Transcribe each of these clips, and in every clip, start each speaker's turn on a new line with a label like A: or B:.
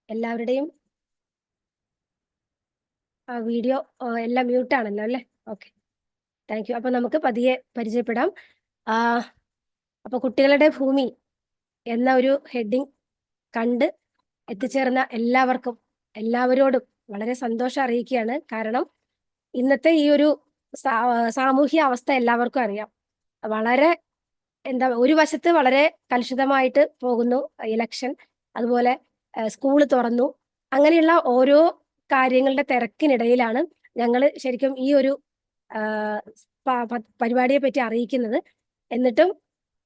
A: എല്ലാവരുടെയും വീഡിയോ എല്ലാം മ്യൂട്ടാണല്ലോ അല്ലേ? Okay, thank you. അപ്പൊ നമുക്ക് പതിയെ പരിചയപ്പെടാം. അപ്പൊ കുട്ടികളുടെ ഭൂമി എന്ന ഒരു ഹെഡിങ് കണ്ട് എത്തിച്ചേർന്ന എല്ലാവരോടും വളരെ സന്തോഷം അറിയിക്കുകയാണ്. കാരണം ഇന്നത്തെ ഈ ഒരു സാമൂഹ്യ അവസ്ഥ എല്ലാവർക്കും അറിയാം. വളരെ ഒരു വശത്ത് വളരെ കലുഷിതമായിട്ട് പോകുന്നു ഇലക്ഷൻ, അതുപോലെ സ്കൂള് തുറന്നു, അങ്ങനെയുള്ള ഓരോ കാര്യങ്ങളുടെ തിരക്കിനിടയിലാണ് ഞങ്ങൾ ശരിക്കും ഈ ഒരു പരിപാടിയെ പറ്റി അറിയിക്കുന്നത്. എന്നിട്ടും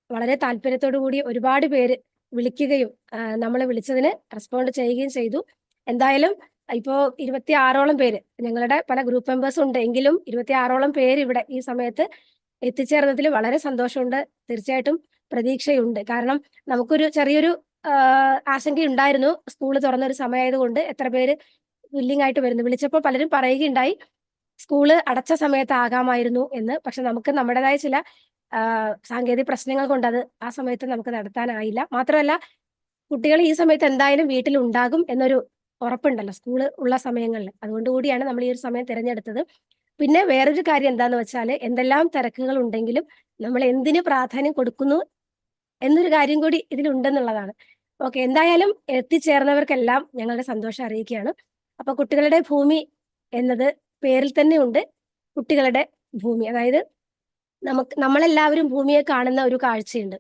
A: വളരെ താല്പര്യത്തോടു കൂടി ഒരുപാട് പേര് വിളിക്കുകയും നമ്മളെ വിളിച്ചതിന് റെസ്പോണ്ട് ചെയ്യുകയും ചെയ്തു. എന്തായാലും ഇപ്പോ 26ഓളം പേര്, ഞങ്ങളുടെ പല ഗ്രൂപ്പ് മെമ്പേഴ്സ് ഉണ്ട് എങ്കിലും 26ഓളം പേര് ഇവിടെ ഈ സമയത്ത് എത്തിച്ചേർന്നതിൽ വളരെ സന്തോഷമുണ്ട്. തീർച്ചയായിട്ടും പ്രതീക്ഷയുണ്ട്. കാരണം നമുക്കൊരു ചെറിയൊരു ആശങ്കയുണ്ടായിരുന്നു. സ്കൂള് തുറന്ന ഒരു സമയമായതുകൊണ്ട് എത്ര പേര് വില്ലിംഗ് ആയിട്ട് വരുന്നു. വിളിച്ചപ്പോൾ പലരും പറയുകയുണ്ടായി സ്കൂള് അടച്ച സമയത്താകാമായിരുന്നു എന്ന്. പക്ഷെ നമുക്ക് നമ്മുടേതായ ചില സാങ്കേതിക പ്രശ്നങ്ങൾ കൊണ്ട് അത് ആ സമയത്ത് നമുക്ക് നടത്താനായില്ല. മാത്രമല്ല, കുട്ടികൾ ഈ സമയത്ത് എന്തായാലും വീട്ടിലുണ്ടാകും എന്നൊരു ഉറപ്പുണ്ടല്ലോ സ്കൂള് ഉള്ള സമയങ്ങളിൽ. അതുകൊണ്ട് കൂടിയാണ് നമ്മൾ ഈ ഒരു സമയം തിരഞ്ഞെടുത്തത്. പിന്നെ വേറൊരു കാര്യം എന്താന്ന് വെച്ചാൽ, എന്തെല്ലാം തിരക്കുകൾ ഉണ്ടെങ്കിലും നമ്മൾ എന്തിന് പ്രാധാന്യം കൊടുക്കുന്നു എന്നൊരു കാര്യം കൂടി ഇതിലുണ്ടെന്നുള്ളതാണ്. ഓക്കെ, എന്തായാലും എത്തിച്ചേർന്നവർക്കെല്ലാം ഞങ്ങളുടെ സന്തോഷം അറിയിക്കുകയാണ്. അപ്പൊ കുട്ടികളുടെ ഭൂമി എന്നത് പേരിൽ തന്നെ ഉണ്ട്. കുട്ടികളുടെ ഭൂമി, അതായത് നമ്മളെല്ലാവരും ഭൂമിയെ കാണുന്ന ഒരു കാഴ്ചയുണ്ട്.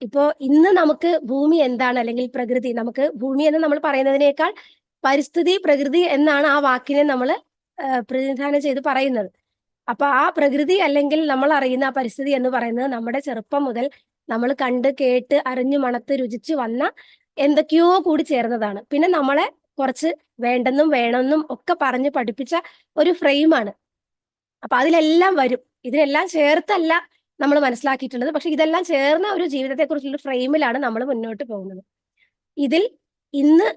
A: ഇപ്പോ ഇന്ന് നമുക്ക് ഭൂമി എന്താണ്, അല്ലെങ്കിൽ പ്രകൃതി, നമുക്ക് ഭൂമി എന്ന് നമ്മൾ പറയുന്നതിനേക്കാൾ പരിസ്ഥിതി, പ്രകൃതി എന്നാണ് ആ വാക്കിനെ നമ്മൾ പ്രതിനിധാനം ചെയ്ത് പറയുന്നത്. അപ്പൊ ആ പ്രകൃതി അല്ലെങ്കിൽ നമ്മൾ അറിയുന്ന ആ പരിസ്ഥിതി എന്ന് പറയുന്നത് നമ്മുടെ ചെറുപ്പം മുതൽ നമ്മൾ കണ്ട് കേട്ട് അറിഞ്ഞു മണത്ത് രുചിച്ച് വന്ന എന്തൊക്കെയോ കൂടി ചേർന്നതാണ്. പിന്നെ നമ്മളെ കുറച്ച് വേണ്ടെന്നും വേണമെന്നും ഒക്കെ പറഞ്ഞ് പഠിപ്പിച്ച ഒരു ഫ്രെയിമാണ്. അപ്പൊ അതിലെല്ലാം വരും. ഇതിനെല്ലാം ചേർത്തല്ല നമ്മൾ മനസ്സിലാക്കിയിട്ടുള്ളത്. പക്ഷെ ഇതെല്ലാം ചേർന്ന ഒരു ജീവിതത്തെക്കുറിച്ചുള്ള ഫ്രെയിമിലാണ് നമ്മൾ മുന്നോട്ട് പോകുന്നത്. ഇതിൽ ഇന്ന്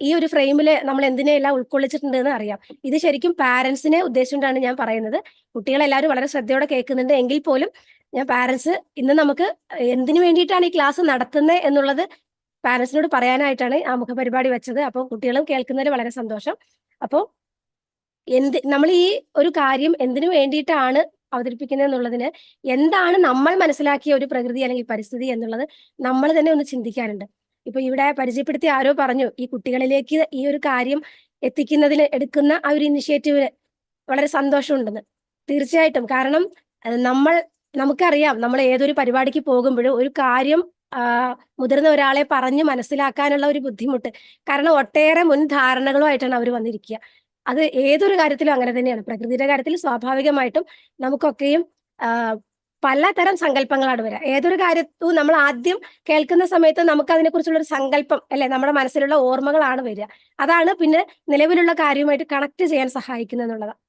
A: ഈ ഒരു ഫ്രെയിമില് നമ്മൾ എന്തിനെല്ലാം ഉൾക്കൊള്ളിച്ചിട്ടുണ്ടെന്ന് അറിയാം. ഇത് ശരിക്കും പാരന്റ്സിനെ ഉദ്ദേശിച്ചുകൊണ്ടാണ് ഞാൻ പറയുന്നത്. കുട്ടികളെല്ലാവരും വളരെ ശ്രദ്ധയോടെ കേൾക്കുന്നുണ്ട് എങ്കിൽ പോലും ഞാൻ പാരന്റ്സ്, ഇന്ന് നമുക്ക് എന്തിനു വേണ്ടിയിട്ടാണ് ഈ ക്ലാസ് നടത്തുന്നത് എന്നുള്ളത് പാരന്റ്സിനോട് പറയാനായിട്ടാണ് ആ മുഖപരിപാടി വെച്ചത്. അപ്പോൾ കുട്ടികളും കേൾക്കുന്നതിൽ വളരെ സന്തോഷം. അപ്പോൾ നമ്മൾ ഈ ഒരു കാര്യം എന്തിനു വേണ്ടിയിട്ടാണ് അവതരിപ്പിക്കുന്നത് എന്നുള്ളതിന് എന്താണ് നമ്മൾ മനസ്സിലാക്കിയ ഒരു പ്രകൃതി അല്ലെങ്കിൽ പരിസ്ഥിതി എന്നുള്ളത് നമ്മൾ തന്നെ ഒന്ന് ചിന്തിക്കാനുണ്ട്. ഇപ്പൊ ഇവിടെ പരിചയപ്പെടുത്തി ആരോ പറഞ്ഞു ഈ കുട്ടികളിലേക്ക് ഈ ഒരു കാര്യം എത്തിക്കുന്നതിന് എടുക്കുന്ന ആ ഒരു ഇനിഷ്യേറ്റീവിന് വളരെ സന്തോഷമുണ്ടെന്ന്. തീർച്ചയായിട്ടും. കാരണം നമുക്കറിയാം, നമ്മൾ ഏതൊരു പരിപാടിക്ക് പോകുമ്പോഴും ഒരു കാര്യം മുതിർന്ന ഒരാളെ പറഞ്ഞു മനസ്സിലാക്കാനുള്ള ഒരു ബുദ്ധിമുട്ട്. കാരണം ഒട്ടേറെ മുൻധാരണകളുമായിട്ടാണ് അവർ വന്നിരിക്കുക. അത് ഏതൊരു കാര്യത്തിലും അങ്ങനെ തന്നെയാണ്. പ്രകൃതിയുടെ കാര്യത്തിൽ സ്വാഭാവികമായിട്ടും നമുക്കൊക്കെയും പലതരം സങ്കല്പങ്ങളാണ് വരിക. ഏതൊരു കാര്യവും നമ്മൾ ആദ്യം കേൾക്കുന്ന സമയത്ത് നമുക്ക് അതിനെക്കുറിച്ചുള്ള ഒരു സങ്കല്പം അല്ലെ, നമ്മുടെ മനസ്സിലുള്ള ഓർമ്മകളാണ് വരിക. അതാണ് പിന്നെ നിലവിലുള്ള കാര്യവുമായിട്ട് കണക്ട് ചെയ്യാൻ സഹായിക്കുന്നത് എന്നുള്ളതാണ്.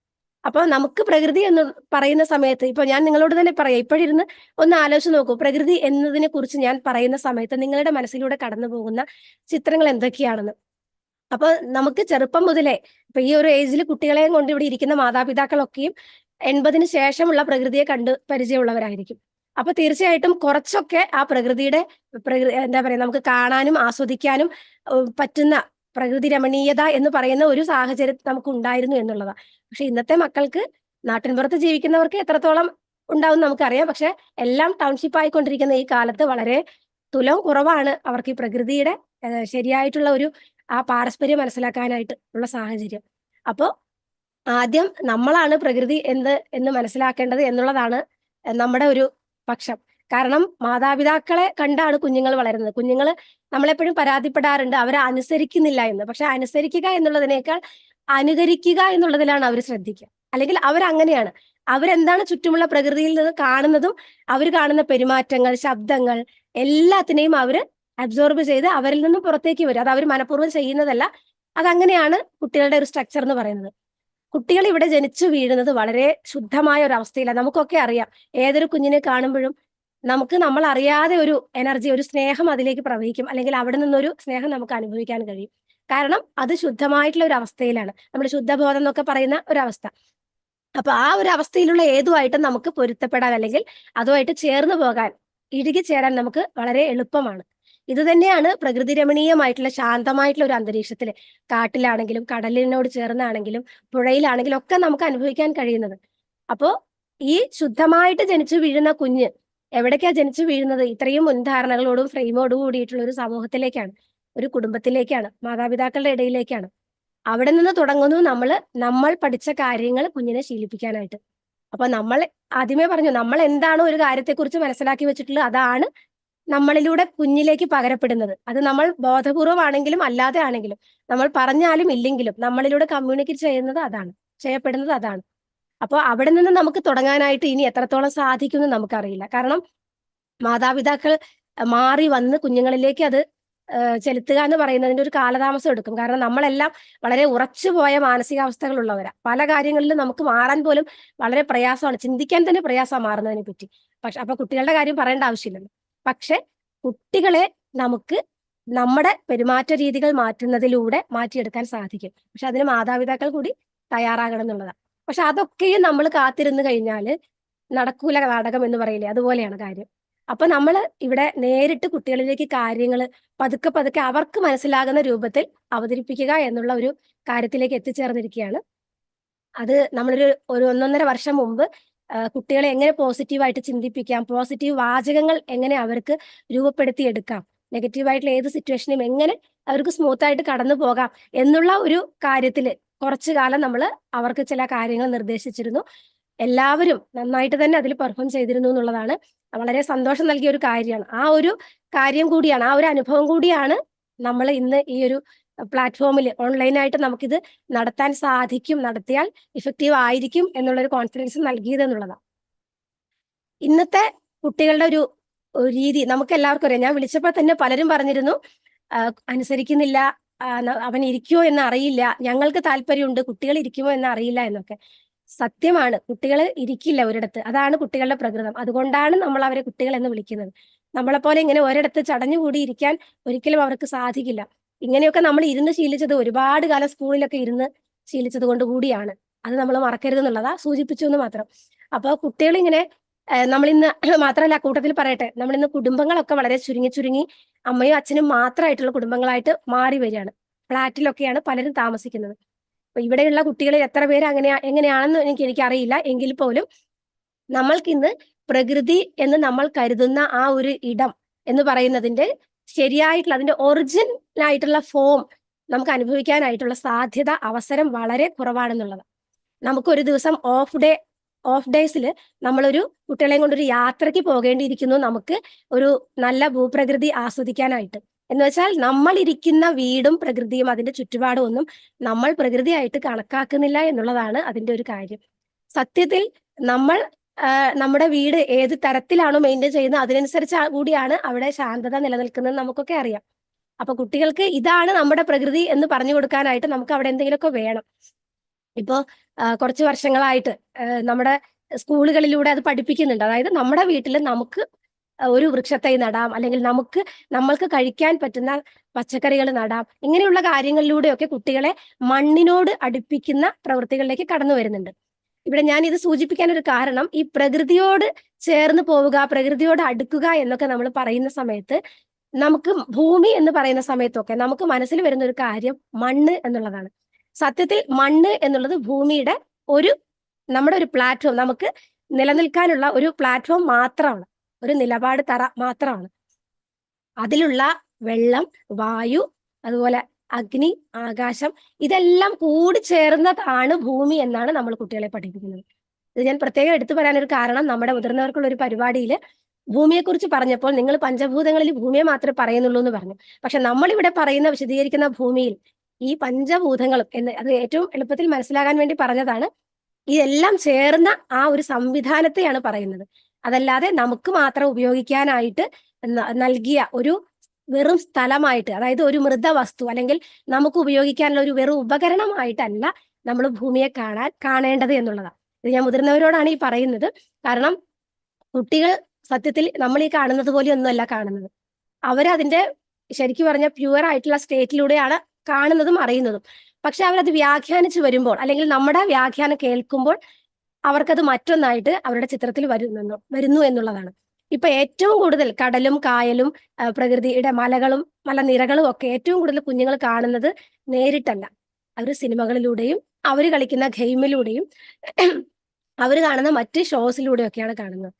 A: അപ്പൊ നമുക്ക് പ്രകൃതി എന്ന് പറയുന്ന സമയത്ത് ഇപ്പൊ ഞാൻ നിങ്ങളോട് തന്നെ പറയാം, ഇപ്പോഴിരുന്ന് ഒന്ന് ആലോചിച്ച് നോക്കൂ. പ്രകൃതി എന്നതിനെ കുറിച്ച് ഞാൻ പറയുന്ന സമയത്ത് നിങ്ങളുടെ മനസ്സിലൂടെ കടന്നു പോകുന്ന ചിത്രങ്ങൾ എന്തൊക്കെയാണെന്ന്. അപ്പൊ നമുക്ക് ചെറുപ്പം മുതലേ ഇപ്പൊ ഈ ഒരു ഏജിൽ കുട്ടികളെയും കൊണ്ട് ഇവിടെ ഇരിക്കുന്ന മാതാപിതാക്കളൊക്കെയും 80-ന് ശേഷമുള്ള പ്രകൃതിയെ കണ്ട് പരിചയമുള്ളവരായിരിക്കും. അപ്പൊ തീർച്ചയായിട്ടും കുറച്ചൊക്കെ ആ പ്രകൃതിയുടെ എന്താ പറയാ, നമുക്ക് കാണാനും ആസ്വദിക്കാനും പറ്റുന്ന പ്രകൃതി രമണീയത എന്ന് പറയുന്ന ഒരു സാഹചര്യം നമുക്ക് ഉണ്ടായിരുന്നു എന്നുള്ളതാണ്. പക്ഷെ ഇന്നത്തെ മക്കൾക്ക്, നാട്ടിൻപുറത്ത് ജീവിക്കുന്നവർക്ക് എത്രത്തോളം ഉണ്ടാവും നമുക്കറിയാം. പക്ഷെ എല്ലാം ടൗൺഷിപ്പ് ആയിക്കൊണ്ടിരിക്കുന്ന ഈ കാലത്ത് വളരെ തുലം കുറവാണ് അവർക്ക് ഈ പ്രകൃതിയുടെ ശരിയായിട്ടുള്ള ഒരു ആ പാരസ്പര്യം മനസ്സിലാക്കാനായിട്ട് ഉള്ള സാഹചര്യം. അപ്പോ ആദ്യം നമ്മളാണ് പ്രകൃതി എന്ന് മനസ്സിലാക്കേണ്ടത് എന്നുള്ളതാണ് നമ്മുടെ ഒരു പക്ഷം. കാരണം മാതാപിതാക്കളെ കണ്ടാണ് കുഞ്ഞുങ്ങൾ വളരുന്നത്. കുഞ്ഞുങ്ങൾ നമ്മളെപ്പോഴും പരാതിപ്പെടാറുണ്ട് അവരെ അനുസരിക്കുന്നില്ല എന്ന്. പക്ഷെ അനുസരിക്കുക എന്നുള്ളതിനേക്കാൾ അനുകരിക്കുക എന്നുള്ളതിലാണ് അവർ ശ്രദ്ധിക്കുക. അല്ലെങ്കിൽ അവരങ്ങനെയാണ്. അവരെന്താണ് ചുറ്റുമുള്ള പ്രകൃതിയിൽ നിന്ന് കാണുന്നതും അവർ കാണുന്ന പെരുമാറ്റങ്ങൾ, ശബ്ദങ്ങൾ എല്ലാത്തിനെയും അവർ അബ്സോർബ് ചെയ്ത് അവരിൽ നിന്നും പുറത്തേക്ക് വരും. അത് അവർ മനഃപൂർവ്വം ചെയ്യുന്നതല്ല. അതങ്ങനെയാണ് കുട്ടികളുടെ ഒരു സ്ട്രക്ചർ എന്ന് പറയുന്നത്. കുട്ടികൾ ഇവിടെ ജനിച്ചു വീഴുന്നത് വളരെ ശുദ്ധമായ ഒരു അവസ്ഥയിലാണ്. നമുക്കൊക്കെ അറിയാം, ഏതൊരു കുഞ്ഞിനെ കാണുമ്പോഴും നമ്മൾ അറിയാതെ ഒരു എനർജി, ഒരു സ്നേഹം അതിലേക്ക് പ്രവഹിക്കും. അല്ലെങ്കിൽ അവിടെ നിന്നൊരു സ്നേഹം നമുക്ക് അനുഭവിക്കാൻ കഴിയും. കാരണം അത് ശുദ്ധമായിട്ടുള്ള ഒരു അവസ്ഥയിലാണ്. നമ്മൾ ശുദ്ധബോധം എന്നൊക്കെ പറയുന്ന ഒരവസ്ഥ. അപ്പൊ ആ ഒരു അവസ്ഥയിലുള്ള ഏതുമായിട്ടും നമുക്ക് പൊരുത്തപ്പെടാൻ അല്ലെങ്കിൽ അതുമായിട്ട് ചേർന്ന് പോകാൻ, ഇഴുകി ചേരാൻ നമുക്ക് വളരെ എളുപ്പമാണ്. ഇത് തന്നെയാണ് പ്രകൃതി രമണീയമായിട്ടുള്ള ശാന്തമായിട്ടുള്ള ഒരു അന്തരീക്ഷത്തിൽ, കാട്ടിലാണെങ്കിലും കടലിനോട് ചേർന്നാണെങ്കിലും പുഴയിലാണെങ്കിലും ഒക്കെ നമുക്ക് അനുഭവിക്കാൻ കഴിയുന്നത്. അപ്പോ ഈ ശുദ്ധമായിട്ട് ജനിച്ചു വീഴുന്ന കുഞ്ഞ് എവിടേക്കാ ജനിച്ചു വീഴുന്നത്? ഇത്രയും മുൻധാരണകളോടും ഫ്രെയിമോടും കൂടിയിട്ടുള്ള ഒരു സമൂഹത്തിലേക്കാണ്, ഒരു കുടുംബത്തിലേക്കാണ്, മാതാപിതാക്കളുടെ ഇടയിലേക്കാണ്. അവിടെ നിന്ന് തുടങ്ങുന്നു നമ്മൾ പഠിച്ച കാര്യങ്ങൾ കുഞ്ഞിനെ ശീലിപ്പിക്കാനായിട്ട്. അപ്പൊ നമ്മൾ ആദ്യമേ പറഞ്ഞു, നമ്മൾ എന്താണോ ഒരു കാര്യത്തെക്കുറിച്ച് മനസ്സിലാക്കി വെച്ചിട്ടുള്ളത് അതാണ് നമ്മളിലൂടെ കുഞ്ഞിലേക്ക് പകരപ്പെടുന്നത്. അത് നമ്മൾ ബോധപൂർവമാണെങ്കിലും അല്ലാതെ ആണെങ്കിലും, നമ്മൾ പറഞ്ഞാലും ഇല്ലെങ്കിലും നമ്മളിലൂടെ കമ്മ്യൂണിക്കേറ്റ് ചെയ്യപ്പെടുന്നത് അതാണ്. അപ്പോൾ അവിടെ നിന്ന് നമുക്ക് തുടങ്ങാനായിട്ട് ഇനി എത്രത്തോളം സാധിക്കുമെന്ന് നമുക്കറിയില്ല. കാരണം മാതാപിതാക്കൾ മാറി വന്ന് കുഞ്ഞുങ്ങളിലേക്ക് അത് ചെലുത്തുക എന്ന് പറയുന്നതിന്റെ ഒരു കാലതാമസം എടുക്കും. കാരണം നമ്മളെല്ലാം വളരെ ഉറച്ചുപോയ മാനസികാവസ്ഥകളുള്ളവരാ. പല കാര്യങ്ങളിലും നമുക്ക് മാറാൻ പോലും വളരെ പ്രയാസമാണ്, ചിന്തിക്കാൻ തന്നെ പ്രയാസമാണ് മാറുന്നതിനെ പറ്റി. പക്ഷെ അപ്പൊ കുട്ടികളുടെ കാര്യം പറയേണ്ട ആവശ്യമില്ലല്ലോ. പക്ഷെ കുട്ടികളെ നമുക്ക് നമ്മുടെ പെരുമാറ്റ രീതികൾ മാറ്റുന്നതിലൂടെ മാറ്റിയെടുക്കാൻ സാധിക്കും. പക്ഷെ അതിന് മാതാപിതാക്കൾ കൂടി തയ്യാറാകണം എന്നുള്ളതാണ്. പക്ഷെ അതൊക്കെയും നമ്മൾ കാത്തിരുന്ന് കഴിഞ്ഞാൽ നടക്കൂല നാടകം എന്ന് പറയില്ലേ, അതുപോലെയാണ് കാര്യം. അപ്പൊ നമ്മൾ ഇവിടെ നേരിട്ട് കുട്ടികളിലേക്ക് കാര്യങ്ങൾ പതുക്കെ പതുക്കെ അവർക്ക് മനസ്സിലാകുന്ന രൂപത്തിൽ അവതരിപ്പിക്കുക എന്നുള്ള ഒരു കാര്യത്തിലേക്ക് എത്തിച്ചേർന്നിരിക്കുകയാണ്. അത് ഒരു 1.5 വർഷം മുമ്പ് കുട്ടികളെ എങ്ങനെ പോസിറ്റീവായിട്ട് ചിന്തിപ്പിക്കാം, പോസിറ്റീവ് വാചകങ്ങൾ എങ്ങനെ അവർക്ക് രൂപപ്പെടുത്തിയെടുക്കാം, നെഗറ്റീവായിട്ടുള്ള ഏത് സിറ്റുവേഷനും എങ്ങനെ അവർക്ക് സ്മൂത്തായിട്ട് കടന്നു പോകാം എന്നുള്ള ഒരു കാര്യത്തിൽ കുറച്ചു കാലം നമ്മൾ അവർക്ക് ചില കാര്യങ്ങൾ നിർദ്ദേശിച്ചിരുന്നു. എല്ലാവരും നന്നായിട്ട് തന്നെ അതിൽ പെർഫോം ചെയ്തിരുന്നു എന്നുള്ളതാണ് വളരെ സന്തോഷം നൽകിയ ഒരു കാര്യമാണ്. ആ ഒരു കാര്യം കൂടിയാണ്, ആ ഒരു അനുഭവം കൂടിയാണ് നമ്മൾ ഇന്ന് ഈ ഒരു പ്ലാറ്റ്ഫോമിൽ ഓൺലൈനായിട്ട് നമുക്കിത് നടത്താൻ സാധിക്കും, നടത്തിയാൽ ഇഫക്റ്റീവ് ആയിരിക്കും എന്നുള്ളൊരു കോൺഫിഡൻസ് നൽകിയത് എന്നുള്ളതാണ്. ഇന്നത്തെ കുട്ടികളുടെ ഒരു രീതി നമുക്ക് എല്ലാവർക്കും അറിയാം. ഞാൻ വിളിച്ചപ്പോൾ തന്നെ പലരും പറഞ്ഞിരുന്നു അനുസരിക്കുന്നില്ല, അവൻ ഇരിക്കുമോ എന്ന് അറിയില്ല, ഞങ്ങൾക്ക് താല്പര്യമുണ്ട്, കുട്ടികൾ ഇരിക്കുമോ എന്ന് അറിയില്ല എന്നൊക്കെ. സത്യമാണ്, കുട്ടികൾ ഇരിക്കില്ല ഒരിടത്ത്. അതാണ് കുട്ടികളുടെ പ്രകൃതം. അതുകൊണ്ടാണ് നമ്മൾ അവരെ കുട്ടികൾ എന്ന് വിളിക്കുന്നത്. നമ്മളെപ്പോലെ ഇങ്ങനെ ഒരിടത്ത് ചടഞ്ഞുകൂടി ഇരിക്കാൻ ഒരിക്കലും അവർക്ക് സാധിക്കില്ല. ഇങ്ങനെയൊക്കെ നമ്മൾ ഇരുന്ന് ശീലിച്ചത്, ഒരുപാട് കാലം സ്കൂളിലൊക്കെ ഇരുന്ന് ശീലിച്ചത് കൊണ്ട് കൂടിയാണ്. അത് നമ്മൾ മറക്കരുതെന്നുള്ളതാ സൂചിപ്പിച്ചു എന്ന് മാത്രം. അപ്പൊ കുട്ടികൾ ഇങ്ങനെ നമ്മളിന്ന് മാത്രമല്ല, കൂട്ടത്തിൽ പറയട്ടെ, നമ്മളിന്ന് കുടുംബങ്ങളൊക്കെ വളരെ ചുരുങ്ങി അമ്മയും അച്ഛനും മാത്രമായിട്ടുള്ള കുടുംബങ്ങളായിട്ട് മാറി വരികയാണ്. ഫ്ലാറ്റിലൊക്കെയാണ് പലരും താമസിക്കുന്നത്. അപ്പൊ ഇവിടെയുള്ള കുട്ടികളിൽ എത്ര പേര് എങ്ങനെയാണെന്ന് എനിക്കറിയില്ല. എങ്കിൽ പോലും നമ്മൾക്കിന്ന് പ്രകൃതി എന്ന് നമ്മൾ കരുതുന്ന ആ ഒരു ഇടം എന്ന് പറയുന്നതിന്റെ ശരിയായിട്ടുള്ള, അതിന്റെ ഒറിജിനൽ ആയിട്ടുള്ള ഫോം നമുക്ക് അനുഭവിക്കാനായിട്ടുള്ള സാധ്യത, അവസരം വളരെ കുറവാണെന്നുള്ളത്. നമുക്കൊരു ദിവസം ഓഫ് ഡേയ്സിൽ നമ്മളൊരു കുട്ടികളെയും കൊണ്ടൊരു യാത്രയ്ക്ക് പോകേണ്ടിയിരിക്കുന്നു, നമുക്ക് ഒരു നല്ല ഭൂപ്രകൃതി ആസ്വദിക്കാനായിട്ട്. എന്ന് വെച്ചാൽ നമ്മൾ ഇരിക്കുന്ന വീടും പ്രകൃതിയും അതിന്റെ ചുറ്റുപാടും ഒന്നും നമ്മൾ പ്രകൃതിയായിട്ട് കണക്കാക്കുന്നില്ല എന്നുള്ളതാണ് അതിന്റെ ഒരു കാര്യം. സത്യത്തിൽ നമ്മൾ നമ്മുടെ വീട് ഏത് തരത്തിലാണോ മെയിൻറ്റെയിൻ ചെയ്യുന്നത് അതിനനുസരിച്ച് കൂടിയാണ് അവിടെ ശാന്തത നിലനിൽക്കുന്നത് നമുക്കൊക്കെ അറിയാം. അപ്പൊ കുട്ടികൾക്ക് ഇതാണ് നമ്മുടെ പ്രകൃതി എന്ന് പറഞ്ഞു കൊടുക്കാനായിട്ട് നമുക്ക് അവിടെ എന്തെങ്കിലുമൊക്കെ വേണം. ഇപ്പോ കുറച്ച് വർഷങ്ങളായിട്ട് നമ്മുടെ സ്കൂളുകളിലൂടെ അത് പഠിപ്പിക്കുന്നുണ്ട്. അതായത് നമ്മുടെ വീട്ടിൽ നമുക്ക് ഒരു വൃക്ഷത്തൈ നടാം, അല്ലെങ്കിൽ നമ്മൾക്ക് കഴിക്കാൻ പറ്റുന്ന പച്ചക്കറികൾ നടാം. ഇങ്ങനെയുള്ള കാര്യങ്ങളിലൂടെയൊക്കെ കുട്ടികളെ മണ്ണിനോട് അടുപ്പിക്കുന്ന പ്രവൃത്തികളിലേക്ക് കടന്നു വരുന്നുണ്ട്. ഇവിടെ ഞാൻ ഇത് സൂചിപ്പിക്കാൻ ഒരു കാരണം, ഈ പ്രകൃതിയോട് ചേർന്ന് പോവുക, പ്രകൃതിയോട് അടുക്കുക എന്നൊക്കെ നമ്മൾ പറയുന്ന സമയത്ത്, നമുക്ക് ഭൂമി എന്ന് പറയുന്ന സമയത്തൊക്കെ നമുക്ക് മനസ്സിൽ വരുന്ന ഒരു കാര്യം മണ്ണ് എന്നുള്ളതാണ്. സത്യത്തിൽ മണ്ണ് എന്നുള്ളത് ഭൂമിയുടെ നമ്മുടെ ഒരു പ്ലാറ്റ്ഫോം, നമുക്ക് നിലനിൽക്കാനുള്ള ഒരു പ്ലാറ്റ്ഫോം മാത്രമാണ്, ഒരു നിലപാട് തറ മാത്രമാണ്. അതിലുള്ള വെള്ളം, വായു, അതുപോലെ അഗ്നി, ആകാശം, ഇതെല്ലാം കൂടി ചേർന്നതാണ് ഭൂമി എന്നാണ് നമ്മൾ കുട്ടികളെ പഠിപ്പിക്കുന്നത്. ഇത് ഞാൻ പ്രത്യേകം എടുത്തു പറയാനൊരു കാരണം, നമ്മുടെ മുതിർന്നവർക്കുള്ള ഒരു പരിപാടിയിൽ ഭൂമിയെക്കുറിച്ച് പറഞ്ഞപ്പോൾ നിങ്ങൾ പഞ്ചഭൂതങ്ങളിൽ ഭൂമിയെ മാത്രമേ പറയുന്നുള്ളൂ എന്ന് പറഞ്ഞു. പക്ഷെ നമ്മളിവിടെ വിശദീകരിക്കുന്ന ഭൂമിയിൽ ഈ പഞ്ചഭൂതങ്ങളും അത് ഏറ്റവും എളുപ്പത്തിൽ മനസ്സിലാകാൻ വേണ്ടി പറഞ്ഞതാണ്. ഇതെല്ലാം ചേർന്ന ആ ഒരു സംവിധാനത്തെയാണ് പറയുന്നത്. അതല്ലാതെ നമുക്ക് മാത്രം ഉപയോഗിക്കാനായിട്ട് നൽകിയ ഒരു വെറും സ്ഥലമായിട്ട്, അതായത് ഒരു മൃതവസ്തു അല്ലെങ്കിൽ നമുക്ക് ഉപയോഗിക്കാനുള്ള ഒരു വെറും ഉപകരണമായിട്ടല്ല നമ്മൾ ഭൂമിയെ കാണേണ്ടത് എന്നുള്ളതാണ്. ഇത് ഞാൻ മുതിർന്നവരോടാണ് ഈ പറയുന്നത്. കാരണം കുട്ടികൾ സത്യത്തിൽ നമ്മൾ ഈ കാണുന്നത് പോലെ ഒന്നുമല്ല കാണുന്നത്. അവരതിന്റെ ശരിക്കും പറഞ്ഞ പ്യുവർ ആയിട്ടുള്ള സ്റ്റേറ്റിലൂടെയാണ് കാണുന്നതും അറിയുന്നതും. പക്ഷെ അവരത് വ്യാഖ്യാനിച്ചു വരുമ്പോൾ, അല്ലെങ്കിൽ നമ്മുടെ വ്യാഖ്യാനം കേൾക്കുമ്പോൾ അവർക്കത് മറ്റൊന്നായിട്ട് അവരുടെ ചിത്രത്തിൽ വരുന്നു എന്നുള്ളതാണ്. ഇപ്പൊ ഏറ്റവും കൂടുതൽ കടലും കായലും പ്രകൃതിയുടെ മലകളും മലനിരകളും ഒക്കെ ഏറ്റവും കൂടുതൽ കുഞ്ഞുങ്ങൾ കാണുന്നത് നേരിട്ടല്ല, അവർ സിനിമകളിലൂടെയും അവർ കളിക്കുന്ന ഗെയിമിലൂടെയും അവർ കാണുന്ന മറ്റ് ഷോസിലൂടെയൊക്കെയാണ് കാണുന്നത്.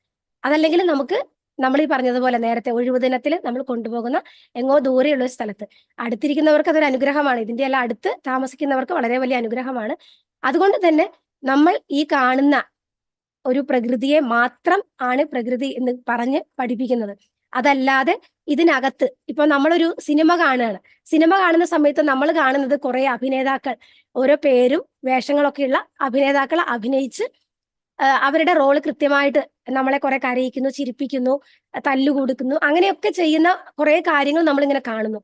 A: അതല്ലെങ്കിൽ നമുക്ക് നമ്മൾ ഈ പറഞ്ഞതുപോലെ നേരത്തെ ഒഴിവു ദിനത്തിൽ നമ്മൾ കൊണ്ടുപോകുന്ന എങ്ങോ ദൂരെയുള്ള ഒരു സ്ഥലത്ത്, അടുത്തിരിക്കുന്നവർക്ക് അതൊരു അനുഗ്രഹമാണ്, ഇതിന്റെ എല്ലാം അടുത്ത് താമസിക്കുന്നവർക്ക് വളരെ വലിയ അനുഗ്രഹമാണ്. അതുകൊണ്ട് തന്നെ നമ്മൾ ഈ കാണുന്ന ഒരു പ്രകൃതിയെ മാത്രം ആണ് പ്രകൃതി എന്ന് പറഞ്ഞ് പഠിപ്പിക്കുന്നത്. അതല്ലാതെ ഇതിനകത്ത് ഇപ്പൊ നമ്മളൊരു സിനിമ കാണുകയാണ്, സിനിമ കാണുന്ന സമയത്ത് നമ്മൾ കാണുന്നത് കുറെ അഭിനേതാക്കൾ, ഓരോ പേരും വേഷങ്ങളൊക്കെയുള്ള അഭിനേതാക്കൾ അഭിനയിച്ച് അവരുടെ റോള് കൃത്യമായിട്ട് നമ്മളെ കുറെ കരയിക്കുന്നു, ചിരിപ്പിക്കുന്നു, തല്ലുകൊടുക്കുന്നു, അങ്ങനെയൊക്കെ ചെയ്യുന്ന കുറെ കാര്യങ്ങൾ നമ്മളിങ്ങനെ കാണുന്നു.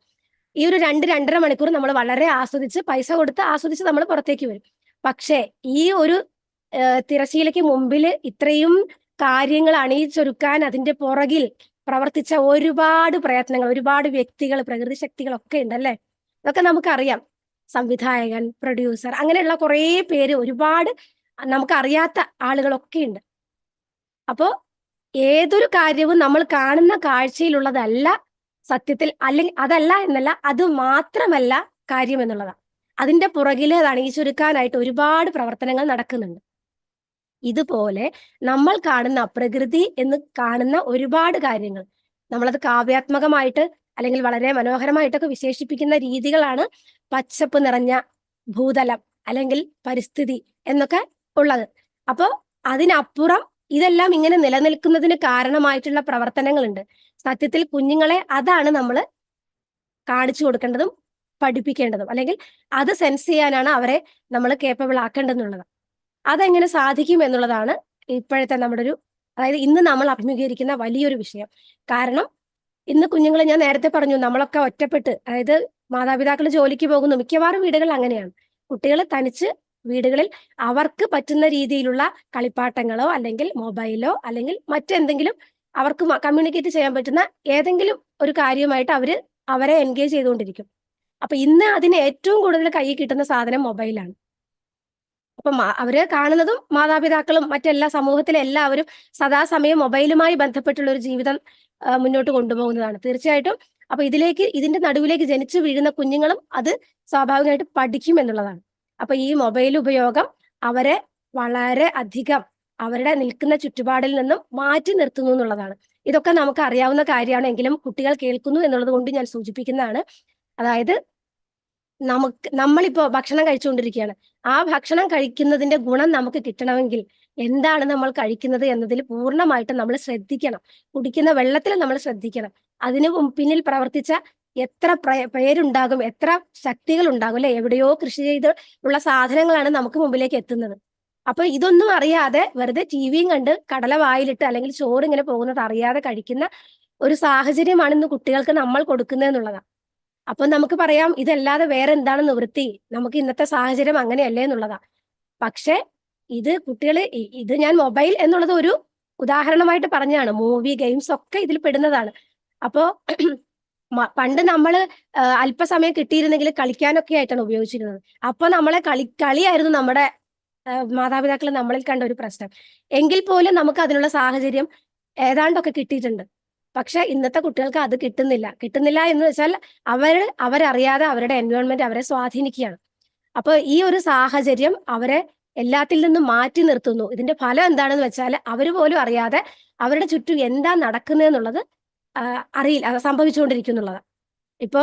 A: ഈ ഒരു 2-2.5 മണിക്കൂർ നമ്മൾ വളരെ ആസ്വദിച്ച് പൈസ കൊടുത്ത് ആസ്വദിച്ച് നമ്മൾ പുറത്തേക്ക് വരും. പക്ഷേ ഈ ഒരു തിരശീലയ്ക്ക് മുമ്പിൽ ഇത്രയും കാര്യങ്ങൾ അണിയിച്ചൊരുക്കാൻ അതിന്റെ പുറകിൽ പ്രവർത്തിച്ച ഒരുപാട് പ്രയത്നങ്ങൾ, ഒരുപാട് വ്യക്തികൾ, പ്രകൃതി ശക്തികളൊക്കെ ഉണ്ടല്ലേ. അതൊക്കെ നമുക്കറിയാം. സംവിധായകൻ, പ്രൊഡ്യൂസർ, അങ്ങനെയുള്ള കുറേ പേര്, ഒരുപാട് നമുക്കറിയാത്ത ആളുകളൊക്കെ ഉണ്ട്. അപ്പോ ഏതൊരു കാര്യവും നമ്മൾ കാണുന്ന കാഴ്ചയിലുള്ളതല്ല സത്യത്തിൽ, അല്ലെങ്കിൽ അതല്ല എന്നല്ല, അത് മാത്രമല്ല കാര്യം എന്നുള്ളതാണ്. അതിന്റെ പുറകിൽ അത് അണിയിച്ചൊരുക്കാനായിട്ട് ഒരുപാട് പ്രവർത്തനങ്ങൾ നടക്കുന്നുണ്ട്. ഇതുപോലെ നമ്മൾ കാണുന്ന പ്രകൃതി എന്ന് കാണുന്ന ഒരുപാട് കാര്യങ്ങൾ നമ്മളത് കാവ്യാത്മകമായിട്ട് അല്ലെങ്കിൽ വളരെ മനോഹരമായിട്ടൊക്കെ വിശേഷിപ്പിക്കുന്ന രീതികളാണ് പച്ചപ്പ് നിറഞ്ഞ ഭൂതലം അല്ലെങ്കിൽ പരിസ്ഥിതി എന്നൊക്കെ ഉള്ളത്. അപ്പോ അതിനപ്പുറം ഇതെല്ലാം ഇങ്ങനെ നിലനിൽക്കുന്നതിന് കാരണമായിട്ടുള്ള പ്രവർത്തനങ്ങളുണ്ട്. സത്യത്തിൽ കുഞ്ഞുങ്ങളെ അതാണ് നമ്മൾ കാണിച്ചു കൊടുക്കേണ്ടതും പഠിപ്പിക്കേണ്ടതും, അല്ലെങ്കിൽ അത് സെൻസ് ചെയ്യാനാണ് അവരെ നമ്മൾ കേപ്പബിൾ ആക്കേണ്ടതെന്നുള്ളത്. അതെങ്ങനെ സാധിക്കും എന്നുള്ളതാണ് ഇപ്പോഴത്തെ നമ്മുടെ ഒരു, അതായത് ഇന്ന് നമ്മൾ അഭിമുഖീകരിക്കുന്ന വലിയൊരു വിഷയം. കാരണം ഇന്ന് കുഞ്ഞുങ്ങളെ, ഞാൻ നേരത്തെ പറഞ്ഞു, നമ്മളൊക്കെ ഒറ്റപ്പെട്ട്, അതായത് മാതാപിതാക്കൾ ജോലിക്ക് പോകുന്നു, മിക്കവാറും വീടുകൾ അങ്ങനെയാണ്. കുട്ടികൾ തനിച്ച് വീടുകളിൽ അവർക്ക് പറ്റുന്ന രീതിയിലുള്ള കളിപ്പാട്ടങ്ങളോ അല്ലെങ്കിൽ മൊബൈലോ അല്ലെങ്കിൽ മറ്റെന്തെങ്കിലും അവർക്ക് കമ്മ്യൂണിക്കേറ്റ് ചെയ്യാൻ പറ്റുന്ന ഏതെങ്കിലും ഒരു കാര്യമായിട്ട് അവരെ എൻഗേജ് ചെയ്തുകൊണ്ടിരിക്കും. അപ്പൊ ഇന്ന് അതിന് ഏറ്റവും കൂടുതൽ കയ്യിൽ കിട്ടുന്ന സാധനം മൊബൈലാണ്. അപ്പൊ അവര് കാണുന്നതും മാതാപിതാക്കളും മറ്റെല്ലാ സമൂഹത്തിലെ എല്ലാവരും സദാസമയം മൊബൈലുമായി ബന്ധപ്പെട്ടുള്ള ഒരു ജീവിതം മുന്നോട്ട് കൊണ്ടുപോകുന്നതാണ് തീർച്ചയായിട്ടും. അപ്പൊ ഇതിന്റെ നടുവിലേക്ക് ജനിച്ചു വീഴുന്ന കുഞ്ഞുങ്ങളും അത് സ്വാഭാവികമായിട്ട് പഠിക്കും എന്നുള്ളതാണ്. അപ്പൊ ഈ മൊബൈൽ ഉപയോഗം അവരെ വളരെ അധികം അവരുടെ നിൽക്കുന്ന ചുറ്റുപാടിൽ നിന്നും മാറ്റി നിർത്തുന്നു എന്നുള്ളതാണ്. ഇതൊക്കെ നമുക്ക് അറിയാവുന്ന കാര്യമാണ്, എങ്കിലും കുട്ടികൾ കേൾക്കുന്നു എന്നുള്ളത് കൊണ്ട് ഞാൻ സൂചിപ്പിക്കുന്നതാണ്. അതായത് നമ്മളിപ്പോ ഭക്ഷണം കഴിച്ചുകൊണ്ടിരിക്കുകയാണ്. ആ ഭക്ഷണം കഴിക്കുന്നതിന്റെ ഗുണം നമുക്ക് കിട്ടണമെങ്കിൽ എന്താണ് നമ്മൾ കഴിക്കുന്നത് എന്നതിൽ പൂർണ്ണമായിട്ടും നമ്മൾ ശ്രദ്ധിക്കണം. കുടിക്കുന്ന വെള്ളത്തിൽ നമ്മൾ ശ്രദ്ധിക്കണം. അതിന് പിന്നിൽ പ്രവർത്തിച്ച എത്ര പേരുണ്ടാകും, എത്ര ശക്തികൾ ഉണ്ടാകും അല്ലെ. എവിടെയോ കൃഷി ചെയ്ത് ഉള്ള സാധനങ്ങളാണ് നമുക്ക് മുമ്പിലേക്ക് എത്തുന്നത്. അപ്പൊ ഇതൊന്നും അറിയാതെ വെറുതെ ടിവിയും കണ്ട് കടല വായിലിട്ട് അല്ലെങ്കിൽ ചോറ് ഇങ്ങനെ പോകുന്നത് അറിയാതെ കഴിക്കുന്ന ഒരു സാഹചര്യമാണ് ഇന്ന് കുട്ടികൾക്ക് നമ്മൾ കൊടുക്കുന്നത് എന്നുള്ളതാണ്. അപ്പൊ നമുക്ക് പറയാം, ഇതല്ലാതെ വേറെ എന്താണ് നിവൃത്തി, നമുക്ക് ഇന്നത്തെ സാഹചര്യം അങ്ങനെയല്ലേ എന്നുള്ളതാ. പക്ഷെ ഇത് ഞാൻ മൊബൈൽ എന്നുള്ളത് ഒരു ഉദാഹരണമായിട്ട് പറഞ്ഞാണ്. മൂവി, ഗെയിംസ് ഒക്കെ ഇതിൽ പെടുന്നതാണ്. അപ്പോ പണ്ട് നമ്മൾ അല്പസമയം കിട്ടിയിരുന്നെങ്കിൽ കളിക്കാനൊക്കെ ആയിട്ടാണ് ഉപയോഗിച്ചിരുന്നത്. അപ്പൊ നമ്മളെ കളിയായിരുന്നു നമ്മുടെ മാതാപിതാക്കൾ നമ്മളിൽ കണ്ട ഒരു പ്രശ്നം. എങ്കിൽ പോലും നമുക്ക് അതിനുള്ള സാഹചര്യം ഏതാണ്ടൊക്കെ കിട്ടിയിട്ടുണ്ട്. പക്ഷെ ഇന്നത്തെ കുട്ടികൾക്ക് അത് കിട്ടുന്നില്ല എന്ന് വെച്ചാൽ അവരറിയാതെ അവരുടെ എൻവയോൺമെന്റ് അവരെ സ്വാധീനിക്കുകയാണ്. അപ്പൊ ഈ ഒരു സാഹചര്യം അവരെ എല്ലാത്തിൽ നിന്നും മാറ്റി നിർത്തുന്നു. ഇതിന്റെ ഫലം എന്താണെന്ന് വെച്ചാൽ അവർ പോലും അറിയാതെ അവരുടെ ചുറ്റും എന്താ നടക്കുന്നതെന്നുള്ളത് അറിയില്ല, അത് സംഭവിച്ചുകൊണ്ടിരിക്കുന്നുള്ളത്. ഇപ്പോ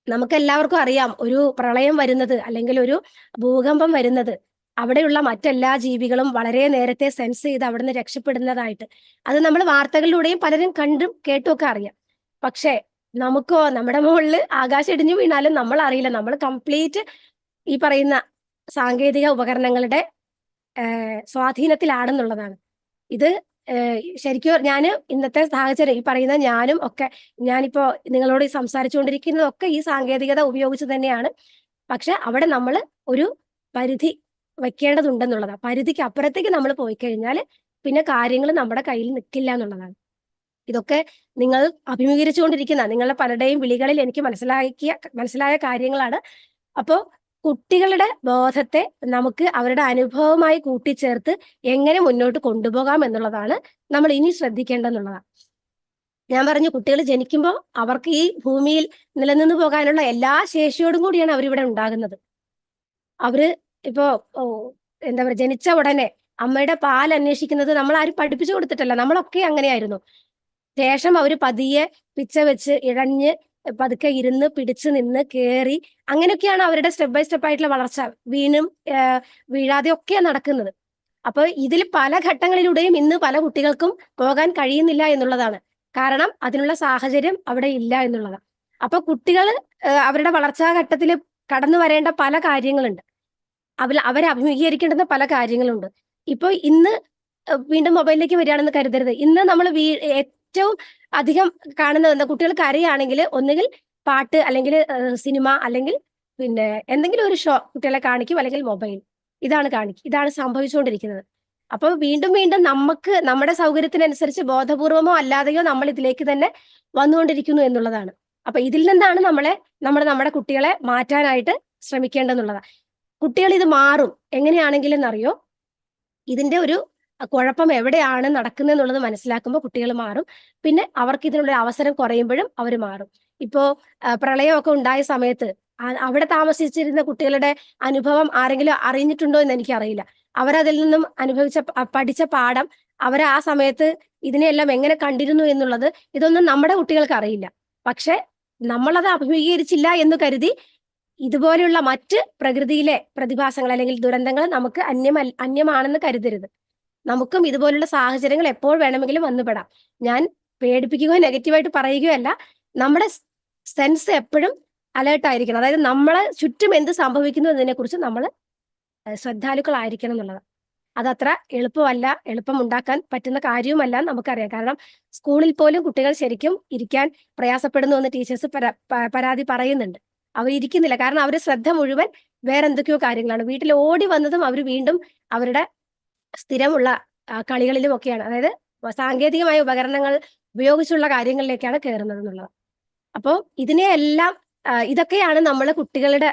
A: നമുക്ക് എല്ലാവർക്കും അറിയാം, ഒരു പ്രളയം വരുന്നത് അല്ലെങ്കിൽ ഒരു ഭൂകമ്പം വരുന്നത് അവിടെയുള്ള മറ്റെല്ലാ ജീവികളും വളരെ നേരത്തെ സെൻസ് ചെയ്ത് അവിടുന്ന് രക്ഷപ്പെടുന്നതായിട്ട് അത് നമ്മൾ വാർത്തകളിലൂടെയും പലരും കണ്ടും കേട്ടുമൊക്കെ അറിയാം. പക്ഷേ നമുക്കോ, നമ്മുടെ മുകളിൽ ആകാശം ഇടിഞ്ഞു വീണാലും നമ്മൾ അറിയില്ല. നമ്മൾ കംപ്ലീറ്റ് ഈ പറയുന്ന സാങ്കേതിക ഉപകരണങ്ങളുടെ സ്വാധീനത്തിലാണെന്നുള്ളതാണ്. ഇത് ശരിക്കും ഞാൻ ഇന്നത്തെ സാഹചര്യം ഈ പറയുന്ന ഞാനും ഒക്കെ, ഞാനിപ്പോ നിങ്ങളോട് സംസാരിച്ചുകൊണ്ടിരിക്കുന്നതൊക്കെ ഈ സാങ്കേതികത ഉപയോഗിച്ച് തന്നെയാണ്. പക്ഷെ അവിടെ നമ്മൾ ഒരു പരിധി വെക്കേണ്ടതുണ്ടെന്നുള്ളതാണ്. പരിധിക്ക് അപ്പുറത്തേക്ക് നമ്മൾ പോയി കഴിഞ്ഞാൽ പിന്നെ കാര്യങ്ങൾ നമ്മുടെ കയ്യിൽ നിൽക്കില്ല എന്നുള്ളതാണ്. ഇതൊക്കെ നിങ്ങൾ അഭിമുഖീകരിച്ചുകൊണ്ടിരിക്കുന്ന നിങ്ങളുടെ പലരുടെയും വിളികളിൽ എനിക്ക് മനസ്സിലായ കാര്യങ്ങളാണ്. അപ്പോ കുട്ടികളുടെ ബോധത്തെ നമുക്ക് അവരുടെ അനുഭവമായി കൂട്ടിച്ചേർത്ത് എങ്ങനെ മുന്നോട്ട് കൊണ്ടുപോകാം എന്നുള്ളതാണ് നമ്മൾ ഇനി ശ്രദ്ധിക്കേണ്ടതെന്നുള്ളതാണ്. ഞാൻ പറഞ്ഞു, കുട്ടികൾ ജനിക്കുമ്പോൾ അവർക്ക് ഈ ഭൂമിയിൽ നിലനിന്ന് പോകാനുള്ള എല്ലാ ശേഷിയോടും കൂടിയാണ് അവരിവിടെ ഉണ്ടാകുന്നത്. അവര് ഇപ്പോ എന്താ പറയുക, ജനിച്ച ഉടനെ അമ്മയുടെ പാൽ അന്വേഷിക്കുന്നത് നമ്മൾ ആരും പഠിപ്പിച്ചു കൊടുത്തിട്ടല്ല, നമ്മളൊക്കെ അങ്ങനെയായിരുന്നു. ശേഷം അവര് പതിയെ പിച്ച വെച്ച് ഇഴഞ്ഞ് പതുക്കെ ഇരുന്ന് പിടിച്ചു നിന്ന് കേറി അങ്ങനെയൊക്കെയാണ് അവരുടെ സ്റ്റെപ്പ് ബൈ സ്റ്റെപ്പ് ആയിട്ടുള്ള വളർച്ച. വീണും വീഴാതെ ഒക്കെയാണ് നടക്കുന്നത്. അപ്പൊ ഇതിൽ പല ഘട്ടങ്ങളിലൂടെയും ഇന്ന് പല കുട്ടികൾക്കും പോകാൻ കഴിയുന്നില്ല എന്നുള്ളതാണ്. കാരണം അതിനുള്ള സാഹചര്യം അവിടെ ഇല്ല എന്നുള്ളതാണ്. അപ്പൊ കുട്ടികൾ അവരുടെ വളർച്ചാ ഘട്ടത്തിൽ കടന്നു വരേണ്ട പല കാര്യങ്ങളുണ്ട്. അവരെ അഭിമുഖീകരിക്കേണ്ടുന്ന പല കാര്യങ്ങളുണ്ട്. ഇപ്പൊ ഇന്ന് വീണ്ടും മൊബൈലിലേക്ക് വരികയാണെന്ന് കരുതരുത്. ഇന്ന് നമ്മൾ ഏറ്റവും അധികം കാണുന്നത് എന്താ? കുട്ടികൾ കരയാണെങ്കിൽ ഒന്നുകിൽ പാട്ട്, അല്ലെങ്കിൽ സിനിമ, അല്ലെങ്കിൽ പിന്നെ എന്തെങ്കിലും ഒരു ഷോ കുട്ടികളെ കാണിക്കും, അല്ലെങ്കിൽ മൊബൈൽ. ഇതാണ് സംഭവിച്ചുകൊണ്ടിരിക്കുന്നത്. അപ്പൊ വീണ്ടും വീണ്ടും നമുക്ക് നമ്മുടെ സൗകര്യത്തിനനുസരിച്ച് ബോധപൂർവമോ അല്ലാതെയോ നമ്മൾ ഇതിലേക്ക് തന്നെ വന്നുകൊണ്ടിരിക്കുന്നു എന്നുള്ളതാണ്. അപ്പൊ ഇതിൽ നിന്നാണ് നമ്മുടെ കുട്ടികളെ മാറ്റാനായിട്ട് ശ്രമിക്കേണ്ടതെന്നുള്ളതാണ്. കുട്ടികൾ ഇത് മാറും എങ്ങനെയാണെങ്കിലും എന്നറിയോ, ഇതിന്റെ ഒരു കുഴപ്പം എവിടെയാണ് നടക്കുന്നതെന്നുള്ളത് മനസ്സിലാക്കുമ്പോൾ കുട്ടികൾ മാറും. പിന്നെ അവർക്ക് ഇതിനുള്ള അവസരം കുറയുമ്പോഴും അവർ മാറും. ഇപ്പോ പ്രളയമൊക്കെ ഉണ്ടായ സമയത്ത് അവിടെ താമസിച്ചിരുന്ന കുട്ടികളുടെ അനുഭവം ആരെങ്കിലും അറിഞ്ഞിട്ടുണ്ടോ എന്ന് എനിക്കറിയില്ല. അവരതിൽ നിന്നും പഠിച്ച പാഠം അവർ ആ സമയത്ത് ഇതിനെയെല്ലാം എങ്ങനെ കണ്ടിരുന്നു എന്നുള്ളത് ഇതൊന്നും നമ്മുടെ കുട്ടികൾക്ക് അറിയില്ല. പക്ഷെ നമ്മളത് അഭിമുഖീകരിച്ചില്ല എന്ന് കരുതി ഇതുപോലെയുള്ള മറ്റ് പ്രകൃതിയിലെ പ്രതിഭാസങ്ങൾ അല്ലെങ്കിൽ ദുരന്തങ്ങൾ നമുക്ക് അന്യമാണെന്ന് കരുതരുത്. നമുക്കും ഇതുപോലുള്ള സാഹചര്യങ്ങൾ എപ്പോൾ വേണമെങ്കിലും വന്നുപെടാം. ഞാൻ പേടിപ്പിക്കുകയോ നെഗറ്റീവായിട്ട് പറയുകയോ അല്ല. നമ്മുടെ സെൻസ് എപ്പോഴും അലേർട്ട് ആയിരിക്കണം. അതായത് നമ്മളെ ചുറ്റും എന്ത് സംഭവിക്കുന്നു എന്നതിനെ കുറിച്ച് നമ്മൾ ശ്രദ്ധാലുക്കളായിരിക്കണം എന്നുള്ളത്. അതത്ര എളുപ്പമല്ല, എളുപ്പം ഉണ്ടാക്കാൻ പറ്റുന്ന കാര്യവുമല്ല നമുക്കറിയാം. കാരണം സ്കൂളിൽ പോലും കുട്ടികൾ ശരിക്കും ഇരിക്കാൻ പ്രയാസപ്പെടുന്നു എന്ന് ടീച്ചേഴ്സ് പരാതി പറയുന്നുണ്ട്. അവർ ഇരിക്കുന്നില്ല, കാരണം അവരുടെ ശ്രദ്ധ മുഴുവൻ വേറെ എന്തൊക്കെയോ കാര്യങ്ങളാണ്. വീട്ടിൽ ഓടി വന്നതും അവർ വീണ്ടും അവരുടെ സ്ഥിരമുള്ള കളികളിലും ഒക്കെയാണ്. അതായത് സാങ്കേതികമായ ഉപകരണങ്ങൾ ഉപയോഗിച്ചുള്ള കാര്യങ്ങളിലേക്കാണ് കയറുന്നത് എന്നുള്ളത്. അപ്പോൾ ഇതിനെയെല്ലാം ഇതൊക്കെയാണ് നമ്മൾ കുട്ടികളുടെ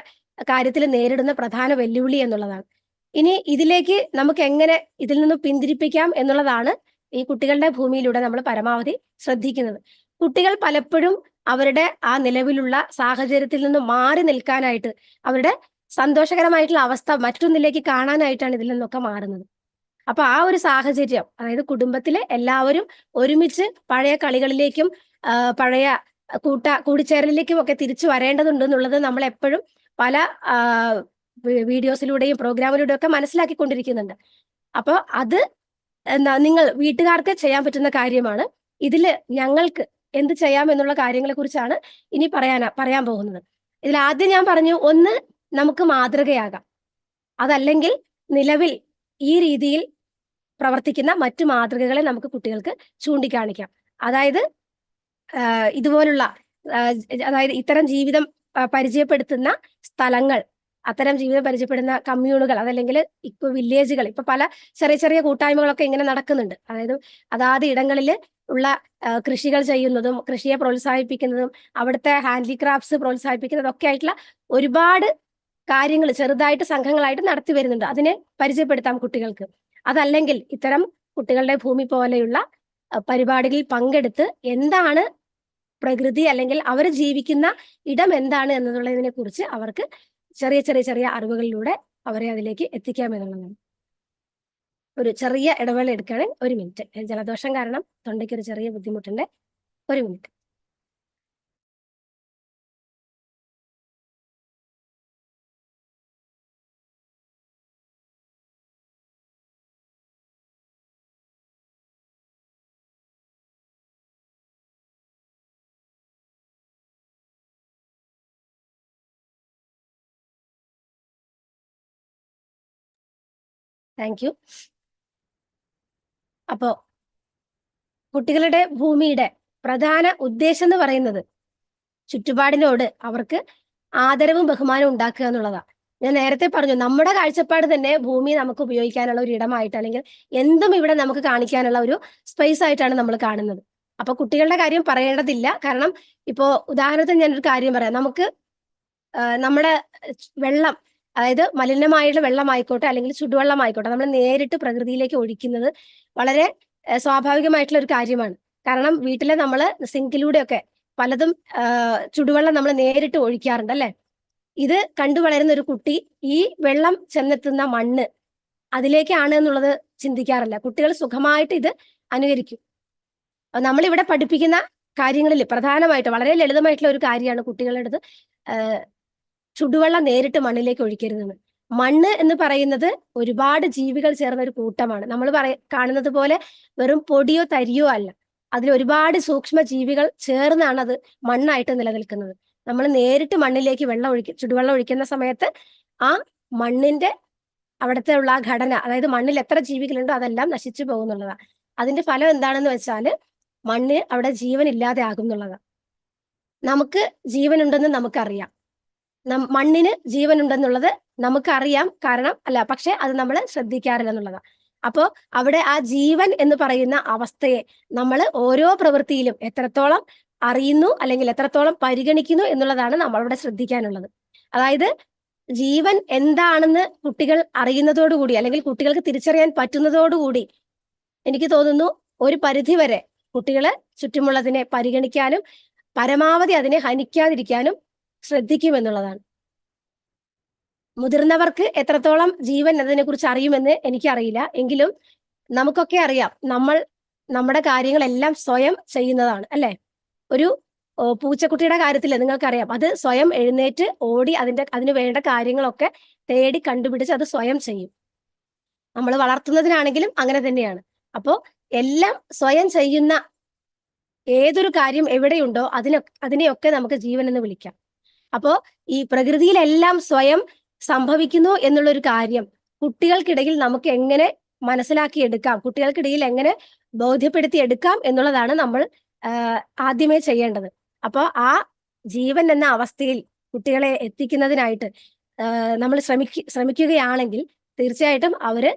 A: കാര്യത്തിൽ നേരിടുന്ന പ്രധാന വെല്ലുവിളി എന്നുള്ളതാണ്. ഇനി ഇതിലേക്ക് നമുക്ക് എങ്ങനെ ഇതിൽ നിന്ന് പിന്തിരിപ്പിക്കാം എന്നുള്ളതാണ് ഈ കുട്ടികളുടെ ഭൂമിയിലൂടെ നമ്മൾ പരമാവധി ശ്രദ്ധിക്കുന്നത്. കുട്ടികൾ പലപ്പോഴും അവരുടെ ആ നിലവിലുള്ള സാഹചര്യത്തിൽ നിന്ന് മാറി നിൽക്കാനായിട്ട്, അവരുടെ സന്തോഷകരമായിട്ടുള്ള അവസ്ഥ മറ്റൊന്നിലേക്ക് കാണാനായിട്ടാണ് ഇതിൽ നിന്നൊക്കെ മാറുന്നത്. അപ്പൊ ആ ഒരു സാഹചര്യം, അതായത് കുടുംബത്തിലെ എല്ലാവരും ഒരുമിച്ച് പഴയ കളികളിലേക്കും പഴയ കൂടിച്ചേരലിലേക്കും ഒക്കെ തിരിച്ചു വരേണ്ടതുണ്ട് എന്നുള്ളത് നമ്മൾ എപ്പോഴും പല വീഡിയോസിലൂടെയും പ്രോഗ്രാമിലൂടെയും ഒക്കെ മനസ്സിലാക്കിക്കൊണ്ടിരിക്കുന്നുണ്ട്. അപ്പോൾ അത് നിങ്ങൾ വീട്ടുകാർക്ക് ചെയ്യാൻ പറ്റുന്ന കാര്യമാണ്. ഇതില് ഞങ്ങൾക്ക് എന്ത് ചെയ്യാം എന്നുള്ള കാര്യങ്ങളെ കുറിച്ചാണ് ഇനി പറയാൻ പോകുന്നത്. ഇതിൽ ആദ്യം ഞാൻ പറഞ്ഞു, ഒന്ന്, നമുക്ക് മാതൃകയാകാം. അതല്ലെങ്കിൽ നിലവിൽ ഈ രീതിയിൽ പ്രവർത്തിക്കുന്ന മറ്റു മാതൃകകളെ നമുക്ക് കുട്ടികൾക്ക് ചൂണ്ടിക്കാണിക്കാം. അതായത് ഇതുപോലുള്ള അതായത് ഇത്തരം ജീവിതം പരിചയപ്പെടുത്തുന്ന സ്ഥലങ്ങൾ, അത്തരം ജീവിതം പരിചയപ്പെടുന്ന കമ്മ്യൂണുകൾ, അതല്ലെങ്കിൽ ഇപ്പൊ വില്ലേജുകൾ, ഇപ്പൊ പല ചെറിയ ചെറിയ കൂട്ടായ്മകളൊക്കെ ഇങ്ങനെ നടക്കുന്നുണ്ട്. അതായത് അതാത് ഇടങ്ങളിൽ ഉള്ള കൃഷികൾ ചെയ്യുന്നതും കൃഷിയെ പ്രോത്സാഹിപ്പിക്കുന്നതും അവിടുത്തെ ഹാൻഡിക്രാഫ്റ്റ്സ് പ്രോത്സാഹിപ്പിക്കുന്നതും ഒക്കെ ആയിട്ടുള്ള ഒരുപാട് കാര്യങ്ങൾ ചെറുതായിട്ട് സംഘങ്ങളായിട്ട് നടത്തി വരുന്നുണ്ട്. അതിനെ പരിചയപ്പെടുത്താം കുട്ടികൾക്ക്. അതല്ലെങ്കിൽ ഇത്തരം കുട്ടികളുടെ ഭൂമി പോലെയുള്ള പരിപാടികളിൽ പങ്കെടുത്ത് എന്താണ് പ്രകൃതി, അല്ലെങ്കിൽ അവർ ജീവിക്കുന്ന ഇടം എന്താണ് എന്നുള്ളതിനെ കുറിച്ച് അവർക്ക് ചെറിയ ചെറിയ ചെറിയ അറിവുകളിലൂടെ അവരെ അതിലേക്ക് എത്തിക്കാമെന്നുള്ളതാണ്. ഒരു ചെറിയ ഇടവേള എടുക്കുകയാണെങ്കിൽ 1 മിനിറ്റ്. ജലദോഷം കാരണം തൊണ്ടയ്ക്ക് ഒരു ചെറിയ ബുദ്ധിമുട്ടുണ്ട്. 1 മിനിറ്റ്. Thank you. അപ്പോ കുട്ടികളുടെ ഭൂമിയുടെ പ്രധാന ഉദ്ദേശം എന്ന് പറയുന്നത് ചുറ്റുപാടിനോട് അവർക്ക് ആദരവും ബഹുമാനവും ഉണ്ടാക്കുക എന്നുള്ളതാണ്. ഞാൻ നേരത്തെ പറഞ്ഞു, നമ്മുടെ കാഴ്ചപ്പാട് തന്നെ ഭൂമി നമുക്ക് ഉപയോഗിക്കാനുള്ള ഒരു ഇടമായിട്ട്, അല്ലെങ്കിൽ എന്തും ഇവിടെ നമുക്ക് കാണിക്കാനുള്ള ഒരു സ്പേസ് ആയിട്ടാണ് നമ്മൾ കാണുന്നത്. അപ്പൊ കുട്ടികളുടെ കാര്യം പറയേണ്ടതില്ല. കാരണം ഇപ്പോ ഉദാഹരണത്തിന് ഞാനൊരു കാര്യം പറയാം. നമുക്ക് നമ്മുടെ വെള്ളം അതായത് മലിനമായുള്ള വെള്ളമായിക്കോട്ടെ അല്ലെങ്കിൽ ചുടുവെള്ളമായിക്കോട്ടെ നമ്മൾ നേരിട്ട് പ്രകൃതിയിലേക്ക് ഒഴിക്കുന്നത് വളരെ സ്വാഭാവികമായിട്ടുള്ള ഒരു കാര്യമാണ്. കാരണം വീട്ടിലെ നമ്മൾ സിങ്കിലൂടെയൊക്കെ പലതും ചുടുവെള്ളം നമ്മൾ നേരിട്ട് ഒഴിക്കാറുണ്ട് അല്ലെ. ഇത് കണ്ടു വളരുന്ന ഒരു കുട്ടി ഈ വെള്ളം ചെന്നെത്തുന്ന മണ്ണ് അതിലേക്കാണ് എന്നുള്ളത് ചിന്തിക്കാറില്ല. കുട്ടികൾ സുഖമായിട്ട് ഇത് അനുകരിക്കും. നമ്മളിവിടെ പഠിപ്പിക്കുന്ന കാര്യങ്ങളിൽ പ്രധാനമായിട്ട് വളരെ ലളിതമായിട്ടുള്ള ഒരു കാര്യമാണ് കുട്ടികളുടെ അടുത്ത് ചുടുവെള്ളം നേരിട്ട് മണ്ണിലേക്ക് ഒഴിക്കരുതെന്ന്. മണ്ണ് എന്ന് പറയുന്നത് ഒരുപാട് ജീവികൾ ചേർന്ന ഒരു കൂട്ടമാണ്. നമ്മൾ കാണുന്നത് പോലെ വെറും പൊടിയോ തരിയോ അല്ല. അതിൽ ഒരുപാട് സൂക്ഷ്മ ജീവികൾ ചേർന്നാണ് അത് മണ്ണായിട്ട് നിലനിൽക്കുന്നത്. നമ്മൾ നേരിട്ട് മണ്ണിലേക്ക് ചുടുവെള്ളം ഒഴിക്കുന്ന സമയത്ത് ആ മണ്ണിന്റെ അവിടുത്തെ ഉള്ള ആ ഘടന, അതായത് മണ്ണിൽ എത്ര ജീവികളുണ്ടോ അതെല്ലാം നശിച്ചു പോകുന്നുള്ളതാണ്. അതിന്റെ ഫലം എന്താണെന്ന് വെച്ചാല് മണ്ണ് അവിടെ ജീവൻ ഇല്ലാതെ ആകും എന്നുള്ളതാണ്. നമുക്ക് ജീവനുണ്ടെന്ന് നമുക്കറിയാം, മണ്ണിന് ജീവൻ ഉണ്ടെന്നുള്ളത് നമുക്കറിയാം, പക്ഷെ അത് നമ്മൾ ശ്രദ്ധിക്കാറില്ല എന്നുള്ളതാണ്. അപ്പോ അവിടെ ആ ജീവൻ എന്ന് പറയുന്ന അവസ്ഥയെ നമ്മൾ ഓരോ പ്രവൃത്തിയിലും എത്രത്തോളം അറിയുന്നു അല്ലെങ്കിൽ എത്രത്തോളം പരിഗണിക്കുന്നു എന്നുള്ളതാണ് നമ്മളവിടെ ശ്രദ്ധിക്കാനുള്ളത്. അതായത് ജീവൻ എന്താണെന്ന് കുട്ടികൾ അറിയുന്നതോടുകൂടി അല്ലെങ്കിൽ കുട്ടികൾക്ക് തിരിച്ചറിയാൻ പറ്റുന്നതോടുകൂടി എനിക്ക് തോന്നുന്നു ഒരു പരിധിവരെ കുട്ടികള് ചുറ്റുമുള്ളതിനെ പരിഗണിക്കാനും പരമാവധി അതിനെ ഹനിക്കാതിരിക്കാനും ശ്രദ്ധിക്കുമെന്നുള്ളതാണ്. മുതിർന്നവർക്ക് എത്രത്തോളം ജീവൻ എന്നതിനെ കുറിച്ച് അറിയുമെന്ന് എനിക്കറിയില്ല. എങ്കിലും നമുക്കൊക്കെ അറിയാം, നമ്മുടെ കാര്യങ്ങളെല്ലാം സ്വയം ചെയ്യുന്നതാണ് അല്ലെ. ഒരു പൂച്ചക്കുട്ടിയുടെ കാര്യത്തിൽ നിങ്ങൾക്കറിയാം, അത് സ്വയം എഴുന്നേറ്റ് ഓടി അതിന് വേണ്ട കാര്യങ്ങളൊക്കെ തേടി കണ്ടുപിടിച്ച് അത് സ്വയം ചെയ്യും. നമ്മൾ വളർത്തുന്നതിനാണെങ്കിലും അങ്ങനെ തന്നെയാണ്. അപ്പോ എല്ലാം സ്വയം ചെയ്യുന്ന ഏതൊരു കാര്യം എവിടെയുണ്ടോ അതിനെയൊക്കെ നമുക്ക് ജീവൻ എന്ന് വിളിക്കാം. അപ്പോ ഈ പ്രകൃതിയിലെല്ലാം സ്വയം സംഭവിക്കുന്നു എന്നുള്ളൊരു കാര്യം കുട്ടികൾക്കിടയിൽ നമുക്ക് എങ്ങനെ മനസ്സിലാക്കിയെടുക്കാം, കുട്ടികൾക്കിടയിൽ എങ്ങനെ ബോധ്യപ്പെടുത്തിയെടുക്കാം എന്നുള്ളതാണ് നമ്മൾ ആദ്യമേ ചെയ്യേണ്ടത്. അപ്പോൾ ആ ജീവൻ എന്ന അവസ്ഥയിൽ കുട്ടികളെ എത്തിക്കുന്നതിനായിട്ട് നമ്മൾ ശ്രമിക്കുകയാണെങ്കിൽ തീർച്ചയായിട്ടും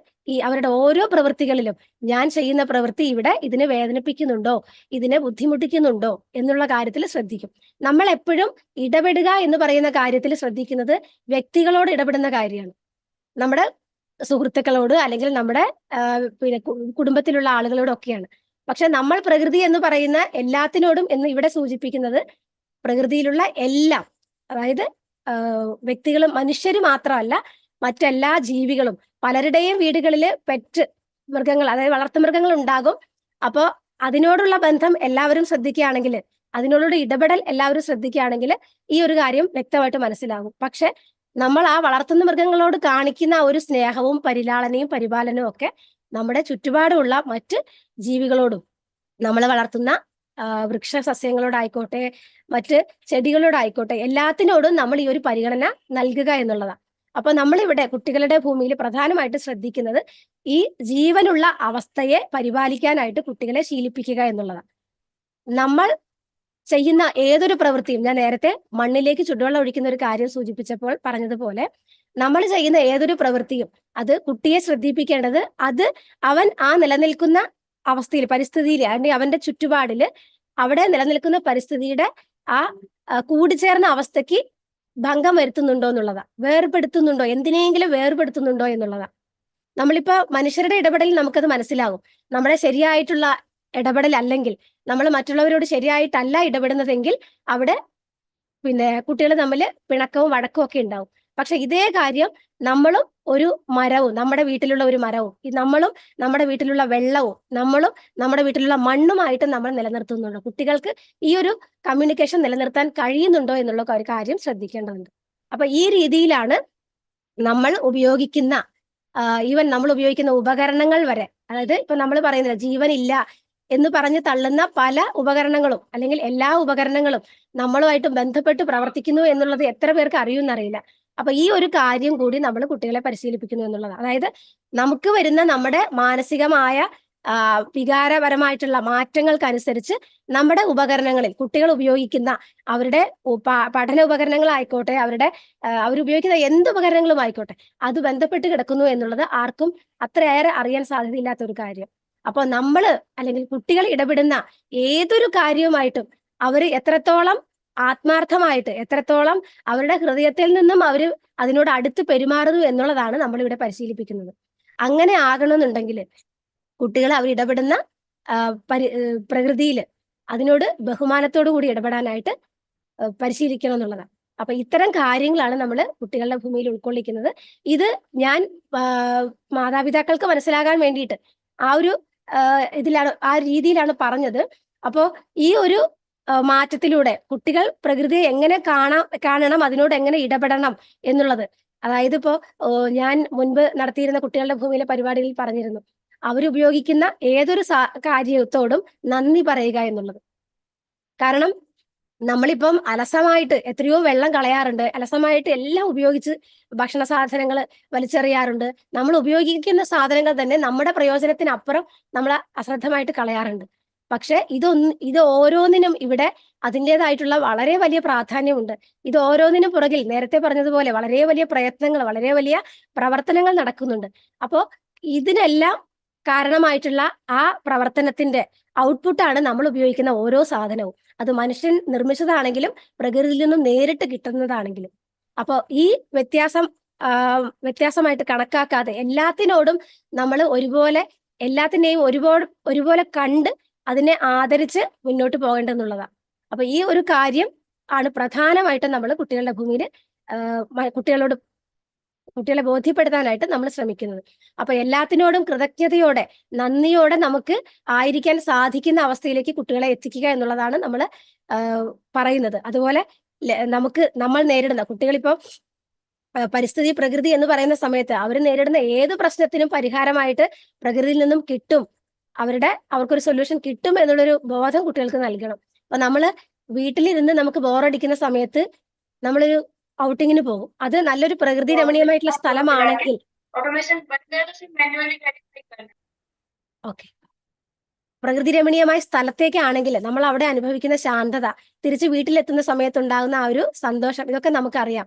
A: അവരുടെ ഓരോ പ്രവൃത്തികളിലും ഞാൻ ചെയ്യുന്ന പ്രവൃത്തി ഇവിടെ ഇതിനെ വേദനിപ്പിക്കുന്നുണ്ടോ, ഇതിനെ ബുദ്ധിമുട്ടിക്കുന്നുണ്ടോ എന്നുള്ള കാര്യത്തിൽ ശ്രദ്ധിക്കും. നമ്മൾ എപ്പോഴും ഇടപെടുക എന്ന് പറയുന്ന കാര്യത്തിൽ ശ്രദ്ധിക്കുന്നത് വ്യക്തികളോട് ഇടപെടുന്ന കാര്യമാണ്. നമ്മുടെ സുഹൃത്തുക്കളോട് അല്ലെങ്കിൽ നമ്മുടെ കുടുംബത്തിലുള്ള ആളുകളോടൊക്കെയാണ്. പക്ഷെ നമ്മൾ പ്രകൃതി എന്ന് പറയുന്ന എല്ലാത്തിനോടും എന്ന് ഇവിടെ സൂചിപ്പിക്കുന്നത് പ്രകൃതിയിലുള്ള എല്ലാം, അതായത് വ്യക്തികളും മനുഷ്യര് മാത്രമല്ല മറ്റെല്ലാ ജീവികളും. പലരുടെയും വീടുകളിൽ പെറ്റ് മൃഗങ്ങൾ, അതായത് വളർത്തുമൃഗങ്ങൾ ഉണ്ടാകും. അപ്പോൾ അതിനോടുള്ള ബന്ധം എല്ലാവരും ശ്രദ്ധിക്കുകയാണെങ്കിൽ, അതിനോടുള്ള ഇടപെടൽ എല്ലാവരും ശ്രദ്ധിക്കുകയാണെങ്കിൽ ഈ ഒരു കാര്യം വ്യക്തമായിട്ട് മനസ്സിലാകും. പക്ഷെ നമ്മൾ ആ വളർത്തുന്ന മൃഗങ്ങളോട് കാണിക്കുന്ന ഒരു സ്നേഹവും പരിലാളനയും പരിപാലനവും ഒക്കെ നമ്മുടെ ചുറ്റുപാടുമുള്ള മറ്റ് ജീവികളോടും, നമ്മൾ വളർത്തുന്ന വൃക്ഷ സസ്യങ്ങളോടായിക്കോട്ടെ മറ്റ് ചെടികളോടായിക്കോട്ടെ എല്ലാത്തിനോടും നമ്മൾ ഈ ഒരു പരിഗണന നൽകുക എന്നുള്ളതാണ്. അപ്പൊ നമ്മളിവിടെ കുട്ടികളുടെ ഭൂമിയിൽ പ്രധാനമായിട്ട് ശ്രദ്ധിക്കുന്നത് ഈ ജീവനുള്ള അവസ്ഥയെ പരിപാലിക്കാനായിട്ട് കുട്ടികളെ ശീലിപ്പിക്കുക എന്നുള്ളതാണ്. നമ്മൾ ചെയ്യുന്ന ഏതൊരു പ്രവൃത്തിയും, ഞാൻ നേരത്തെ മണ്ണിലേക്ക് ചുടുവെള്ളം ഒഴിക്കുന്ന ഒരു കാര്യം സൂചിപ്പിച്ചപ്പോൾ പറഞ്ഞതുപോലെ, നമ്മൾ ചെയ്യുന്ന ഏതൊരു പ്രവൃത്തിയും അത് കുട്ടിയെ ശ്രദ്ധിപ്പിക്കേണ്ടത് അത് അവൻ ആ നിലനിൽക്കുന്ന അവസ്ഥയിൽ, പരിസ്ഥിതിയിൽ, അല്ലെങ്കിൽ അവന്റെ ചുറ്റുപാടില് അവിടെ നിലനിൽക്കുന്ന പരിസ്ഥിതിയുടെ ആ കൂടിച്ചേർന്ന അവസ്ഥയ്ക്ക് ഭംഗം വരുത്തുന്നുണ്ടോ എന്നുള്ളതാ, വേർപെടുത്തുന്നുണ്ടോ, എന്തിനെങ്കിലും വേർപെടുത്തുന്നുണ്ടോ എന്നുള്ളതാ. നമ്മളിപ്പോ മനുഷ്യരുടെ ഇടപെടലിൽ നമുക്കത് മനസ്സിലാകും. നമ്മുടെ ശരിയായിട്ടുള്ള ഇടപെടൽ അല്ലെങ്കിൽ നമ്മൾ മറ്റുള്ളവരോട് ശരിയായിട്ടല്ല ഇടപെടുന്നതെങ്കിൽ അവിടെ കുട്ടികൾ തമ്മിൽ പിണക്കവും വഴക്കും ഒക്കെ ഉണ്ടാവും. പക്ഷെ ഇതേ കാര്യം നമ്മളും ഒരു മരവും, നമ്മുടെ വീട്ടിലുള്ള ഒരു മരവും, നമ്മളും നമ്മുടെ വീട്ടിലുള്ള വെള്ളവും, നമ്മളും നമ്മുടെ വീട്ടിലുള്ള മണ്ണുമായിട്ട് നമ്മൾ നിലനിർത്തുന്നുണ്ടോ, കുട്ടികൾക്ക് ഈ ഒരു കമ്മ്യൂണിക്കേഷൻ നിലനിർത്താൻ കഴിയുന്നുണ്ടോ എന്നുള്ള ഒരു കാര്യം ശ്രദ്ധിക്കേണ്ടതുണ്ട്. അപ്പൊ ഈ രീതിയിലാണ് നമ്മൾ ഉപയോഗിക്കുന്ന നമ്മൾ ഉപയോഗിക്കുന്ന ഉപകരണങ്ങൾ വരെ, അതായത് ഇപ്പൊ നമ്മൾ പറയുന്നില്ല ജീവനില്ല എന്ന് പറഞ്ഞ് തള്ളുന്ന പല ഉപകരണങ്ങളും അല്ലെങ്കിൽ എല്ലാ ഉപകരണങ്ങളും നമ്മളുമായിട്ട് ബന്ധപ്പെട്ട് പ്രവർത്തിക്കുന്നു എന്നുള്ളത് എത്ര പേർക്ക് അറിയുമെന്നറിയില്ല. അപ്പൊ ഈ ഒരു കാര്യം കൂടി നമ്മൾ കുട്ടികളെ പരിശീലിപ്പിക്കുന്നു എന്നുള്ളതാണ്. അതായത് നമുക്ക് വരുന്ന നമ്മുടെ മാനസികമായ വികാരപരമായിട്ടുള്ള മാറ്റങ്ങൾക്കനുസരിച്ച് നമ്മുടെ ഉപകരണങ്ങളിൽ കുട്ടികൾ ഉപയോഗിക്കുന്ന അവരുടെ പഠന ഉപകരണങ്ങളായിക്കോട്ടെ, അവരുപയോഗിക്കുന്ന എന്ത് ഉപകരണങ്ങളും ആയിക്കോട്ടെ, അത് ബന്ധപ്പെട്ട് കിടക്കുന്നു എന്നുള്ളത് ആർക്കും അത്രയേറെ അറിയാൻ സാധ്യതയില്ലാത്ത ഒരു കാര്യം. അപ്പൊ നമ്മള് അല്ലെങ്കിൽ കുട്ടികൾ ഇടപെടുന്ന ഏതൊരു കാര്യവുമായിട്ടും അവർ എത്രത്തോളം ആത്മാർത്ഥമായിട്ട് എത്രത്തോളം അവരുടെ ഹൃദയത്തിൽ നിന്നും അവർ അതിനോട് അടുത്ത് പെരുമാറുന്നു എന്നുള്ളതാണ് നമ്മളിവിടെ പരിശീലിപ്പിക്കുന്നത്. അങ്ങനെ ആകണമെന്നുണ്ടെങ്കിൽ കുട്ടികൾ അവർ ഇടപെടുന്ന പ്രകൃതിയിൽ അതിനോട് ബഹുമാനത്തോടു കൂടി ഇടപെടാനായിട്ട് പരിശീലിക്കണം എന്നുള്ളതാണ്. അപ്പൊ ഇത്തരം കാര്യങ്ങളാണ് നമ്മൾ കുട്ടികളുടെ ഭൂമിയിൽ ഉൾക്കൊള്ളിക്കുന്നത്. ഇത് ഞാൻ മാതാപിതാക്കൾക്ക് മനസ്സിലാകാൻ വേണ്ടിയിട്ട് ആ ഒരു ഇതിലാണ്, ആ രീതിയിലാണ് പറഞ്ഞത്. അപ്പോ ഈ ഒരു മാറ്റത്തിലൂടെ കുട്ടികൾ പ്രകൃതിയെ എങ്ങനെ കാണണം, അതിനോട് എങ്ങനെ ഇടപെടണം എന്നുള്ളത്, അതായത് ഇപ്പോ ഞാൻ മുൻപ് നടത്തിയിരുന്ന കുട്ടികളുടെ ഭൂമിയിലെ പരിപാടികളിൽ പറഞ്ഞിരുന്നു, അവരുപയോഗിക്കുന്ന ഏതൊരു കാര്യത്തോടും നന്ദി പറയുക എന്നുള്ളത്. കാരണം നമ്മളിപ്പം അലസമായിട്ട് എത്രയോ വെള്ളം കളയാറുണ്ട്, അലസമായിട്ട് എല്ലാം ഉപയോഗിച്ച് ഭക്ഷണ സാധനങ്ങൾ വലിച്ചെറിയാറുണ്ട്. നമ്മൾ ഉപയോഗിക്കുന്ന സാധനങ്ങൾ തന്നെ നമ്മുടെ പ്രയോജനത്തിനപ്പുറം നമ്മൾ അശ്രദ്ധമായിട്ട് കളയാറുണ്ട്. പക്ഷെ ഇത് ഓരോന്നിനും ഇവിടെ അതിൻ്റെതായിട്ടുള്ള വളരെ വലിയ പ്രാധാന്യമുണ്ട്. ഇത് ഓരോന്നിനും പുറകിൽ നേരത്തെ പറഞ്ഞതുപോലെ വളരെ വലിയ പ്രയത്നങ്ങൾ, വളരെ വലിയ പ്രവർത്തനങ്ങൾ നടക്കുന്നുണ്ട്. അപ്പോ ഇതിനെല്ലാം കാരണമായിട്ടുള്ള ആ പ്രവർത്തനത്തിന്റെ ഔട്ട്പുട്ടാണ് നമ്മൾ ഉപയോഗിക്കുന്ന ഓരോ സാധനവും. അത് മനുഷ്യൻ നിർമ്മിച്ചതാണെങ്കിലും പ്രകൃതിയിൽ നിന്നും നേരിട്ട് കിട്ടുന്നതാണെങ്കിലും. അപ്പോൾ ഈ വ്യത്യാസമായിട്ട് കണക്കാക്കാതെ എല്ലാത്തിനോടും നമ്മൾ എല്ലാത്തിനെയും ഒരുപോലെ കണ്ട് അതിനെ ആദരിച്ച് മുന്നോട്ട് പോകേണ്ടെന്നുള്ളതാണ്. അപ്പൊ ഈ ഒരു കാര്യം ആണ് പ്രധാനമായിട്ടും നമ്മൾ കുട്ടികളുടെ ഭൂമിയിൽ കുട്ടികളെ ബോധ്യപ്പെടുത്താനായിട്ട് നമ്മൾ ശ്രമിക്കുന്നത്. അപ്പൊ എല്ലാത്തിനോടും കൃതജ്ഞതയോടെ, നന്ദിയോടെ നമുക്ക് ആയിരിക്കാൻ സാധിക്കുന്ന അവസ്ഥയിലേക്ക് കുട്ടികളെ എത്തിക്കുക എന്നുള്ളതാണ് നമ്മൾ പറയുന്നത്. അതുപോലെ നമ്മൾ നേരിടുന്ന കുട്ടികളിപ്പോ പരിസ്ഥിതി പ്രകൃതി എന്ന് പറയുന്ന സമയത്ത് അവർ നേരിടുന്ന ഏത് പ്രശ്നത്തിനും പരിഹാരമായിട്ട് പ്രകൃതിയിൽ നിന്നും കിട്ടും, അവർക്കൊരു സൊല്യൂഷൻ കിട്ടും എന്നുള്ളൊരു ബോധം കുട്ടികൾക്ക് നൽകണം. അപ്പൊ നമ്മള് വീട്ടിലിരുന്ന് നമുക്ക് ബോറടിക്കുന്ന സമയത്ത് നമ്മളൊരു ഔട്ടിങ്ങിന് പോകും. അത് നല്ലൊരു പ്രകൃതി രമണീയമായിട്ടുള്ള സ്ഥലമാണെങ്കിൽ ഓക്കെ, പ്രകൃതി രമണീയമായ സ്ഥലത്തേക്കാണെങ്കിൽ നമ്മൾ അവിടെ അനുഭവിക്കുന്ന ശാന്തത, തിരിച്ച് വീട്ടിലെത്തുന്ന സമയത്തുണ്ടാകുന്ന ആ ഒരു സന്തോഷം, ഇതൊക്കെ നമുക്കറിയാം.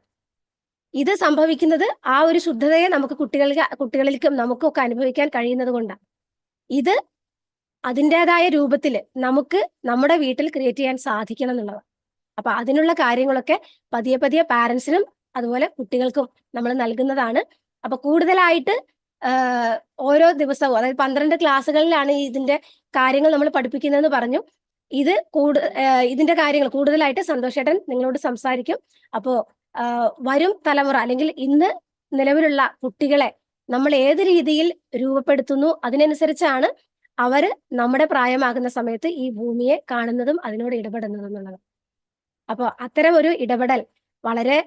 A: ഇത് സംഭവിക്കുന്നത് ആ ഒരു ശുദ്ധതയെ നമുക്ക് കുട്ടികളിലേക്കും നമുക്കൊക്കെ അനുഭവിക്കാൻ കഴിയുന്നത് കൊണ്ടാണ്. ഇത് അതിൻ്റെതായ രൂപത്തിൽ നമുക്ക് നമ്മുടെ വീട്ടിൽ ക്രിയേറ്റ് ചെയ്യാൻ സാധിക്കണം എന്നുള്ളതാണ്. അപ്പൊ അതിനുള്ള കാര്യങ്ങളൊക്കെ പതിയെ പതിയെ പാരൻസിനും അതുപോലെ കുട്ടികൾക്കും നമ്മൾ നൽകുന്നതാണ്. അപ്പൊ കൂടുതലായിട്ട് ഓരോ ദിവസവും, അതായത് 12 ക്ലാസ്സുകളിലാണ് ഇതിന്റെ കാര്യങ്ങൾ നമ്മൾ പഠിപ്പിക്കുന്നതെന്ന് പറഞ്ഞു. ഇതിന്റെ കാര്യങ്ങൾ കൂടുതലായിട്ട് സന്തോഷേട്ടൻ നിങ്ങളോട് സംസാരിക്കും. അപ്പോ വരും തലമുറ അല്ലെങ്കിൽ ഇന്ന് നിലവിലുള്ള കുട്ടികളെ നമ്മൾ ഏത് രീതിയിൽ രൂപപ്പെടുത്തുന്നു അതിനനുസരിച്ചാണ് അവര് നമ്മുടെ പ്രായമാകുന്ന സമയത്ത് ഈ ഭൂമിയെ കാണുന്നതും അതിനോട് ഇടപെടുന്നതും എന്നുള്ളത്. അപ്പൊ അത്തരം ഒരു ഇടപെടൽ വളരെ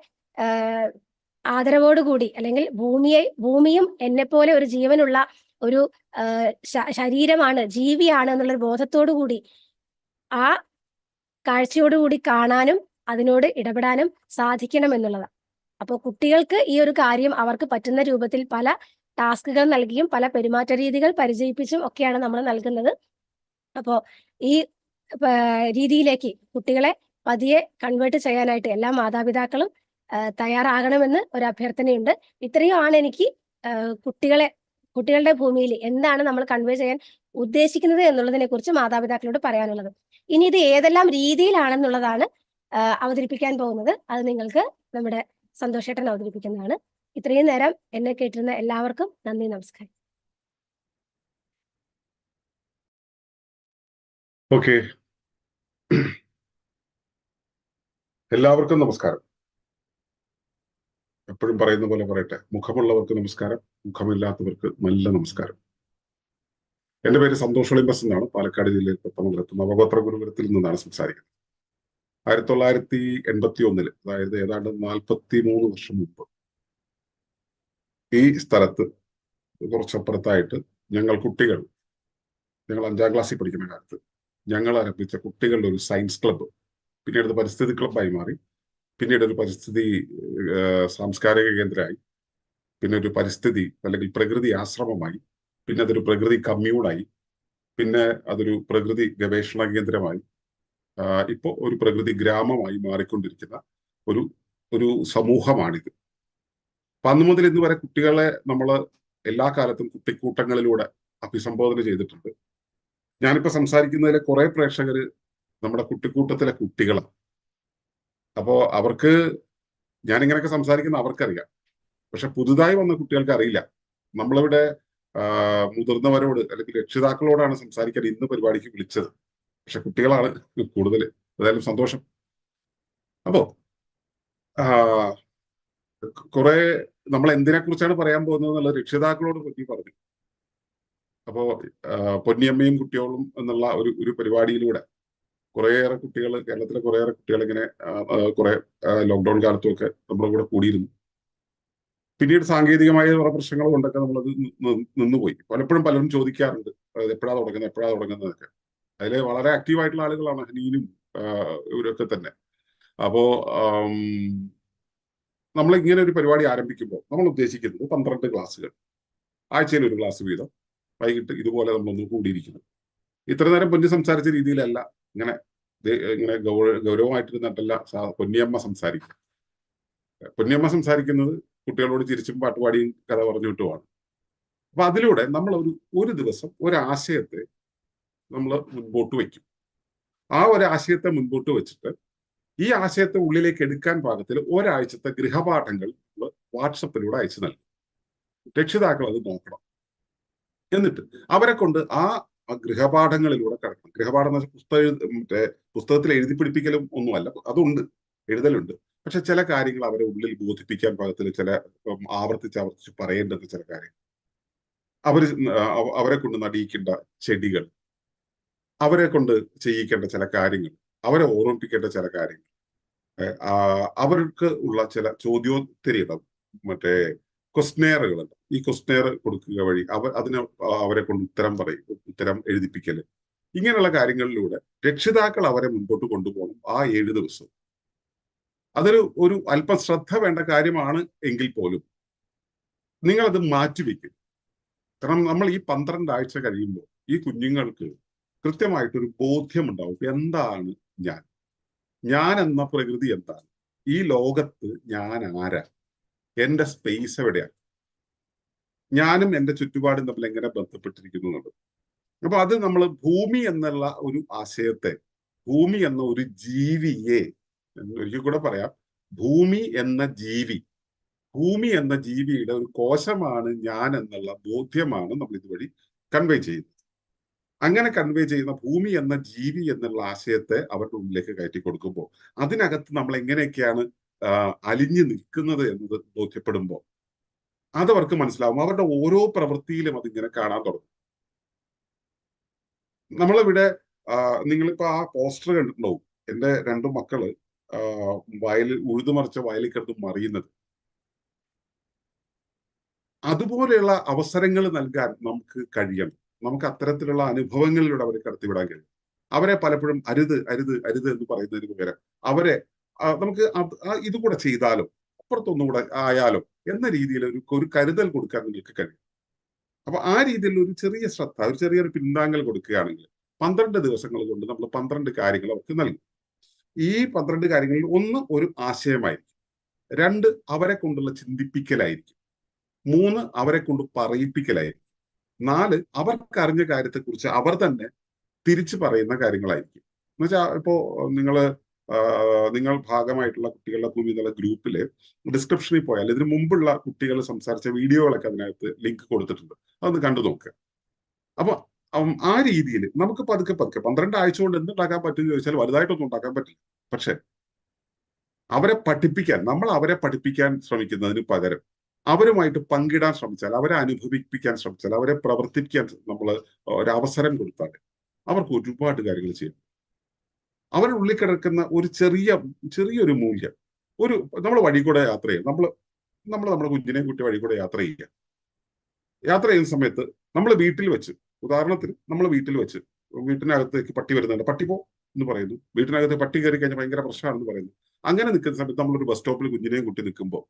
A: ആദരവോടുകൂടി, അല്ലെങ്കിൽ ഭൂമിയും എന്നെപ്പോലെ ഒരു ജീവനുള്ള ഒരു ശരീരമാണ്, ജീവിയാണ് എന്നുള്ളൊരു ബോധത്തോടു കൂടി ആ കാഴ്ചയോടുകൂടി കാണാനും അതിനോട് ഇടപെടാനും സാധിക്കണം എന്നുള്ളതാണ്. അപ്പോൾ കുട്ടികൾക്ക് ഈ ഒരു കാര്യം അവർക്ക് പറ്റുന്ന രൂപത്തിൽ പല ടാസ്കുകൾ നൽകിയും പല പെരുമാറ്റ രീതികൾ പരിചയിപ്പിച്ചും ഒക്കെയാണ് നമ്മൾ നൽകുന്നത്. അപ്പോൾ ഈ രീതിയിലേക്ക് കുട്ടികളെ പതിയെ കൺവേർട്ട് ചെയ്യാനായിട്ട് എല്ലാ മാതാപിതാക്കളും തയ്യാറാകണമെന്ന് ഒരു അഭ്യർത്ഥനയുണ്ട്. ഇത്രയുമാണ് എനിക്ക് കുട്ടികളുടെ ഭൂമിയിൽ എന്താണ് നമ്മൾ കൺവേ ചെയ്യാൻ ഉദ്ദേശിക്കുന്നത് എന്നുള്ളതിനെ കുറിച്ച് മാതാപിതാക്കളോട് പറയാനുള്ളത്. ഇനി ഇത് ഏതെല്ലാം രീതിയിലാണെന്നുള്ളതാണ് അവതരിപ്പിക്കാൻ പോകുന്നത്. അത് നിങ്ങൾക്ക് നമ്മുടെ സന്തോഷേട്ടൻ അവതരിപ്പിക്കുന്നതാണ്. ഇത്രയും നേരം എന്നെ കേട്ടിരുന്ന എല്ലാവർക്കും നന്ദി, നമസ്കാരം.
B: ഓക്കെ, എല്ലാവർക്കും നമസ്കാരം. എപ്പോഴും പറയുന്ന പോലെ പറയട്ടെ, മുഖമുള്ളവർക്ക് നമസ്കാരം, മുഖമില്ലാത്തവർക്ക് നല്ല നമസ്കാരം. എന്റെ പേര് സന്തോഷ് ഒളിമ്പസ് എന്നാണ്. പാലക്കാട് ജില്ലയിൽ പെത്തമംഗലത്ത് നവഗോത്ര ഗുരുകുലത്തിൽ നിന്നാണ് സംസാരിക്കുന്നത്. 1981, അതായത് ഏതാണ്ട് 43 വർഷം മുമ്പ് ഈ സ്ഥലത്ത് കുറച്ചപ്പുറത്തായിട്ട് ഞങ്ങൾ 5ാം ക്ലാസ്സിൽ പഠിക്കുന്ന കാലത്ത് ഞങ്ങൾ ആരംഭിച്ച കുട്ടികളുടെ ഒരു സയൻസ് ക്ലബ്ബ്, പിന്നീട് അത് പരിസ്ഥിതി ക്ലബ്ബായി മാറി, പിന്നീട് ഒരു പരിസ്ഥിതി സാംസ്കാരിക കേന്ദ്രമായി, പിന്നെ ഒരു പരിസ്ഥിതി അല്ലെങ്കിൽ പ്രകൃതി ആശ്രമമായി, പിന്നെ അതൊരു പ്രകൃതി കമ്മ്യൂണായി, പിന്നെ അതൊരു പ്രകൃതി ഗവേഷണ കേന്ദ്രമായി, ഇപ്പോൾ ഒരു പ്രകൃതി ഗ്രാമമായി മാറിക്കൊണ്ടിരിക്കുന്ന ഒരു സമൂഹമാണിത്. അപ്പൊ അന്നു മുതൽ ഇന്ന് വരെ കുട്ടികളെ നമ്മൾ എല്ലാ കാലത്തും കുട്ടിക്കൂട്ടങ്ങളിലൂടെ അഭിസംബോധന ചെയ്തിട്ടുണ്ട്. ഞാനിപ്പോ സംസാരിക്കുന്നതിലെ കുറെ പ്രേക്ഷകര് നമ്മുടെ കുട്ടിക്കൂട്ടത്തിലെ കുട്ടികളാണ്. അപ്പോ അവർക്ക് ഞാനിങ്ങനെയൊക്കെ സംസാരിക്കുന്ന അവർക്കറിയാം. പക്ഷെ പുതുതായി വന്ന കുട്ടികൾക്ക് അറിയില്ല. നമ്മളിവിടെ മുതിർന്നവരോട് അല്ലെങ്കിൽ രക്ഷിതാക്കളോടാണ് സംസാരിക്കാൻ ഇന്ന് പരിപാടിക്ക് വിളിച്ചത്. പക്ഷെ കുട്ടികളാണ് കൂടുതൽ. ഏതായാലും സന്തോഷം. അപ്പോ കുറെ നമ്മൾ എന്തിനെ കുറിച്ചാണ് പറയാൻ പോകുന്നത് എന്നുള്ള രക്ഷിതാക്കളോട് പറ്റി പറഞ്ഞു. അപ്പോ പൊന്നിയമ്മയും കുട്ടിയോളും എന്നുള്ള ഒരു പരിപാടിയിലൂടെ കുറേയേറെ കുട്ടികൾ, കേരളത്തിലെ കുറേയേറെ കുട്ടികൾ ഇങ്ങനെ കുറെ ലോക്ക്ഡൌൺ കാലത്തും ഒക്കെ നമ്മുടെ കൂടെ കൂടിയിരുന്നു. പിന്നീട് സാങ്കേതികമായ കുറെ പ്രശ്നങ്ങൾ കൊണ്ടൊക്കെ നമ്മളത് നിന്നുപോയി. പലപ്പോഴും പലരും ചോദിക്കാറുണ്ട് എപ്പോഴാ തുടങ്ങുന്നതൊക്കെ. അതിൽ വളരെ ആക്റ്റീവായിട്ടുള്ള ആളുകളാണ് ഹനീനും ഇവരൊക്കെ തന്നെ. അപ്പോ നമ്മൾ ഇങ്ങനെ ഒരു പരിപാടി ആരംഭിക്കുമ്പോൾ നമ്മൾ ഉദ്ദേശിക്കുന്നത് 12 ക്ലാസ്സുകൾ, ആഴ്ചയിൽ ഒരു ക്ലാസ് വീതം വൈകിട്ട് ഇതുപോലെ നമ്മളൊന്ന് കൂടിയിരിക്കുന്നു. ഇത്ര നേരം പൊന്നി സംസാരിച്ച രീതിയിലല്ല, ഇങ്ങനെ ഇങ്ങനെ ഗൗരവമായിട്ടിരുന്നിട്ടല്ല പൊന്നിയമ്മ സംസാരിക്കും. പൊന്നിയമ്മ സംസാരിക്കുന്നത് കുട്ടികളോട് ചിരിച്ചും പാട്ടുപാടിയും കഥ പറഞ്ഞിട്ടുമാണ്. അപ്പൊ അതിലൂടെ നമ്മൾ ഒരു ദിവസം ഒരാശയത്തെ നമ്മൾ മുൻപോട്ട് വയ്ക്കും. ആ ഒരു ആശയത്തെ മുൻപോട്ട് വെച്ചിട്ട് ഈ ആശയത്തെ ഉള്ളിലേക്ക് എടുക്കാൻ പാകത്തിൽ ഒരാഴ്ചത്തെ ഗൃഹപാഠങ്ങൾ വാട്സപ്പിലൂടെ അയച്ചു നൽകും. രക്ഷിതാക്കൾ അത് നോക്കണം. എന്നിട്ട് അവരെ കൊണ്ട് ആ ഗൃഹപാഠങ്ങളിലൂടെ കടക്കണം. ഗൃഹപാഠം എന്ന് വെച്ചാൽ പുസ്തകത്തിൽ എഴുതി പിടിപ്പിക്കലും ഒന്നുമല്ല, അതുണ്ട്, എഴുതലുണ്ട്. പക്ഷെ ചില കാര്യങ്ങൾ അവരെ ഉള്ളിൽ ബോധിപ്പിക്കാൻ പാകത്തിൽ ചില ആവർത്തിച്ച് പറയേണ്ടുന്ന ചില കാര്യങ്ങൾ, അവരെ കൊണ്ട് നടിയിക്കേണ്ട ചെടികൾ, അവരെ കൊണ്ട് ചെയ്യിക്കേണ്ട ചില കാര്യങ്ങൾ, അവരെ ഓർമ്മിപ്പിക്കേണ്ട ചില കാര്യങ്ങൾ, അവർക്ക് ഉള്ള ചില ചോദ്യോത്തരികൾ, മറ്റേ ക്വസ്റ്റ്നെയറുകളുണ്ട്. ഈ ക്വസ്റ്റ്നെയർ കൊടുക്കുക വഴി അവരെ കൊണ്ട് ഉത്തരം എഴുതിപ്പിക്കല്, ഇങ്ങനെയുള്ള കാര്യങ്ങളിലൂടെ രക്ഷിതാക്കൾ അവരെ മുൻപോട്ട് കൊണ്ടുപോകണം. ആ 7 ദിവസം അതൊരു അല്പം ശ്രദ്ധ വേണ്ട കാര്യമാണ് എങ്കിൽ പോലും നിങ്ങളത് മാറ്റിവെക്കും. കാരണം നമ്മൾ ഈ 12 ആഴ്ച കഴിയുമ്പോൾ ഈ കുഞ്ഞുങ്ങൾക്ക് കൃത്യമായിട്ടൊരു ബോധ്യമുണ്ടാവും. എന്താണ് ഞാൻ എന്ന പ്രകൃതി എന്താണ്, ഈ ലോകത്ത് ഞാൻ ആരാ, എന്റെ സ്പേസ് എവിടെയാണ്, ഞാനും എന്റെ ചുറ്റുപാടും തമ്മിൽ എങ്ങനെ ബന്ധപ്പെട്ടിരിക്കുന്നു എന്നുള്ളത്. അപ്പൊ അത് നമ്മൾ ഭൂമി എന്നുള്ള ഒരു ആശയത്തെ, ഭൂമി എന്ന ഒരു ജീവിയെ, ഒരിക്കൽ കൂടെ പറയാം, ഭൂമി എന്ന ജീവിയുടെ ഒരു കോശമാണ് ഞാൻ എന്നുള്ള ബോധ്യമാണ് നമ്മൾ ഇതുവഴി കൺവേ ചെയ്യുന്നത്. അങ്ങനെ കൺവേ ചെയ്യുന്ന ഭൂമി എന്ന ജീവി എന്നുള്ള ആശയത്തെ അവരുടെ ഉള്ളിലേക്ക് കയറ്റി കൊടുക്കുമ്പോൾ അതിനകത്ത് നമ്മൾ എങ്ങനെയൊക്കെയാണ് അലിഞ്ഞു നിൽക്കുന്നത് എന്നത് ബോധ്യപ്പെടുമ്പോൾ അതവർക്ക് മനസ്സിലാവും. അവരുടെ ഓരോ പ്രവൃത്തിയിലും അതിങ്ങനെ കാണാൻ തുടങ്ങും. നമ്മളിവിടെ നിങ്ങളിപ്പോ ആ പോസ്റ്റർ കണ്ടിട്ടുണ്ടാവും, എന്റെ 2 മക്കള് ഉഴുതുമറിച്ച വയലിൽ കിടന്ന് മറിയുന്നത്. അതുപോലെയുള്ള അവസരങ്ങൾ നൽകാൻ നമുക്ക് കഴിയണം. നമുക്ക് അത്തരത്തിലുള്ള അനുഭവങ്ങളിലൂടെ അവരെ കടത്തിവിടാൻ കഴിയും. അവരെ പലപ്പോഴും അരുത് അരുത് അരുത് എന്ന് പറയുന്നതിന് പകരം അവരെ നമുക്ക് ഇതുകൂടെ ചെയ്താലോ, അപ്പുറത്തൊന്നുകൂടെ ആയാലോ എന്ന രീതിയിൽ ഒരു കരുതൽ കൊടുക്കാൻ നിങ്ങൾക്ക് കഴിയും. അപ്പൊ ആ രീതിയിൽ ഒരു ചെറിയ ശ്രദ്ധ, ഒരു ചെറിയൊരു പിന്താങ്ങൽ കൊടുക്കുകയാണെങ്കിൽ 12 ദിവസങ്ങൾ കൊണ്ട് നമ്മൾ 12 കാര്യങ്ങൾ അവർക്ക് നൽകും. ഈ 12 കാര്യങ്ങളിൽ 1 ഒരു ആശയമായിരിക്കും, 2 അവരെ കൊണ്ടുള്ള ചിന്തിപ്പിക്കലായിരിക്കും, 3 അവരെ കൊണ്ട് പറയിപ്പിക്കലായിരിക്കും, 4 അവർക്കറിഞ്ഞ കാര്യത്തെക്കുറിച്ച് അവർ തന്നെ തിരിച്ചു പറയുന്ന കാര്യങ്ങളായിരിക്കും. എന്നുവെച്ചാൽ ഇപ്പോ നിങ്ങൾ ഭാഗമായിട്ടുള്ള കുട്ടികളുടെ ഭൂമി എന്നുള്ള ഗ്രൂപ്പില് ഡിസ്ക്രിപ്ഷനിൽ പോയാൽ ഇതിനു മുമ്പുള്ള കുട്ടികൾ സംസാരിച്ച വീഡിയോകളൊക്കെ അതിനകത്ത് ലിങ്ക് കൊടുത്തിട്ടുണ്ട്, അതൊന്ന് കണ്ടു നോക്കുക. അപ്പൊ ആ രീതിയിൽ നമുക്ക് പതുക്കെ 12 ആഴ്ച കൊണ്ട് എന്തുണ്ടാക്കാൻ പറ്റുമെന്ന് ചോദിച്ചാൽ വലുതായിട്ടൊന്നും ഉണ്ടാക്കാൻ പറ്റില്ല. പക്ഷെ നമ്മൾ അവരെ പഠിപ്പിക്കാൻ ശ്രമിക്കുന്നതിന് പകരം അവരുമായിട്ട് പങ്കിടാൻ ശ്രമിച്ചാൽ, അവരെ അനുഭവിപ്പിക്കാൻ ശ്രമിച്ചാൽ, അവരെ പ്രവർത്തിപ്പിക്കാൻ നമ്മൾ ഒരവസരം കൊടുത്താൽ അവർക്ക് ഒരുപാട് കാര്യങ്ങൾ ചെയ്യും. അവരുടെ ഉള്ളിൽ കിടക്കുന്ന ഒരു ചെറിയൊരു മൂല്യം, നമ്മൾ വഴി കൂടെ യാത്ര ചെയ്യും, നമ്മുടെ കുഞ്ഞിനെ കുട്ടി വഴി കൂടെ യാത്ര ചെയ്യുന്ന സമയത്ത് നമ്മൾ വീട്ടിൽ വെച്ച്, ഉദാഹരണത്തിന് നമ്മൾ വീട്ടിൽ വെച്ച് വീട്ടിനകത്തേക്ക് പട്ടി വരുന്നുണ്ട്, പട്ടി പോ എന്ന് പറയുന്നു, വീട്ടിനകത്ത് പട്ടി കയറി കഴിഞ്ഞാൽ ഭയങ്കര പ്രശ്നമാണെന്ന് പറയുന്നു. അങ്ങനെ നിൽക്കുന്ന സമയത്ത് നമ്മളൊരു ബസ് സ്റ്റോപ്പിൽ കുഞ്ഞിനെയും കുട്ടി നിൽക്കുമ്പോൾ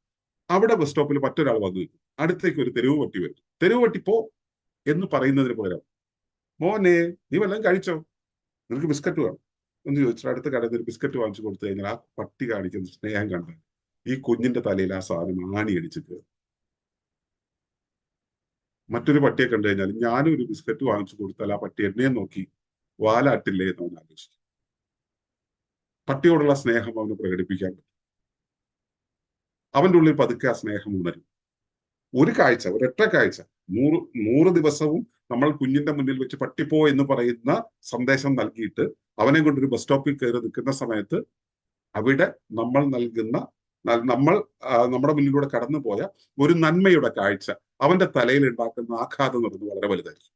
B: അവിടെ ബസ് സ്റ്റോപ്പിൽ മറ്റൊരാൾ വന്നു നിൽക്കും, അടുത്തേക്ക് ഒരു തെരുവ് പട്ടി വരും, തെരുവ് പട്ടി പോ എന്ന് പറയുന്നതിന് പകരം മോനെ നീ വല്ലതും കഴിച്ചോ, നിനക്ക് ബിസ്ക്കറ്റ് വേണം എന്ന് ചോദിച്ചിട്ട് അടുത്ത കടയിൽ ഒരു ബിസ്ക്കറ്റ് വാങ്ങിച്ചു കൊടുത്തു കഴിഞ്ഞാൽ ആ പട്ടി കാണിക്കുന്ന സ്നേഹം കണ്ട് ഈ കുഞ്ഞിന്റെ തലയിൽ ആ സാധനം ആണി അടിച്ച് കയറും. മറ്റൊരു പട്ടിയെ കണ്ടു കഴിഞ്ഞാൽ ഞാനും ഒരു ബിസ്ക്കറ്റ് വാങ്ങിച്ചു കൊടുത്താൽ ആ പട്ടി എന്നെയും നോക്കി വാലാട്ടില്ലേ എന്ന് അവൻ ആലോചിക്കും. പട്ടിയോടുള്ള സ്നേഹം അവന് പ്രകടിപ്പിക്കാൻ പറ്റും. അവന്റെ ഉള്ളിൽ പതുക്കെ ആ സ്നേഹം ഉണരും. ഒരു കാഴ്ച, ഒരൊറ്റ കാഴ്ച, 100 ദിവസവും നമ്മൾ കുഞ്ഞിന്റെ മുന്നിൽ വെച്ച് പട്ടിപ്പോ എന്ന് പറയുന്ന സന്ദേശം നൽകിയിട്ട് അവനെ കൊണ്ടൊരു ബസ് സ്റ്റോപ്പിൽ കയറി നിൽക്കുന്ന സമയത്ത് അവിടെ നമ്മൾ നൽകുന്ന നമ്മൾ നമ്മുടെ മുന്നിലൂടെ കടന്നുപോയ ഒരു നന്മയുടെ കാഴ്ച അവന്റെ തലയിൽ ഉണ്ടാക്കുന്ന ആഘാതം എന്ന് പറയുന്നത് വളരെ വലുതായിരിക്കും.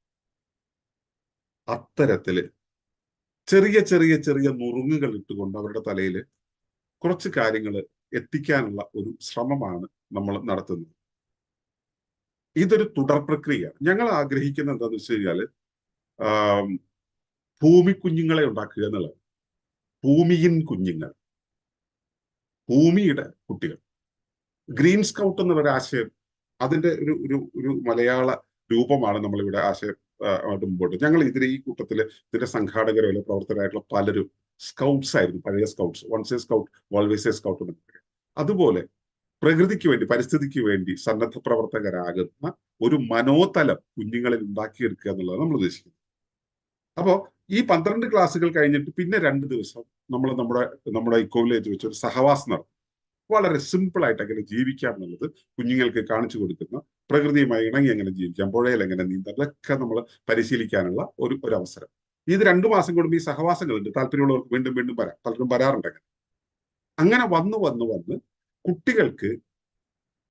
B: അത്തരത്തില് ചെറിയ ചെറിയ ചെറിയ നുറുങ്ങുകൾ ഇട്ടുകൊണ്ട് അവരുടെ തലയിൽ കുറച്ച് കാര്യങ്ങൾ എത്തിക്കാനുള്ള ഒരു ശ്രമമാണ് നമ്മൾ നടത്തുന്നത്. ഇതൊരു തുടർ പ്രക്രിയയാണ്. ഞങ്ങൾ ആഗ്രഹിക്കുന്നത് എന്താണെന്ന് വെച്ച് കഴിഞ്ഞാല് ഭൂമി കുഞ്ഞുങ്ങളെ ഉണ്ടാക്കുക എന്നുള്ളത്. ഭൂമിയിൻ കുഞ്ഞുങ്ങൾ, ഭൂമിയുടെ കുട്ടികൾ. ഗ്രീൻ സ്കൗട്ട് എന്നൊരു ആശയം, അതിന്റെ ഒരു മലയാള രൂപമാണ് നമ്മളിവിടെ ആശയം മുമ്പോട്ട്. ഞങ്ങൾ ഈ കൂട്ടത്തില് ഇതിന്റെ സംഘാടകരോ അല്ലെ പ്രവർത്തകരായിട്ടുള്ള പലരും സ്കൗട്ട്സ് ആയിരുന്നു, പഴയ scouts. Once a scout always a scout എന്ന് പറയുക. അതുപോലെ പ്രകൃതിക്ക് വേണ്ടി, പരിസ്ഥിതിക്ക് വേണ്ടി സന്നദ്ധ പ്രവർത്തകരാകുന്ന ഒരു മനോതലം കുഞ്ഞുങ്ങളിൽ ഉണ്ടാക്കിയെടുക്കുക എന്നുള്ളത് നമ്മൾ ഉദ്ദേശിക്കുന്നത്. അപ്പോൾ ഈ 12 ക്ലാസ്സുകൾ കഴിഞ്ഞിട്ട് പിന്നെ 2 ദിവസം നമ്മൾ നമ്മുടെ ഇക്കോ വില്ലേജ് വെച്ച് ഒരു സഹവാസം നടത്തും. വളരെ സിമ്പിൾ ആയിട്ട് എങ്ങനെ ജീവിക്കാം എന്നുള്ളത് കുഞ്ഞുങ്ങൾക്ക് കാണിച്ചു കൊടുക്കുന്ന, പ്രകൃതിയുമായി ഇണങ്ങി എങ്ങനെ ജീവിക്കാം, പുഴയിൽ എങ്ങനെ നീന്താം, അതൊക്കെ നമ്മൾ പരിശീലിക്കാനുള്ള ഒരു അവസരം. ഇത് 2 മാസം കൂടുമ്പോൾ ഈ സഹവാസങ്ങളുണ്ട്. താല്പര്യമുള്ളവർക്ക് വീണ്ടും വീണ്ടും വരാം, പലരും വരാറുണ്ട്. അങ്ങനെ വന്ന് കുട്ടികൾക്ക്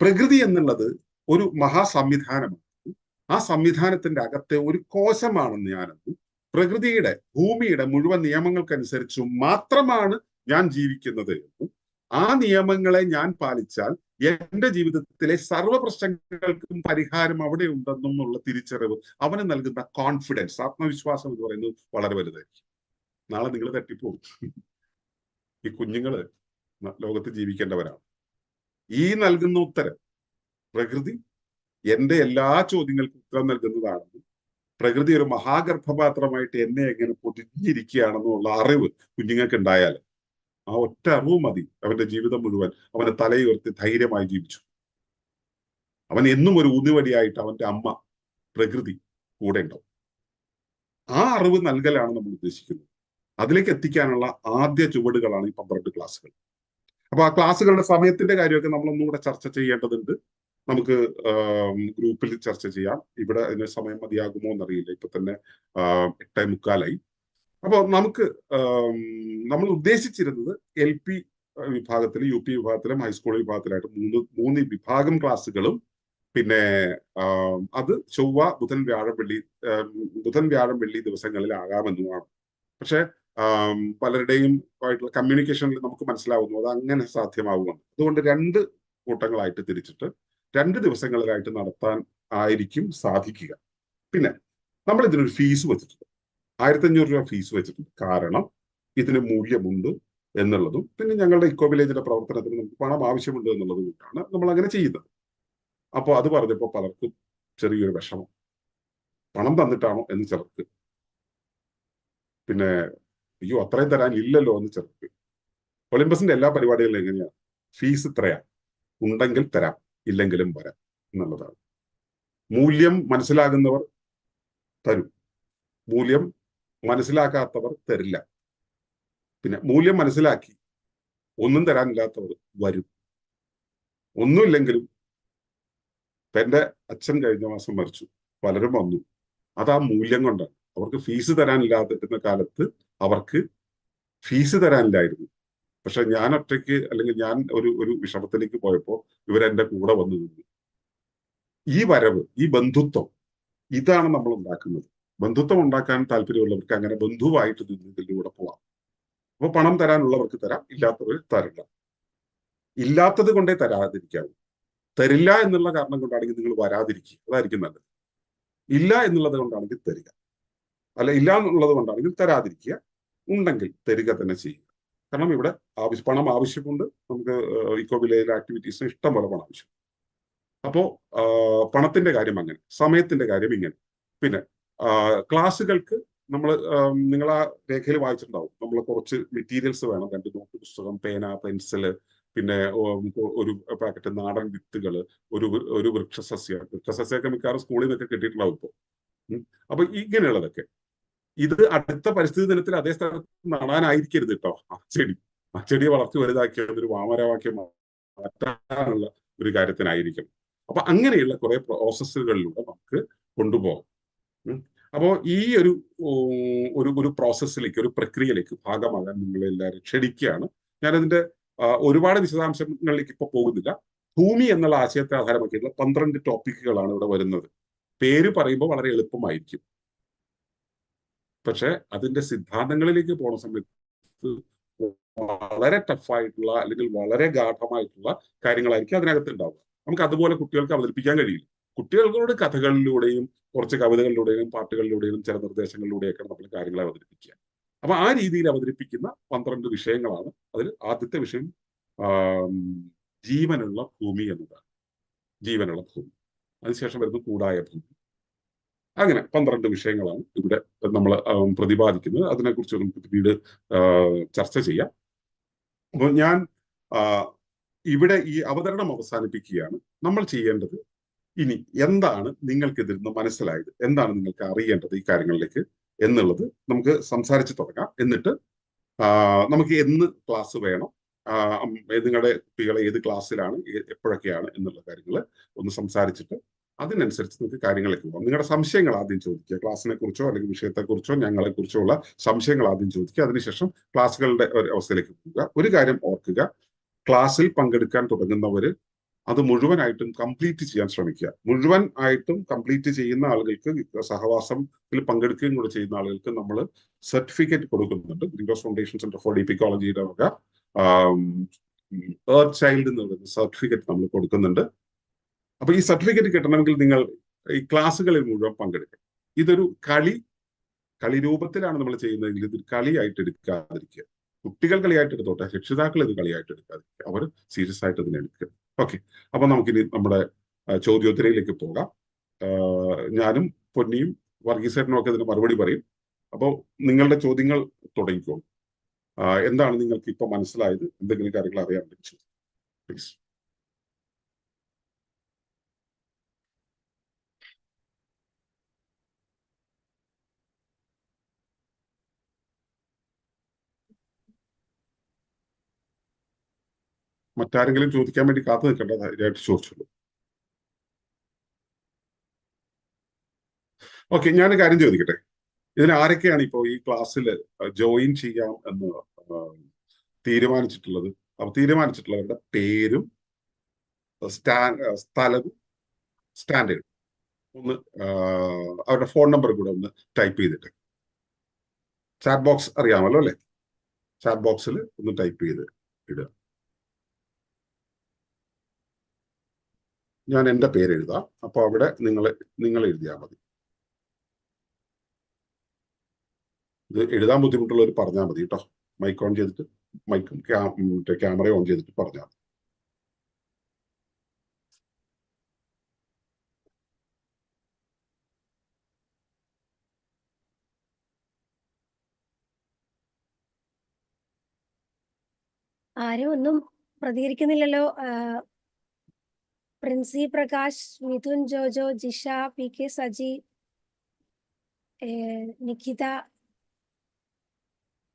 B: പ്രകൃതി എന്നുള്ളത് ഒരു മഹാസംവിധാനമാണ്. ആ സംവിധാനത്തിന്റെ അകത്തെ ഒരു കോശമാണെന്ന് ഞാനെന്നും, പ്രകൃതിയുടെ, ഭൂമിയുടെ മുഴുവൻ നിയമങ്ങൾക്കനുസരിച്ച് മാത്രമാണ് ഞാൻ ജീവിക്കുന്നത് എന്നും, ആ നിയമങ്ങളെ ഞാൻ പാലിച്ചാൽ എന്റെ ജീവിതത്തിലെ സർവ്വ പ്രശ്നങ്ങൾക്കും പരിഹാരം അവിടെ ഉണ്ടെന്നുള്ള തിരിച്ചറിവ് അവന് നൽകുന്ന കോൺഫിഡൻസ്, ആത്മവിശ്വാസം എന്ന് പറയുന്നത് വളരെ വലുതായിരിക്കും. നാളെ നിങ്ങൾ തെറ്റിപ്പോകും. ഈ കുഞ്ഞുങ്ങള് ലോകത്ത് ജീവിക്കേണ്ടവരാണ്. ഈ നൽകുന്ന ഉത്തരം, പ്രകൃതി എന്റെ എല്ലാ ചോദ്യങ്ങൾക്കും ഉത്തരം നൽകുന്നതാണെന്നും, പ്രകൃതി ഒരു മഹാഗർഭപാത്രമായിട്ട് എന്നെ എങ്ങനെ പൊതിഞ്ഞിരിക്കുകയാണെന്നുള്ള അറിവ് കുഞ്ഞുങ്ങൾക്ക് ഉണ്ടായാൽ ആ ഒറ്റ അറിവ് മതി അവന്റെ ജീവിതം മുഴുവൻ അവന്റെ തലയുയർത്തി ധൈര്യമായി ജീവിച്ചു. അവൻ എന്നും ഒരു ഊന്നുവടിയായിട്ട് അവന്റെ അമ്മ പ്രകൃതി കൂടെ ഉണ്ടാവും. ആ അറിവ് നൽകലാണ് നമ്മൾ ഉദ്ദേശിക്കുന്നത്. അതിലേക്ക് എത്തിക്കാനുള്ള ആദ്യ ചുവടുകളാണ് ഈ 12 ക്ലാസ്സുകൾ. അപ്പൊ ആ ക്ലാസ്സുകളുടെ സമയത്തിന്റെ കാര്യമൊക്കെ നമ്മളൊന്നുകൂടെ ചർച്ച ചെയ്യേണ്ടതുണ്ട്. നമുക്ക് ഗ്രൂപ്പിൽ ചർച്ച ചെയ്യാം. ഇവിടെ അതിന് സമയം മതിയാകുമോ എന്നറിയില്ല. ഇപ്പൊ തന്നെ 8:45. അപ്പോൾ നമുക്ക് നമ്മൾ ഉദ്ദേശിച്ചിരുന്നത് LP വിഭാഗത്തിലും UP വിഭാഗത്തിലും ഹൈസ്കൂൾ വിഭാഗത്തിലായിട്ട് മൂന്ന് വിഭാഗം ക്ലാസ്സുകളും, പിന്നെ അത് ചൊവ്വ, ബുധൻ, വ്യാഴം, വെള്ളി ദിവസങ്ങളിലാകാമെന്നുമാണ്. പക്ഷെ പലരുടെയും ആയിട്ടുള്ള കമ്മ്യൂണിക്കേഷനിൽ നമുക്ക് മനസ്സിലാവുന്നു അത് അങ്ങനെ സാധ്യമാവുമെന്ന്. അതുകൊണ്ട് 2 കൂട്ടങ്ങളായിട്ട് തിരിച്ചിട്ട് 2 ദിവസങ്ങളിലായിട്ട് നടത്താൻ ആയിരിക്കും സാധിക്കുക. പിന്നെ നമ്മൾ ഇതിനൊരു ഫീസ് വെച്ചിട്ടുണ്ട്, 1500 രൂപ ഫീസ് വെച്ചിട്ടുണ്ട്. കാരണം ഇതിന് മൂല്യമുണ്ട് എന്നുള്ളതും, പിന്നെ ഞങ്ങളുടെ ഇക്കോ വില്ലേജിന്റെ പ്രവർത്തനത്തിന് നമുക്ക് പണം ആവശ്യമുണ്ട് എന്നുള്ളതും കൊണ്ടാണ് നമ്മൾ അങ്ങനെ ചെയ്യുന്നത്. അപ്പോൾ അത് പറഞ്ഞപ്പോൾ പലർക്കും ചെറിയൊരു വിഷമം. പണം തന്നിട്ടാണോ എന്ന് ചിലർക്ക്, പിന്നെ അയ്യോ അത്രയും തരാൻ ഇല്ലല്ലോ എന്ന് ചിലർക്ക്. ഒളിമ്പസിന്റെ എല്ലാ പരിപാടികളിലും എങ്ങനെയാണ്, ഫീസ് ഇത്രയാണ്, ഉണ്ടെങ്കിൽ തരാം, ഇല്ലെങ്കിലും വരാം എന്നുള്ളതാണ്. മൂല്യം മനസ്സിലാകുന്നവർ തരും, മൂല്യം മനസ്സിലാക്കാത്തവർ തരില്ല. പിന്നെ മൂല്യം മനസ്സിലാക്കി ഒന്നും തരാനില്ലാത്തവർ വരും. ഒന്നുമില്ലെങ്കിലും, എന്റെ അച്ഛൻ കഴിഞ്ഞ മാസം മരിച്ചു, പലരും വന്നു. അത് ആ മൂല്യം കൊണ്ടാണ്. അവർക്ക് ഫീസ് തരാനില്ലാതിരുന്ന കാലത്ത് അവർക്ക് ഫീസ് തരാനില്ലായിരുന്നു. പക്ഷെ ഞാൻ ഒറ്റയ്ക്ക്, അല്ലെങ്കിൽ ഞാൻ ഒരു വിഷമത്തിലേക്ക് പോയപ്പോൾ ഇവരെന്റെ കൂടെ വന്നു നിന്നു. ഈ വരവ്, ഈ ബന്ധുത്വം, ഇതാണ് നമ്മൾ ഉണ്ടാക്കുന്നത്. ബന്ധുത്വം ഉണ്ടാക്കാൻ താല്പര്യമുള്ളവർക്ക് അങ്ങനെ ബന്ധുവായിട്ട് ഇതിലൂടെ പോവാം. അപ്പൊ പണം തരാനുള്ളവർക്ക് തരാം, ഇല്ലാത്തവർ തരില്ല. ഇല്ലാത്തത് കൊണ്ടേ തരാതിരിക്കാവൂ. തരില്ല എന്നുള്ള കാരണം കൊണ്ടാണെങ്കിൽ നിങ്ങൾ വരാതിരിക്കുക, അതായിരിക്കും നല്ലത്. ഇല്ല എന്നുള്ളത് കൊണ്ടാണെങ്കിൽ തരിക, അല്ല ഇല്ല എന്നുള്ളത് കൊണ്ടാണെങ്കിൽ തരാതിരിക്കുക, ഉണ്ടെങ്കിൽ തരിക തന്നെ ചെയ്യുക. കാരണം ഇവിടെ പണം ആവശ്യമുണ്ട്. നമുക്ക് ഇക്കോ വില്ലേജ് ആക്ടിവിറ്റീസിന് ഇഷ്ടം പോലെ പണം ആവശ്യം. അപ്പോ പണത്തിന്റെ കാര്യം അങ്ങനെ, സമയത്തിന്റെ കാര്യം ഇങ്ങനെ. പിന്നെ ക്ലാസ്സുകൾക്ക് നിങ്ങൾ ആ രേഖയിൽ വായിച്ചിട്ടുണ്ടാവും, നമ്മൾ കുറച്ച് മെറ്റീരിയൽസ് വേണം. 2 നോട്ട് പുസ്തകം, പേന, പെൻസില്, പിന്നെ ഒരു പാക്കറ്റ് നാടൻ വിത്തുകൾ, ഒരു വൃക്ഷസസ്യമൊക്കെ മിക്കവാറും സ്കൂളിൽ നിന്നൊക്കെ കിട്ടിയിട്ടുണ്ടാവും ഇപ്പോൾ. അപ്പൊ ഇങ്ങനെയുള്ളതൊക്കെ, ഇത് അടുത്ത പരിസ്ഥിതി ദിനത്തിൽ അതേ സ്ഥലത്ത് നടാനായിരിക്കരുത് കേട്ടോ ആ ചെടി. ആ ചെടിയെ വളർത്തി വലുതാക്കിയ ഒരു വാമരമാക്കി മാറ്റാനുള്ള ഒരു കാര്യത്തിനായിരിക്കും. അപ്പൊ അങ്ങനെയുള്ള കുറെ പ്രോസസ്സുകളിലൂടെ നമുക്ക് കൊണ്ടുപോകാം. അപ്പോ ഈ ഒരു പ്രോസസ്സിലേക്ക്, ഒരു പ്രക്രിയയിലേക്ക് ഭാഗമാകാൻ നിങ്ങളെല്ലാവരും ക്ഷണിക്കുകയാണ്. ഞാനതിന്റെ ഒരുപാട് വിശദാംശങ്ങളിലേക്ക് ഇപ്പൊ പോകുന്നില്ല. ഭൂമി എന്നുള്ള ആശയത്തെ ആധാരമാക്കിയിട്ടുള്ള 12 ടോപ്പിക്കുകളാണ് ഇവിടെ വരുന്നത്. പേര് പറയുമ്പോൾ വളരെ എളുപ്പമായിരിക്കും, പക്ഷെ അതിന്റെ സിദ്ധാന്തങ്ങളിലേക്ക് പോണ സമയത്ത് വളരെ ടഫായിട്ടുള്ള അല്ലെങ്കിൽ വളരെ ഗാഠമായിട്ടുള്ള കാര്യങ്ങളായിരിക്കും അതിനകത്ത് ഉണ്ടാവുക. നമുക്ക് അതുപോലെ കുട്ടികൾക്ക് അവതരിപ്പിക്കാൻ കഴിയില്ല. കുട്ടികളോട് കഥകളിലൂടെയും കുറച്ച് കവിതകളിലൂടെയും പാട്ടുകളിലൂടെയും ചില നിർദ്ദേശങ്ങളിലൂടെയൊക്കെ നമ്മൾ കാര്യങ്ങളെ അവതരിപ്പിക്കുക. അപ്പൊ ആ രീതിയിൽ അവതരിപ്പിക്കുന്ന 12 വിഷയങ്ങളാണ്. അതിൽ ആദ്യത്തെ വിഷയം ജീവനുള്ള ഭൂമി എന്നതാണ്. ജീവനുള്ള ഭൂമി. അതിനുശേഷം വരുന്ന കൂടായ ഭൂമി. അങ്ങനെ 12 വിഷയങ്ങളാണ് ഇവിടെ നമ്മൾ പ്രതിപാദിക്കുന്നത്. അതിനെക്കുറിച്ച് നമുക്ക് പിന്നീട് ചർച്ച ചെയ്യാം. അപ്പോൾ ഞാൻ ഇവിടെ ഈ അവതരണം അവസാനിപ്പിക്കുകയാണ്. നമ്മൾ ചെയ്യേണ്ടത് ഇനി എന്താണ് നിങ്ങൾക്ക് ഇതിൽ നിന്ന് മനസ്സിലായത്, എന്താണ് നിങ്ങൾക്ക് അറിയേണ്ടത് ഈ കാര്യങ്ങളിലേക്ക് എന്നുള്ളത് നമുക്ക് സംസാരിച്ച് തുടങ്ങാം. എന്നിട്ട് നമുക്ക് എന്ന് ക്ലാസ് വേണം, നിങ്ങളുടെ കുട്ടികളെ ഏത് ക്ലാസ്സിലാണ്, എപ്പോഴൊക്കെയാണ് എന്നുള്ള കാര്യങ്ങൾ ഒന്ന് സംസാരിച്ചിട്ട് അതിനനുസരിച്ച് നിങ്ങൾക്ക് കാര്യങ്ങളിലേക്ക് പോകാം. നിങ്ങളുടെ സംശയങ്ങൾ ആദ്യം ചോദിക്കുക. ക്ലാസ്സിനെ കുറിച്ചോ അല്ലെങ്കിൽ വിഷയത്തെക്കുറിച്ചോ ഞങ്ങളെ കുറിച്ചോ ഉള്ള സംശയങ്ങൾ ആദ്യം ചോദിക്കുക. അതിനുശേഷം ക്ലാസ്സുകളുടെ ഒരു അവസ്ഥയിലേക്ക് പോവുക. ഒരു കാര്യം ഓർക്കുക, ക്ലാസ്സിൽ പങ്കെടുക്കാൻ തുടങ്ങുന്നവര് അത് മുഴുവനായിട്ടും കംപ്ലീറ്റ് ചെയ്യാൻ ശ്രമിക്കുക. മുഴുവൻ ആയിട്ടും കംപ്ലീറ്റ് ചെയ്യുന്ന ആളുകൾക്ക്, സഹവാസത്തിൽ പങ്കെടുക്കുകയും കൂടെ ചെയ്യുന്ന ആളുകൾക്ക് നമ്മൾ സർട്ടിഫിക്കറ്റ് കൊടുക്കുന്നുണ്ട്. Green Rose Foundation Centre for Deep ഇക്കോളജിയുടെ വക എർത്ത് ചൈൽഡ് എന്ന് പറയുന്ന സർട്ടിഫിക്കറ്റ് നമ്മൾ കൊടുക്കുന്നുണ്ട്. അപ്പൊ ഈ സർട്ടിഫിക്കറ്റ് കിട്ടണമെങ്കിൽ നിങ്ങൾ ഈ ക്ലാസ്സുകളിൽ മുഴുവൻ പങ്കെടുക്കണം. ഇതൊരു കളി രൂപത്തിലാണ് നമ്മൾ ചെയ്യുന്നതെങ്കിൽ ഇത് കളിയായിട്ട് എടുക്കാതിരിക്കുക. കുട്ടികൾ കളിയായിട്ട് എടുത്തോട്ടെ, രക്ഷിതാക്കൾ ഇത് കളിയായിട്ട് എടുക്കാതിരിക്കുക. അവർ സീരിയസ് ആയിട്ട് ഇതിനെ എടുക്കുക. ഓക്കെ, അപ്പൊ നമുക്കിനി നമ്മുടെ ചോദ്യോത്തരയിലേക്ക് പോകാം. ഞാനും പൊന്നിയും വർഗീസേട്ടനും ഒക്കെ ഇതിന് മറുപടി പറയും. അപ്പോൾ നിങ്ങളുടെ ചോദ്യങ്ങൾ തുടങ്ങിക്കോളൂ. എന്താണ് നിങ്ങൾക്ക് ഇപ്പൊ മനസ്സിലായത്? എന്തെങ്കിലും കാര്യങ്ങൾ അറിയാൻ പ്ലീസ്. മറ്റാരെങ്കിലും ചോദിക്കാൻ വേണ്ടി കാത്തു നിൽക്കേണ്ട, ധൈര്യമായിട്ട് ചോദിച്ചോളൂ. ഓക്കെ, ഞാൻ കാര്യം ചോദിക്കട്ടെ. ഇതിന് ആരൊക്കെയാണ് ഇപ്പോൾ ഈ ക്ലാസ്സിൽ ജോയിൻ ചെയ്യാം എന്ന് തീരുമാനിച്ചിട്ടുള്ളത്? അപ്പൊ തീരുമാനിച്ചിട്ടുള്ളവരുടെ പേരും സ്ഥലവും സ്റ്റാൻഡേർഡ് ഒന്ന് അവരുടെ ഫോൺ നമ്പർ കൂടെ ഒന്ന് ടൈപ്പ് ചെയ്തിട്ട് ചാറ്റ് ബോക്സ് അറിയാമല്ലോ അല്ലെ? ചാറ്റ് ബോക്സിൽ ഒന്ന് ടൈപ്പ് ചെയ്ത് ഇടുക. ഞാൻ എൻ്റെ പേര് എഴുതാം. അപ്പൊ അവിടെ നിങ്ങൾ എഴുതിയാൽ മതി. ഇത് എഴുതാൻ ബുദ്ധിമുട്ടുള്ളവർ പറഞ്ഞാൽ മതി കേട്ടോ. മൈക്ക് ഓൺ ചെയ്തിട്ട്, മൈക്കും ക്യാമറ ഓൺ ചെയ്തിട്ട് പറഞ്ഞാൽ മതി.
A: ആരും ഒന്നും പ്രതികരിക്കുന്നില്ലല്ലോ. Princy Prakash, Mithun Jojo, Jisha, P K Saji, Nikhita,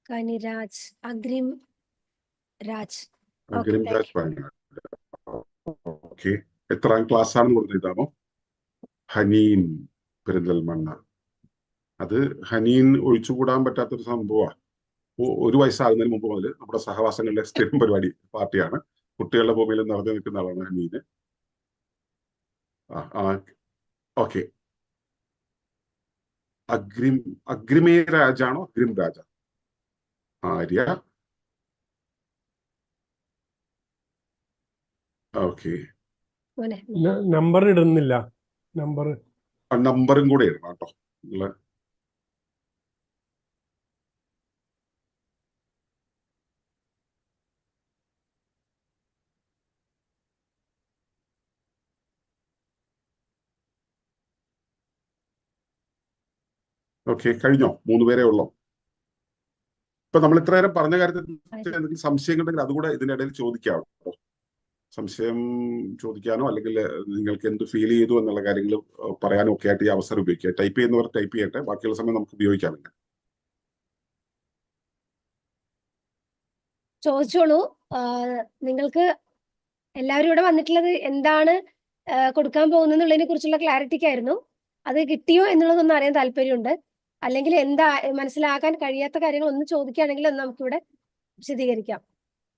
A: Kaniraj, Agrim Raj.
B: Okay, എത്രാം ക്ലാസ് ആണെന്ന് പറഞ്ഞിട്ടാണോ? ഹനീൻ പെരിന്തൽമണ്ണ. അത് ഹനീൻ ഒഴിച്ചുകൂടാൻ പറ്റാത്തൊരു സംഭവമാണ്. 1 വയസ്സാകുന്നതിന് മുമ്പ് മുതൽ നമ്മുടെ സഹവാസങ്ങളിലെ സ്ഥിരം പരിപാടി പാർട്ടിയാണ്. കുട്ടികളുടെ ഭൂമിയിൽ നിറഞ്ഞു നിൽക്കുന്ന ആളാണ് ഹനീന്. ഓക്കെ, അഗ്രിമേ രാജാണോ അഗ്രിം രാജ? ആര്യ. ഓക്കെ,
C: നമ്പർ ഇടുന്നില്ല.
B: നമ്പറും കൂടെ ഇടണം കേട്ടോ. ഓക്കെ, കഴിഞ്ഞോ? 3 പേരേ ഉള്ളോ? ഇപ്പൊ നമ്മൾ ഇത്ര നേരം പറഞ്ഞ കാര്യത്തിൽ എന്തെങ്കിലും സംശയം ഉണ്ടെങ്കിൽ അതുകൂടെ ഇതിനിടയിൽ ചോദിക്കാം. സംശയം ചോദിക്കാനോ അല്ലെങ്കിൽ നിങ്ങൾക്ക് എന്ത് ഫീൽ ചെയ്തു എന്നുള്ള കാര്യങ്ങൾ പറയാനോ ഒക്കെ ആയിട്ട് ഈ അവസരം ഉപയോഗിക്കുക. ടൈപ്പ് ചെയ്യുന്നവർ ടൈപ്പ് ചെയ്യട്ടെ, ബാക്കിയുള്ള സമയം നമുക്ക് ഉപയോഗിക്കാമില്ല.
A: ചോദിച്ചോളൂ. നിങ്ങൾക്ക് എല്ലാവരും ഇവിടെ വന്നിട്ടുള്ളത് എന്താണ് കൊടുക്കാൻ പോകുന്നതിനെ കുറിച്ചുള്ള ക്ലാരിറ്റിക്കായിരുന്നു. അത് കിട്ടിയോ എന്നുള്ളതൊന്നും അറിയാൻ താല്പര്യമുണ്ട്. അല്ലെങ്കിൽ എന്താ മനസ്സിലാക്കാൻ കഴിയാത്ത കാര്യങ്ങൾ ഒന്ന് ചോദിക്കുകയാണെങ്കിൽ ഒന്ന് നമുക്കിവിടെ വിശദീകരിക്കാം.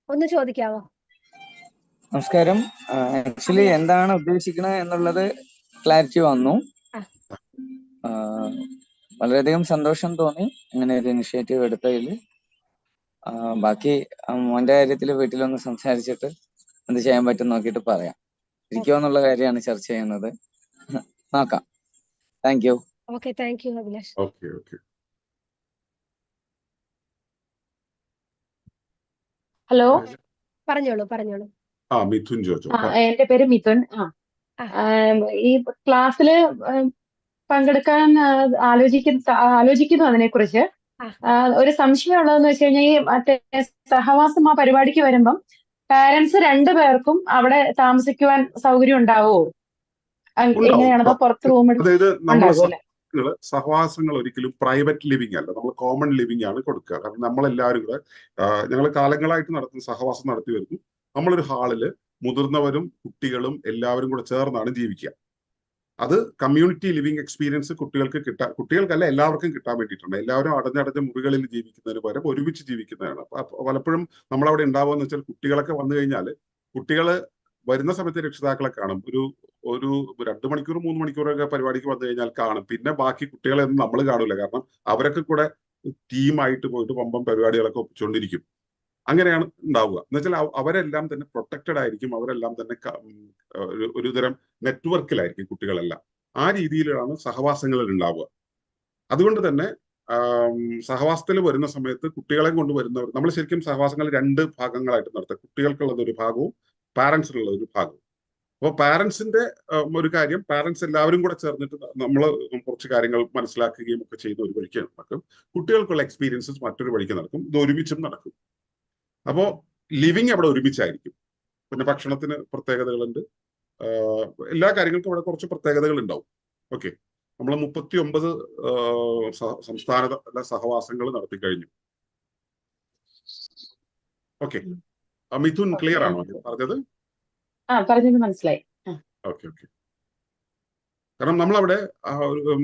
A: ഒന്ന് ചോദിക്കാവോ?
D: നമസ്കാരം. ആക്ച്വലി എന്താണ് ഉദ്ദേശിക്കുന്നത് എന്നുള്ളത് ക്ലാരിറ്റി വന്നു. വളരെയധികം സന്തോഷം തോന്നി ഇങ്ങനെ ഒരു ഇനിഷ്യേറ്റീവ് എടുത്തതിൽ. ബാക്കി മോന്റെ കാര്യത്തിൽ വീട്ടിലൊന്ന് സംസാരിച്ചിട്ട് എന്ത് ചെയ്യാൻ പറ്റും നോക്കിയിട്ട് പറയാം. ഇരിക്കുമോ എന്നുള്ള കാര്യമാണ് ചർച്ച ചെയ്യുന്നത്. നോക്കാം. Thank you.
A: Okay, thank you Abhilash.
B: Okay okay.
E: Hello,
A: പറഞ്ഞോളൂ പറഞ്ഞോളൂ.
B: മിഥുൻ ചോദിച്ചോ.
E: എന്റെ പേര് മിഥുൻ. ഈ ക്ലാസ്സില് പങ്കെടുക്കാൻ ആലോചിക്കുന്നു അതിനെക്കുറിച്ച്. ഒരു സംശയം ഉള്ളതെന്ന് വെച്ച് കഴിഞ്ഞാൽ ഈ മറ്റേ സഹവാസം ആ പരിപാടിക്ക് വരുമ്പം പാരന്റ്സ് രണ്ടുപേർക്കും അവിടെ താമസിക്കുവാൻ സൗകര്യം ഉണ്ടാവുമോ? എങ്ങനെയാണ്? അതോ പുറത്ത് റൂം ഉണ്ടാകുമോ? അല്ലെ,
B: സഹവാസങ്ങൾ ഒരിക്കലും പ്രൈവറ്റ് ലിവിംഗ് അല്ല, നമ്മൾ കോമൺ ലിവിംഗ് ആണ് കൊടുക്കുക. കാരണം നമ്മളെല്ലാവരും കൂടെ ഞങ്ങൾ കാലങ്ങളായിട്ട് നടത്തുന്ന സഹവാസം നടത്തി വരുന്നു. നമ്മളൊരു ഹാളില് മുതിർന്നവരും കുട്ടികളും എല്ലാവരും കൂടെ ചേർന്നാണ് ജീവിക്കുക. അത് കമ്മ്യൂണിറ്റി ലിവിംഗ് എക്സ്പീരിയൻസ് കുട്ടികൾക്കല്ല എല്ലാവർക്കും കിട്ടാൻ വേണ്ടിയിട്ടുണ്ട്. എല്ലാവരും അടഞ്ഞടഞ്ഞ മുറികളിൽ ജീവിക്കുന്നതിന് പകരം ഒരുമിച്ച് ജീവിക്കുന്നതാണ്. പലപ്പോഴും നമ്മളവിടെ ഉണ്ടാവുകയെന്ന് വെച്ചാൽ കുട്ടികളൊക്കെ വന്നു കഴിഞ്ഞാൽ കുട്ടികൾ വരുന്ന സമയത്ത് രക്ഷിതാക്കളെ കാണും. ഒരു 2 മണിക്കൂർ 3 മണിക്കൂറൊക്കെ പരിപാടിക്ക് വന്നു കഴിഞ്ഞാൽ കാണും. പിന്നെ ബാക്കി കുട്ടികളെ ഒന്നും നമ്മൾ കാണൂല. കാരണം അവരൊക്കെ കൂടെ ടീമായിട്ട് പോയിട്ട് പമ്പം പരിപാടികളൊക്കെ ഒപ്പിച്ചുകൊണ്ടിരിക്കും. അങ്ങനെയാണ് ഉണ്ടാവുക. എന്ന് വെച്ചാൽ അവരെല്ലാം തന്നെ പ്രൊട്ടക്റ്റഡ് ആയിരിക്കും. അവരെല്ലാം തന്നെ ഒരു തരം നെറ്റ്വർക്കിലായിരിക്കും കുട്ടികളെല്ലാം. ആ രീതിയിലാണ് സഹവാസങ്ങളിൽ ഉണ്ടാവുക. അതുകൊണ്ട് തന്നെ സഹവാസത്തിൽ വരുന്ന സമയത്ത് കുട്ടികളെ കൊണ്ടുവരുന്നവർ നമ്മൾ ശരിക്കും സഹവാസങ്ങൾ 2 ഭാഗങ്ങളായിട്ട് നടത്തുക. കുട്ടികൾക്കുള്ളത് ഒരു ഭാഗവും പാരന്റ്സിനുള്ളത് ഒരു ഭാഗവും. അപ്പോൾ പാരന്റ്സിന്റെ ഒരു കാര്യം, പാരന്റ്സ് എല്ലാവരും കൂടെ ചേർന്നിട്ട് നമ്മൾ കുറച്ച് കാര്യങ്ങൾ മനസ്സിലാക്കുകയും ഒക്കെ ചെയ്യുന്ന ഒരു വഴിക്ക് നടക്കും. കുട്ടികൾക്കുള്ള എക്സ്പീരിയൻസസ് മറ്റൊരു വഴിക്ക് നടക്കും. ഇത് ഒരുമിച്ചും നടക്കും. അപ്പോൾ ലിവിങ് അവിടെ ഒരുമിച്ചായിരിക്കും. പിന്നെ ഭക്ഷണത്തിന് പ്രത്യേകതകളുണ്ട്. എല്ലാ കാര്യങ്ങൾക്കും അവിടെ കുറച്ച് പ്രത്യേകതകൾ ഉണ്ടാവും. ഓക്കെ, നമ്മൾ 39 സംസ്ഥാന സഹവാസങ്ങൾ നടത്തി കഴിഞ്ഞു. ഓക്കെ, മിഥുൻ ക്ലിയർ ആണോ പറഞ്ഞത്?
E: പറഞ്ഞത് മനസ്സിലായി.
B: Okay okay. കാരണം നമ്മളവിടെ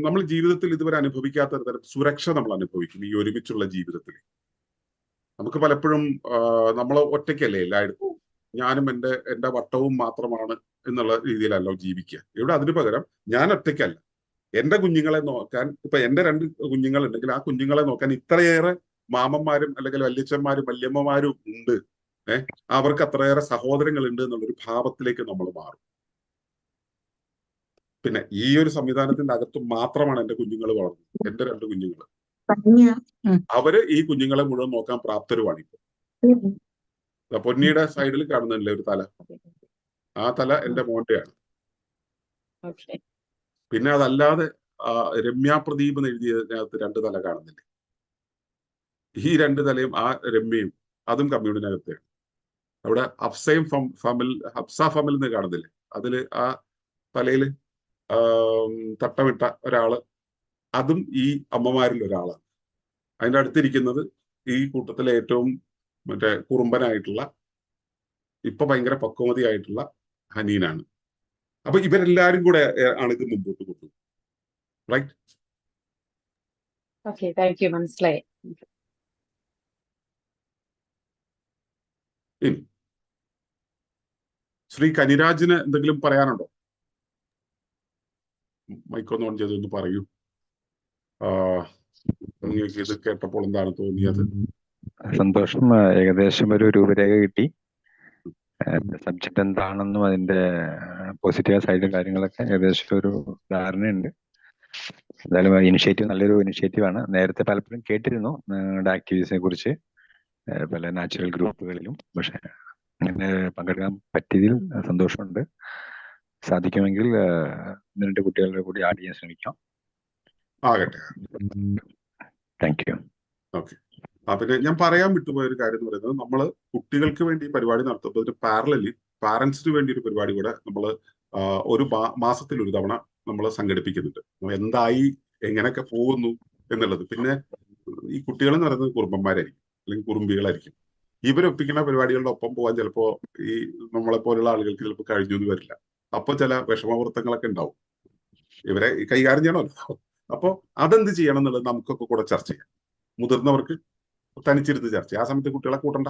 B: നമ്മൾ ജീവിതത്തിൽ ഇതുവരെ അനുഭവിക്കാത്ത ഒരു തരം സുരക്ഷ നമ്മൾ അനുഭവിക്കും ഈ ഒരുമിച്ചുള്ള ജീവിതത്തിൽ. നമുക്ക് പലപ്പോഴും നമ്മൾ ഒറ്റയ്ക്കല്ലേ എല്ലായിടത്തും, ഞാനും എൻ്റെ വട്ടവും മാത്രമാണ് എന്നുള്ള രീതിയിലല്ലോ ജീവിക്കുക. ഇവിടെ അതിന് പകരം ഞാൻ ഒറ്റയ്ക്കല്ല, എൻ്റെ കുഞ്ഞുങ്ങളെ നോക്കാൻ, ഇപ്പൊ എൻ്റെ 2 കുഞ്ഞുങ്ങളുണ്ടെങ്കിൽ ആ കുഞ്ഞുങ്ങളെ നോക്കാൻ ഇത്രയേറെ മാമന്മാരും അല്ലെങ്കിൽ വല്യച്ഛന്മാരും വല്യമ്മമാരും ഉണ്ട്. അവർക്ക് അത്രയേറെ സഹോദരങ്ങൾ ഉണ്ട് എന്നുള്ളൊരു ഭാവത്തിലേക്ക് നമ്മൾ മാറും. പിന്നെ ഈ ഒരു സംവിധാനത്തിന്റെ അകത്ത് മാത്രമാണ് എൻ്റെ കുഞ്ഞുങ്ങൾ വളർന്നത്. എൻ്റെ 2 കുഞ്ഞുങ്ങൾ, അവര് ഈ കുഞ്ഞുങ്ങളെ മുഴുവൻ നോക്കാൻ പ്രാപ്തരുമാണ്. ഇപ്പൊ പൊന്നിയുടെ സൈഡിൽ കാണുന്നില്ലേ ഒരു തല, ആ തല എൻ്റെ മോന്റെയാണ്. പിന്നെ അതല്ലാതെ രമ്യ പ്രദീപ് എന്ന് എഴുതിയതിനകത്ത് 2 തല കാണുന്നില്ലേ? ഈ 2 തലയും ആ രമ്യയും അതും കമ്മ്യൂണിനകത്തെയാണ്. അവിടെ ഹബ്സ ഫമിൽ എന്ന് കാണുന്നില്ലേ? അതില് ആ തലയില് തട്ടമിട്ട ഒരാള്, അതും ഈ അമ്മമാരിൽ ഒരാളാണ്. അതിൻ്റെ അടുത്തിരിക്കുന്നത് ഈ കൂട്ടത്തിലെ ഏറ്റവും കുറുമ്പനായിട്ടുള്ള, ഇപ്പൊ ഭയങ്കര പക്വമതിയായിട്ടുള്ള ഹനീനാണ്. അപ്പൊ ഇവരെല്ലാരും കൂടെ ആണ് ഇത് മുമ്പോട്ട് കൊണ്ടുപോകുന്നത്. റൈറ്റ്?
E: ഓക്കേ, താങ്ക് യു, മനസ്സിലായി.
B: ശ്രീ കനിരാജിന് എന്തെങ്കിലും പറയാനുണ്ടോ? മൈക്കൊന്ന് ഓൺ ചെയ്തൊന്ന് പറയൂ. നിങ്ങൾക്ക് ഇത് കേട്ടപ്പോൾ എന്താണ് തോന്നിയത്?
F: സന്തോഷം. ഏകദേശം ഒരു രൂപരേഖ കിട്ടി. സബ്ജക്റ്റ് എന്താണെന്നും അതിന്റെ പോസിറ്റീവ് സൈഡ് കാര്യങ്ങളൊക്കെ ഏകദേശം ഒരു ധാരണയുണ്ട്. എന്തായാലും ഇനിഷ്യേറ്റീവ് നല്ലൊരു ഇനിഷ്യേറ്റീവാണ്. നേരത്തെ പലപ്പോഴും കേട്ടിരുന്നു നിങ്ങളുടെ ആക്ടിവിറ്റീസിനെ കുറിച്ച് പല നാച്ചുറൽ ഗ്രൂപ്പുകളിലും. പക്ഷെ അങ്ങനെ പങ്കെടുക്കാൻ പറ്റിയതിൽ സന്തോഷമുണ്ട്. സാധിക്കുമെങ്കിൽ 1-2 കുട്ടികളുടെ കൂടി ആഡ് ചെയ്യാൻ ശ്രമിക്കാം.
B: ആകട്ടെ,
F: താങ്ക് യു.
B: ഓക്കെ. പിന്നെ ഞാൻ പറയാൻ വിട്ടുപോയ ഒരു കാര്യം എന്ന് പറയുന്നത്, നമ്മൾ കുട്ടികൾക്ക് വേണ്ടി പരിപാടി നടത്തുമ്പോൾ ഒരു പാരലലി പാരന്റ്സിന് വേണ്ടി ഒരു പരിപാടി കൂടെ നമ്മൾ ഒരു മാസത്തിൽ ഒരു തവണ നമ്മൾ സംഘടിപ്പിക്കുന്നുണ്ട്. എന്തായി എങ്ങനെയൊക്കെ പോകുന്നു എന്നുള്ളത്. പിന്നെ ഈ കുട്ടികൾ എന്ന് പറയുന്നത് കുറുമ്പന്മാരായിരിക്കും അല്ലെങ്കിൽ കുറുമ്പികളായിരിക്കും. ഇവരൊപ്പിക്കുന്ന പരിപാടികളുടെ ഒപ്പം പോകാൻ ചിലപ്പോ ഈ നമ്മളെ പോലുള്ള ആളുകൾക്ക് ചിലപ്പോൾ കഴിഞ്ഞു എന്ന് വരില്ല. അപ്പൊ ചില വിഷമവൃത്തങ്ങളൊക്കെ ഉണ്ടാവും. ഇവരെ കൈകാര്യം ചെയ്യണമല്ലോ. അപ്പൊ അതെന്ത് ചെയ്യണം എന്നുള്ളത് നമുക്കൊക്കെ കൂടെ ചർച്ച ചെയ്യാം. മുതിർന്നവർക്ക് തനിച്ചിരുന്ന് ചർച്ച ചെയ്യാം. ആ സമയത്ത് കുട്ടികളെ കൂട്ടണ്ട.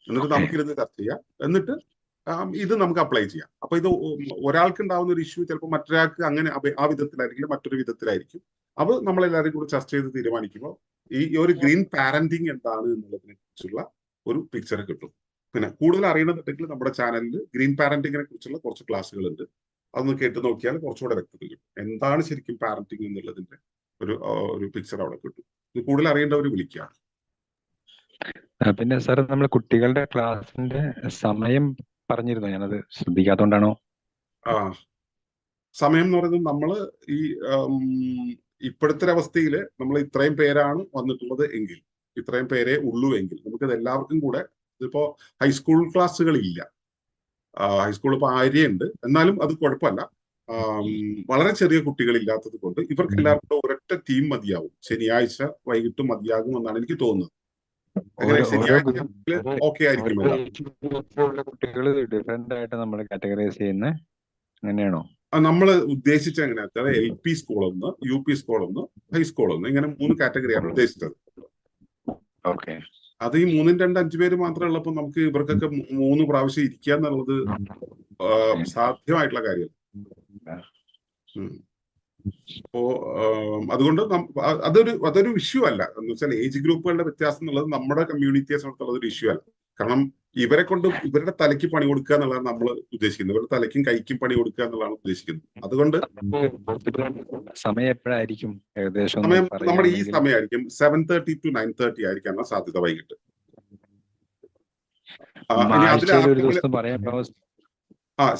B: എന്നിട്ട് നമുക്കിരുന്ന് ചർച്ച ചെയ്യാം. എന്നിട്ട് ഇത് നമുക്ക് അപ്ലൈ ചെയ്യാം. അപ്പൊ ഇത് ഒരാൾക്ക് ഉണ്ടാവുന്ന ഒരു ഇഷ്യൂ ചിലപ്പോൾ മറ്റൊരാൾക്ക് അങ്ങനെ ആ വിധത്തിലായിരിക്കും, മറ്റൊരു വിധത്തിലായിരിക്കും. അത് നമ്മളെല്ലാവരും കൂടെ ചർച്ച ചെയ്ത് തീരുമാനിക്കുമ്പോൾ ഈ ഒരു ഗ്രീൻ പാരന്റിങ് എന്താണ് എന്നുള്ളതിനെ കുറിച്ചുള്ള ഒരു പിക്ചർ കിട്ടും. പിന്നെ കൂടുതൽ അറിയണമെന്നുണ്ടെങ്കിൽ നമ്മുടെ ചാനലിൽ ഗ്രീൻ പാരന്റിങ്ങിനെ കുറിച്ചുള്ള കുറച്ച് ക്ലാസ്സുകളുണ്ട്. അതൊന്ന് കേട്ട് നോക്കിയാൽ കുറച്ചുകൂടെ വ്യക്തത കിട്ടും. എന്താണ് ശരിക്കും പാരന്റിങ് എന്നുള്ളതിന്റെ ഒരു പിക്ചർ അവിടെ കിട്ടും. ഇത് കൂടുതൽ അറിയേണ്ടവർ വിളിക്കുക.
F: പിന്നെ സാർ, നമ്മൾ കുട്ടികളുടെ ക്ലാസിന്റെ സമയം പറഞ്ഞിരുന്നു, ഞാനത് ശ്രദ്ധിക്കാത്തോണ്ടാണോ?
B: സമയം എന്ന് പറയുന്നത് നമ്മള് ഈ ഇപ്പോഴത്തെ അവസ്ഥയിൽ നമ്മൾ ഇത്രയും പേരാണ് വന്നിട്ടുള്ളത് എങ്കിൽ, ഇത്രയും പേരെ ഉള്ളൂ എങ്കിൽ നമുക്കത് എല്ലാവർക്കും കൂടെ, ഇതിപ്പോ ഹൈസ്കൂൾ ക്ലാസ്സുകളില്ല. ഹൈസ്കൂൾ ഇപ്പൊ ആര്യയുണ്ട്, എന്നാലും അത് കുഴപ്പമില്ല. വളരെ ചെറിയ കുട്ടികളില്ലാത്തത് കൊണ്ട് ഇവർക്ക് എല്ലാവർക്കും ഒരൊറ്റ ടീം മതിയാവും. ശനിയാഴ്ച വൈകിട്ട് മതിയാകും എന്നാണ് എനിക്ക് തോന്നുന്നത്. അങ്ങനെ ശനിയാഴ്ച ഓക്കെ ആയിരിക്കും.
F: കുട്ടികൾ ഡിഫറെന്റ് ആയിട്ട് നമ്മൾ കാറ്റഗറൈസ് ചെയ്യുന്നത് അങ്ങനെയാണോ?
B: നമ്മൾ ഉദ്ദേശിച്ചത് എങ്ങനെയാ വെച്ചാൽ LP സ്കൂളൊന്ന്, UP സ്കൂളൊന്ന്, ഹൈസ്കൂളൊന്ന്, ഇങ്ങനെ 3 കാറ്റഗറിയാണ് ഉദ്ദേശിച്ചത്. അത് ഈ 3, 2, 5 പേര് മാത്രമേ ഉള്ളപ്പോൾ നമുക്ക് ഇവർക്കൊക്കെ 3 പ്രാവശ്യം ഇരിക്കുക എന്നുള്ളത് സാധ്യമായിട്ടുള്ള കാര്യമല്ല. അപ്പോ അതുകൊണ്ട് അതൊരു ഇഷ്യൂ അല്ല. എന്ന് വെച്ചാൽ ഏജ് ഗ്രൂപ്പുകളുടെ വ്യത്യാസം എന്നുള്ളത് നമ്മുടെ കമ്മ്യൂണിറ്റിയെ സംബന്ധിച്ചുള്ള ഒരു ഇഷ്യൂ അല്ല. കാരണം ഇവരെ കൊണ്ട് ഇവരുടെ തലയ്ക്ക് പണി കൊടുക്കുക എന്നുള്ളതാണ് നമ്മൾ ഉദ്ദേശിക്കുന്നത്. ഇവരുടെ തലയ്ക്കും കൈക്കും പണി കൊടുക്കുക എന്നുള്ളതാണ് ഉദ്ദേശിക്കുന്നത്. അതുകൊണ്ട്
F: സമയം എപ്പോഴായിരിക്കും ഏകദേശം?
B: സമയം നമ്മുടെ ഈ സമയമായിരിക്കും 7:30 to 9:30 ആയിരിക്കാനുള്ള സാധ്യത വൈകിട്ട്.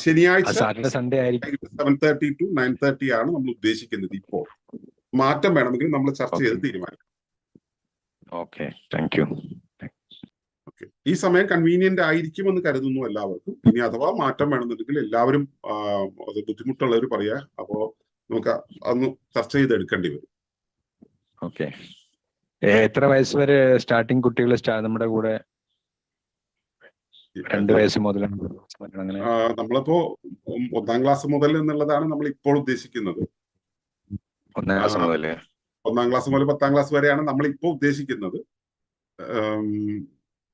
B: ശനിയാഴ്ച
F: സൺഡേ ആയിരിക്കും
B: 7:30 to 9:30 ആണ് നമ്മൾ ഉദ്ദേശിക്കുന്നത്. ഇപ്പോൾ മാറ്റം വേണമെങ്കിൽ നമ്മൾ ചർച്ച ചെയ്ത് തീരുമാനിക്കും.
F: Okay, thank you.
B: ഈ സമയം കൺവീനിയന്റ് ആയിരിക്കുമെന്ന് കരുതുന്നു എല്ലാവർക്കും. ഇനി അഥവാ മാറ്റം വേണമെന്നുണ്ടെങ്കിൽ എല്ലാവരും അത് ബുദ്ധിമുട്ടുള്ളവർ പറയാ. അപ്പോ നമുക്ക് അന്ന് ചർച്ച ചെയ്ത് എടുക്കേണ്ടി വരും.
F: ഓക്കെ, എത്ര വയസ്സ് വരെ സ്റ്റാർട്ടിങ് കുട്ടികൾ നമ്മുടെ കൂടെ? 2 വയസ്സ് മുതൽ
B: നമ്മളിപ്പോ 1ാം ക്ലാസ് മുതൽ എന്നുള്ളതാണ് നമ്മൾ ഇപ്പോൾ ഉദ്ദേശിക്കുന്നത്.
F: 1ാം ക്ലാസ് മുതൽ
B: 10ാം ക്ലാസ് വരെയാണ് നമ്മൾ ഇപ്പോൾ ഉദ്ദേശിക്കുന്നത്.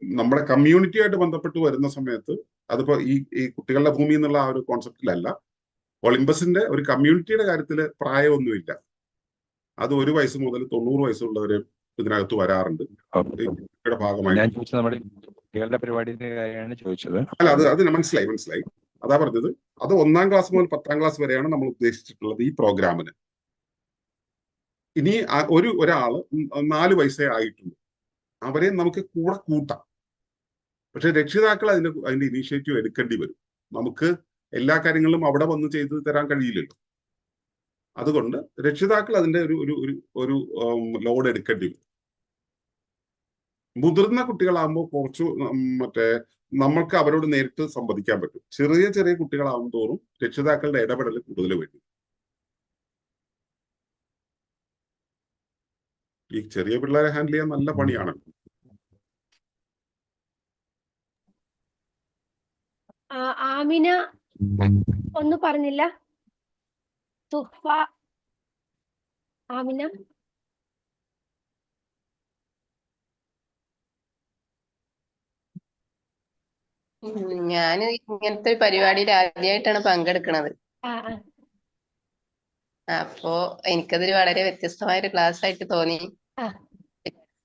B: നമ്മുടെ കമ്മ്യൂണിറ്റിയായിട്ട് ബന്ധപ്പെട്ട് വരുന്ന സമയത്ത് അതിപ്പോ ഈ കുട്ടികളുടെ ഭൂമി എന്നുള്ള ആ ഒരു കോൺസെപ്റ്റിലല്ല. ഒളിമ്പസിന്റെ ഒരു കമ്മ്യൂണിറ്റിയുടെ കാര്യത്തിൽ പ്രായമൊന്നുമില്ല. അത് 1 വയസ്സ് മുതൽ 90 വയസ്സുള്ളവര് ഇതിനകത്ത് വരാറുണ്ട്. ഭാഗമായി
F: പരിപാടിയുടെ കാര്യമാണ് ചോദിച്ചത്.
B: അല്ല, അത് മനസ്സിലായി. അതാ പറഞ്ഞത്. അത് 1ാം ക്ലാസ് മുതൽ 10ാം ക്ലാസ് വരെയാണ് നമ്മൾ ഉദ്ദേശിച്ചിട്ടുള്ളത് ഈ പ്രോഗ്രാമിന്. ഇനി ഒരാള് 4 വയസ്സേ ആയിട്ടുള്ളൂ, അവരെ നമുക്ക് കൂടെ കൂട്ടാം. പക്ഷെ രക്ഷിതാക്കൾ അതിന്റെ ഇനീഷ്യേറ്റീവ് എടുക്കേണ്ടി വരും. നമുക്ക് എല്ലാ കാര്യങ്ങളും അവിടെ വന്ന് ചെയ്തു തരാൻ കഴിയില്ലല്ലോ. അതുകൊണ്ട് രക്ഷിതാക്കൾ അതിന്റെ ഒരു ലോഡ് എടുക്കേണ്ടി വരും. മുതിർന്ന കുട്ടികളാകുമ്പോൾ കുറച്ച് നമ്മൾക്ക് അവരോട് നേരിട്ട് സംവദിക്കാൻ പറ്റും. ചെറിയ ചെറിയ കുട്ടികളാകും തോറും രക്ഷിതാക്കളുടെ ഇടപെടൽ കൂടുതൽ വേണ്ടി. ഈ ചെറിയ പിള്ളേരെ ഹാൻഡിൽ ചെയ്യാൻ നല്ല പണിയാണ്.
A: ആമിന ഒന്നും പറഞ്ഞില്ല. തുഹ്ഫ, ആമിന.
G: ഞാൻ ഇങ്ങനത്തെ ഒരു പരിപാടിയിൽ ആദ്യമായിട്ടാണ് പങ്കെടുക്കുന്നത്. അപ്പോ എനിക്കതൊരു വളരെ വ്യത്യസ്തമായൊരു ക്ലാസ് ആയിട്ട് തോന്നി.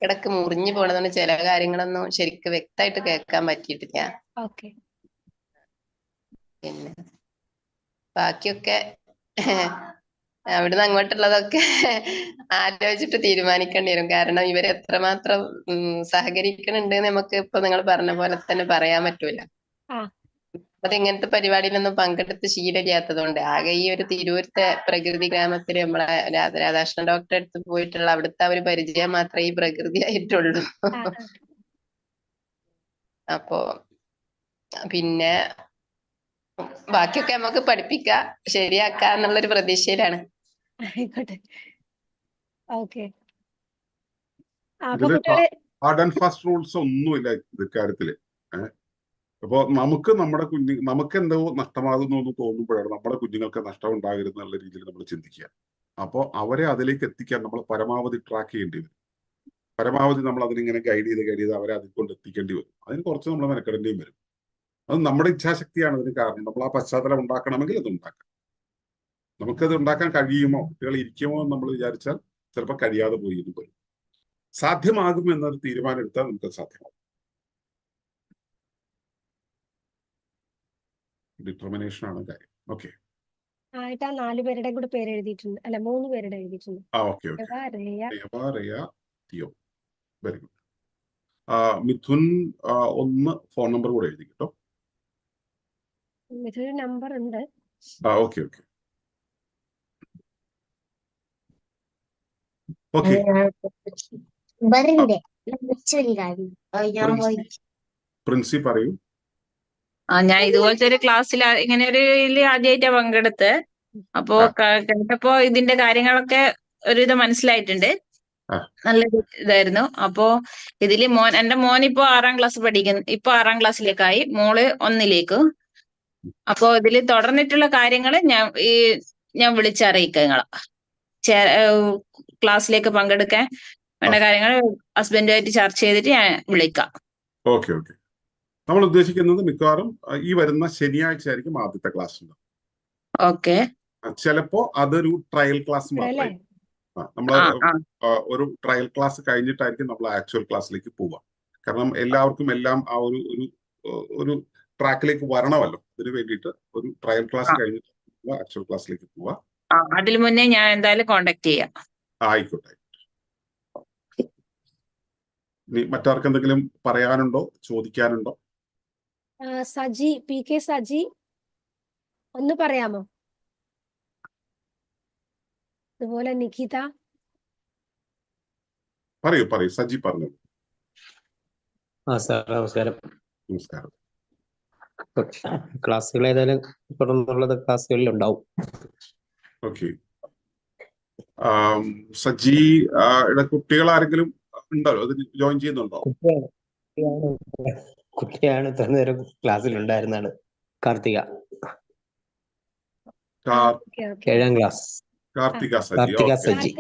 G: ഇടക്ക് മുറിഞ്ഞു പോണതുകൊണ്ട് ചില കാര്യങ്ങളൊന്നും ശരിക്കും വ്യക്തമായിട്ട് കേൾക്കാൻ പറ്റിയിട്ടില്ല. പിന്നെ ബാക്കിയൊക്കെ അവിടുന്ന് അങ്ങോട്ടുള്ളതൊക്കെ ആലോചിച്ചിട്ട് തീരുമാനിക്കേണ്ടി വരും. കാരണം ഇവര് എത്രമാത്രം സഹകരിക്കണുണ്ട് നമുക്ക് ഇപ്പൊ നിങ്ങൾ പറഞ്ഞ പോലെ തന്നെ പറയാൻ പറ്റൂല. അത് ഇങ്ങനത്തെ പരിപാടിയിലൊന്നും പങ്കെടുത്ത് ശീലമില്ലാത്തത് കൊണ്ട് ആകെ ഈ ഒരു തിരൂരത്തെ പ്രകൃതി ഗ്രാമത്തില് നമ്മളെ രാധാകൃഷ്ണൻ ഡോക്ടറെ അടുത്ത് പോയിട്ടുള്ള അവിടുത്തെ ഒരു പരിചയം മാത്രമേ ഈ പ്രകൃതി ആയിട്ടുള്ളൂ. അപ്പോ പിന്നെ ബാക്കിയൊക്കെ നമുക്ക് പഠിപ്പിക്കാം, ശരിയാക്കാം എന്നുള്ളൊരു പ്രതീക്ഷയിലാണ്.
A: ആയിക്കോട്ടെ. ഓക്കെ. അപ്പൊ കുട്ടികളെ
B: ഹാർഡ് ആൻഡ് ഫാസ്റ്റ് റൂൾസ് ഒന്നുമില്ല ഇക്കാര്യത്തില്. അപ്പോ നമുക്ക് എന്തോ നഷ്ടമാകുന്നു എന്ന് തോന്നുമ്പോഴാണ് നമ്മുടെ കുഞ്ഞുങ്ങൾക്ക് നഷ്ടം ഉണ്ടാകരുത് എന്നുള്ള രീതിയിൽ നമ്മൾ ചിന്തിക്കുക. അപ്പോൾ അവരെ അതിലേക്ക് എത്തിക്കാൻ നമ്മൾ പരമാവധി ട്രാക്ക് ചെയ്യേണ്ടി വരും. പരമാവധി നമ്മൾ അതിനിങ്ങനെ ഗൈഡ് ചെയ്ത് അവരെ അതിൽ കൊണ്ട് എത്തിക്കേണ്ടി വരും. അതിന് കുറച്ച് നമ്മൾ മെനക്കെടേണ്ടിയും വരും. അത് നമ്മുടെ ഇച്ഛാശക്തിയാണ് അതിന് കാരണം. നമ്മൾ ആ പശ്ചാത്തലം ഉണ്ടാക്കണമെങ്കിൽ അത് ഉണ്ടാക്കാം. നമുക്കത് ഉണ്ടാക്കാൻ കഴിയുമോ, കുട്ടികൾ ഇരിക്കുമോ എന്ന് നമ്മൾ വിചാരിച്ചാൽ ചിലപ്പോൾ കഴിയാതെ പോയി എന്ന് വരും. സാധ്യമാകും എന്നൊരു തീരുമാനം എടുത്താൽ നമുക്ക് സാധ്യമാകും. ഡിറ്റർമിനേഷൻ ആണ് കാര്യം. ഓക്കെ,
A: ആയിട്ട് ആ 4 പേരുടെയും കൂടെ പേര് എഴുതിയിട്ടുണ്ട്, അല്ല 3 പേരുടെ എഴുതിയിട്ടുണ്ട്.
B: Okay.
A: Reya,
B: Riya, Theo. Very good. Mithun ഒന്ന് ഫോൺ നമ്പർ കൂടെ എഴുതി കേട്ടോ.
A: മിഥുൻ നമ്പർ ഉണ്ട്.
B: ഓക്കെ. ഓക്കെ, പ്രിൻസി പറയൂ.
H: ഞാൻ ഇതുപോലത്തെ ഒരു ക്ലാസ്സിൽ ഇങ്ങനെ ഒരു ആദ്യമായിട്ടാ പങ്കെടുത്ത്. അപ്പോ കേട്ടപ്പോ ഇതിന്റെ കാര്യങ്ങളൊക്കെ ഒരുവിധം മനസ്സിലായിട്ടുണ്ട്. നല്ലൊരു ഇതായിരുന്നു. അപ്പോ ഇതില് എന്റെ മോൻ ഇപ്പോ 6ാം ക്ലാസ് പഠിക്കുന്നു. ഇപ്പൊ 6ാം ക്ലാസ്സിലേക്കായി, മോള് 1ലേക്ക്. അപ്പോ ഇതില് തുടർന്നിട്ടുള്ള കാര്യങ്ങൾ ഞാൻ വിളിച്ചറിയിക്കാം നിങ്ങളെ. ക്ലാസ്സിലേക്ക് പങ്കെടുക്കാൻ വേണ്ട കാര്യങ്ങൾ ഹസ്ബൻഡുമായിട്ട് ചർച്ച ചെയ്തിട്ട് ഞാൻ വിളിക്കാം.
B: ഓക്കെ. നമ്മൾ ഉദ്ദേശിക്കുന്നത് മിക്കവാറും ഈ വരുന്ന ശനിയാഴ്ച ആയിരിക്കും ആദ്യത്തെ ക്ലാസ് ഉണ്ടാവും.
H: ഓക്കെ.
B: ചിലപ്പോ അതൊരു ട്രയൽ ക്ലാസ് മാത്രമായി. നമ്മൾ ഒരു ട്രയൽ ക്ലാസ് കഴിഞ്ഞിട്ടായിരിക്കും നമ്മൾ ആക്ച്വൽ ക്ലാസ്സിലേക്ക് പോവുക. കാരണം എല്ലാവർക്കും എല്ലാം ആ ഒരു ട്രാക്കിലേക്ക് വരണമല്ലോ. അതിന് വേണ്ടിയിട്ട് ഒരു ട്രയൽ ക്ലാസ് കഴിഞ്ഞിട്ട് ആക്ച്വൽ ക്ലാസ്സിലേക്ക് പോവുക.
H: അതിൽ മുന്നേ ഞാൻ എന്തായാലും കോണ്ടാക്ട് ചെയ്യാം.
B: ആയിക്കോട്ടെ. ഇനി മറ്റാർക്ക് എന്തെങ്കിലും പറയാനുണ്ടോ, ചോദിക്കാനുണ്ടോ?
A: സജി, PK സജി, ഒന്ന് പറയാമോ? അതുപോലെ നിഖിത.
B: പറയൂ സജി പറഞ്ഞു.
I: സാർ നമസ്കാരം.
B: നമസ്കാരം.
I: ക്ലാസ്സുകൾ ഏതായാലും തുടർന്നുള്ളത് ക്ലാസ്സുകളിൽ ഉണ്ടാവും.
B: ഓക്കെ. സജി കുട്ടികൾ ആരെങ്കിലും ഉണ്ടോ, അതിന് ജോയിൻ ചെയ്യുന്നുണ്ടോ?
I: കുട്ടിയാണ് ഇത്ര നേരം ക്ലാസ്സിൽ ഉണ്ടായിരുന്നാണ്. കാർത്തിക, 7ാം ക്ലാസ്.
B: കാർത്തിക സജി.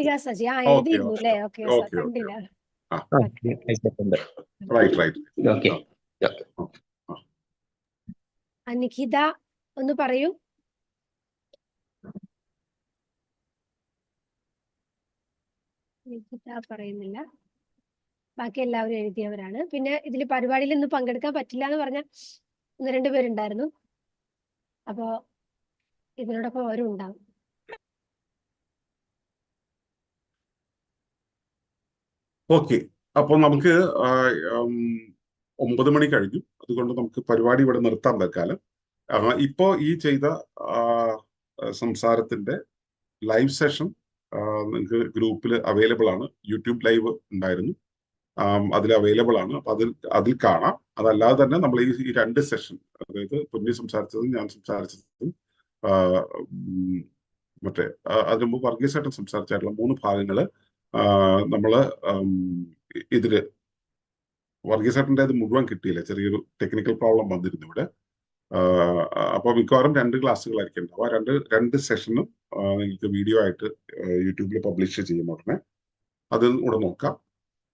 A: നിഖിത ഒന്ന് പറയൂ. നിഖിത പറയുന്നില്ല. ബാക്കി എല്ലാവരും എഴുതിയവരാണ്. പിന്നെ ഇതിൽ പരിപാടിയിൽ ഇന്ന് പങ്കെടുക്കാൻ പറ്റില്ല എന്ന് പറഞ്ഞ 1-2 പേരുണ്ടായിരുന്നു. അപ്പോ ഇതിനോടൊപ്പം അവരും ഉണ്ടാവും.
B: ഓക്കെ. അപ്പോൾ നമുക്ക് 9 മണി കഴിഞ്ഞു. അതുകൊണ്ട് നമുക്ക് പരിപാടി ഇവിടെ നിർത്താൻ തൽക്കാലം. ഇപ്പോ ഈ ചെയ്ത സംസാരത്തിന്റെ ലൈവ് സെഷൻ നിങ്ങൾക്ക് ഗ്രൂപ്പിൽ അവൈലബിൾ ആണ്. യൂട്യൂബ് ലൈവ് ഉണ്ടായിരുന്നു, അതിൽ അവൈലബിൾ ആണ്. അപ്പൊ അതിൽ കാണാം. അതല്ലാതെ തന്നെ നമ്മൾ ഈ 2 സെഷൻ, അതായത് പുന്നി സംസാരിച്ചതും ഞാൻ സംസാരിച്ചതും മറ്റേ അതിനു മുമ്പ് വർഗീസേട്ടൻ സംസാരിച്ചായിട്ടുള്ള 3 ഭാഗങ്ങള് നമ്മള് ഇതില് വർഗീസേട്ടൻ്റെ അത് മുഴുവൻ കിട്ടിയില്ല. ചെറിയൊരു ടെക്നിക്കൽ പ്രോബ്ലം വന്നിരുന്നു ഇവിടെ. അപ്പൊ മിക്കവാറും 2 ക്ലാസ്സുകളായിരിക്കും ഉണ്ടാവുക. രണ്ട് സെഷനും നിങ്ങൾക്ക് വീഡിയോ ആയിട്ട് യൂട്യൂബിൽ പബ്ലിഷ് ചെയ്യും ഉടനെ. അത് കൂടെ നോക്കാം.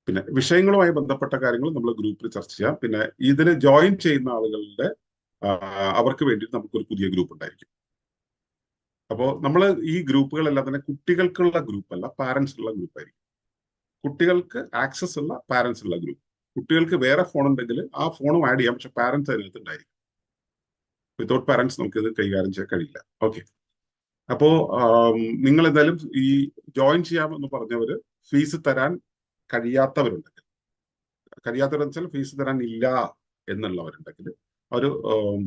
B: പിന്നെ വിഷയങ്ങളുമായി ബന്ധപ്പെട്ട കാര്യങ്ങൾ നമ്മൾ ഗ്രൂപ്പിൽ ചർച്ച ചെയ്യാം. പിന്നെ ഇതിൽ ജോയിൻ ചെയ്യുന്ന ആളുകളുടെ അവർക്ക് വേണ്ടിയിട്ട് നമുക്കൊരു പുതിയ ഗ്രൂപ്പ് ഉണ്ടായിരിക്കും. അപ്പോൾ നമ്മൾ ഈ ഗ്രൂപ്പുകളെല്ലാം തന്നെ കുട്ടികൾക്കുള്ള ഗ്രൂപ്പല്ല, പാരന്റ്സിനുള്ള ഗ്രൂപ്പായിരിക്കും. കുട്ടികൾക്ക് ആക്സസ് ഉള്ള പാരന്റ്സ് ഉള്ള ഗ്രൂപ്പ്. കുട്ടികൾക്ക് വേറെ ഫോൺ ഉണ്ടെങ്കിൽ ആ ഫോണും ആഡ് ചെയ്യാം, പക്ഷെ പാരന്റ്സ് അതിനകത്ത് ഉണ്ടായിരിക്കും. വിതൗട്ട് പാരന്റ്സ് നമുക്കിത് കൈകാര്യം ചെയ്യാൻ കഴിയില്ല. ഓക്കെ. അപ്പോ നിങ്ങൾ എന്തായാലും ഈ ജോയിൻ ചെയ്യാമെന്ന് പറഞ്ഞവര് ഫീസ് തരാൻ കഴിയാത്തവരുണ്ടെങ്കിൽ, കഴിയാത്തവരെന്ന് വെച്ചാൽ ഫീസ് തരാൻ ഇല്ല എന്നുള്ളവരുണ്ടെങ്കിൽ അവർ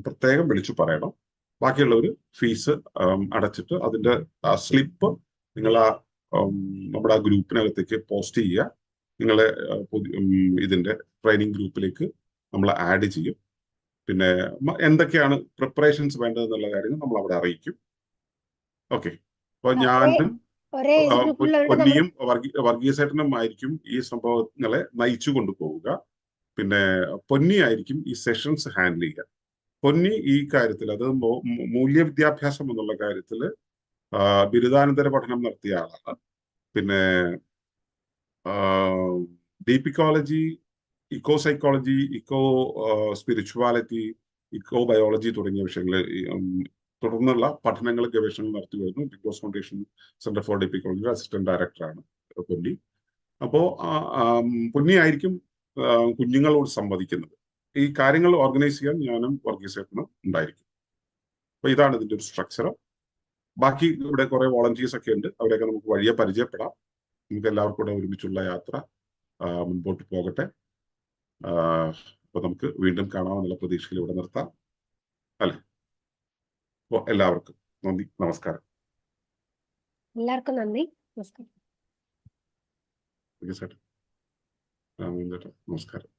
B: പ്രത്യേകം വിളിച്ചു പറയണം. ബാക്കിയുള്ളവർ ഫീസ് അടച്ചിട്ട് അതിന്റെ സ്ലിപ്പ് നിങ്ങൾ നമ്മുടെ ആ ഗ്രൂപ്പിനകത്തേക്ക് പോസ്റ്റ് ചെയ്യുക. നിങ്ങളെ ഇതിന്റെ ട്രെയിനിങ് ഗ്രൂപ്പിലേക്ക് നമ്മൾ ആഡ് ചെയ്യും. പിന്നെ എന്തൊക്കെയാണ് പ്രിപ്പറേഷൻസ് വേണ്ടതെന്നുള്ള കാര്യങ്ങൾ നമ്മൾ അവിടെ അറിയിക്കും. ഓക്കെ. അപ്പൊ ഞാനും
A: ഒരേ ഏജ് ഗ്രൂപ്പിലുള്ളവരുടെ നമ്മൾ
B: പൊന്നിയും വർഗീസേട്ടനും ആയിരിക്കും ഈ സംഭവങ്ങളെ നയിച്ചു കൊണ്ടുപോവുക. പിന്നെ പൊന്നി ആയിരിക്കും ഈ സെഷൻസ് ഹാൻഡിൽ ചെയ്യുക. പൊന്നി ഈ കാര്യത്തിൽ, അത് മൂല്യവിദ്യാഭ്യാസം എന്നുള്ള കാര്യത്തിൽ ബിരുദാനന്തര പഠനം നടത്തിയ ആളാണ്. പിന്നെ deep ecology, eco psychology, eco spirituality, eco biology തുടങ്ങിയ വിഷയങ്ങൾ തുടർന്നുള്ള പഠനങ്ങൾ, ഗവേഷണങ്ങൾ നടത്തി വരുന്നു. Because foundation Centre for deep ecology assistant ഡയറക്ടറാണ് പൊന്നി. അപ്പോ പൊന്നി ആയിരിക്കും കുഞ്ഞുങ്ങളോട് സംവദിക്കുന്നത്. ഈ കാര്യങ്ങൾ ഓർഗനൈസ് ചെയ്യാൻ ഞാനും വർഗീസേട്ടനും ഉണ്ടായിരിക്കും. അപ്പൊ ഇതാണ് ഇതിന്റെ ഒരു സ്ട്രക്ചർ. ബാക്കി ഇവിടെ കുറെ വോളണ്ടിയേഴ്സ് ഒക്കെ ഉണ്ട്, അവരെയൊക്കെ നമുക്ക് വഴിയെ പരിചയപ്പെടാം. നമുക്ക് എല്ലാവർക്കും കൂടെ ഒരുമിച്ചുള്ള യാത്ര മുൻപോട്ട് പോകട്ടെ. അപ്പൊ നമുക്ക് വീണ്ടും കാണാമെന്നുള്ള പ്രതീക്ഷയിൽ ഇവിടെ നിർത്താം, അല്ലെ? അപ്പോൾ എല്ലാവർക്കും നന്ദി, നമസ്കാരം.
A: എല്ലാവർക്കും നന്ദി, നമസ്കാരം.
B: നമസ്കാരം.
C: നമസ്കാരം.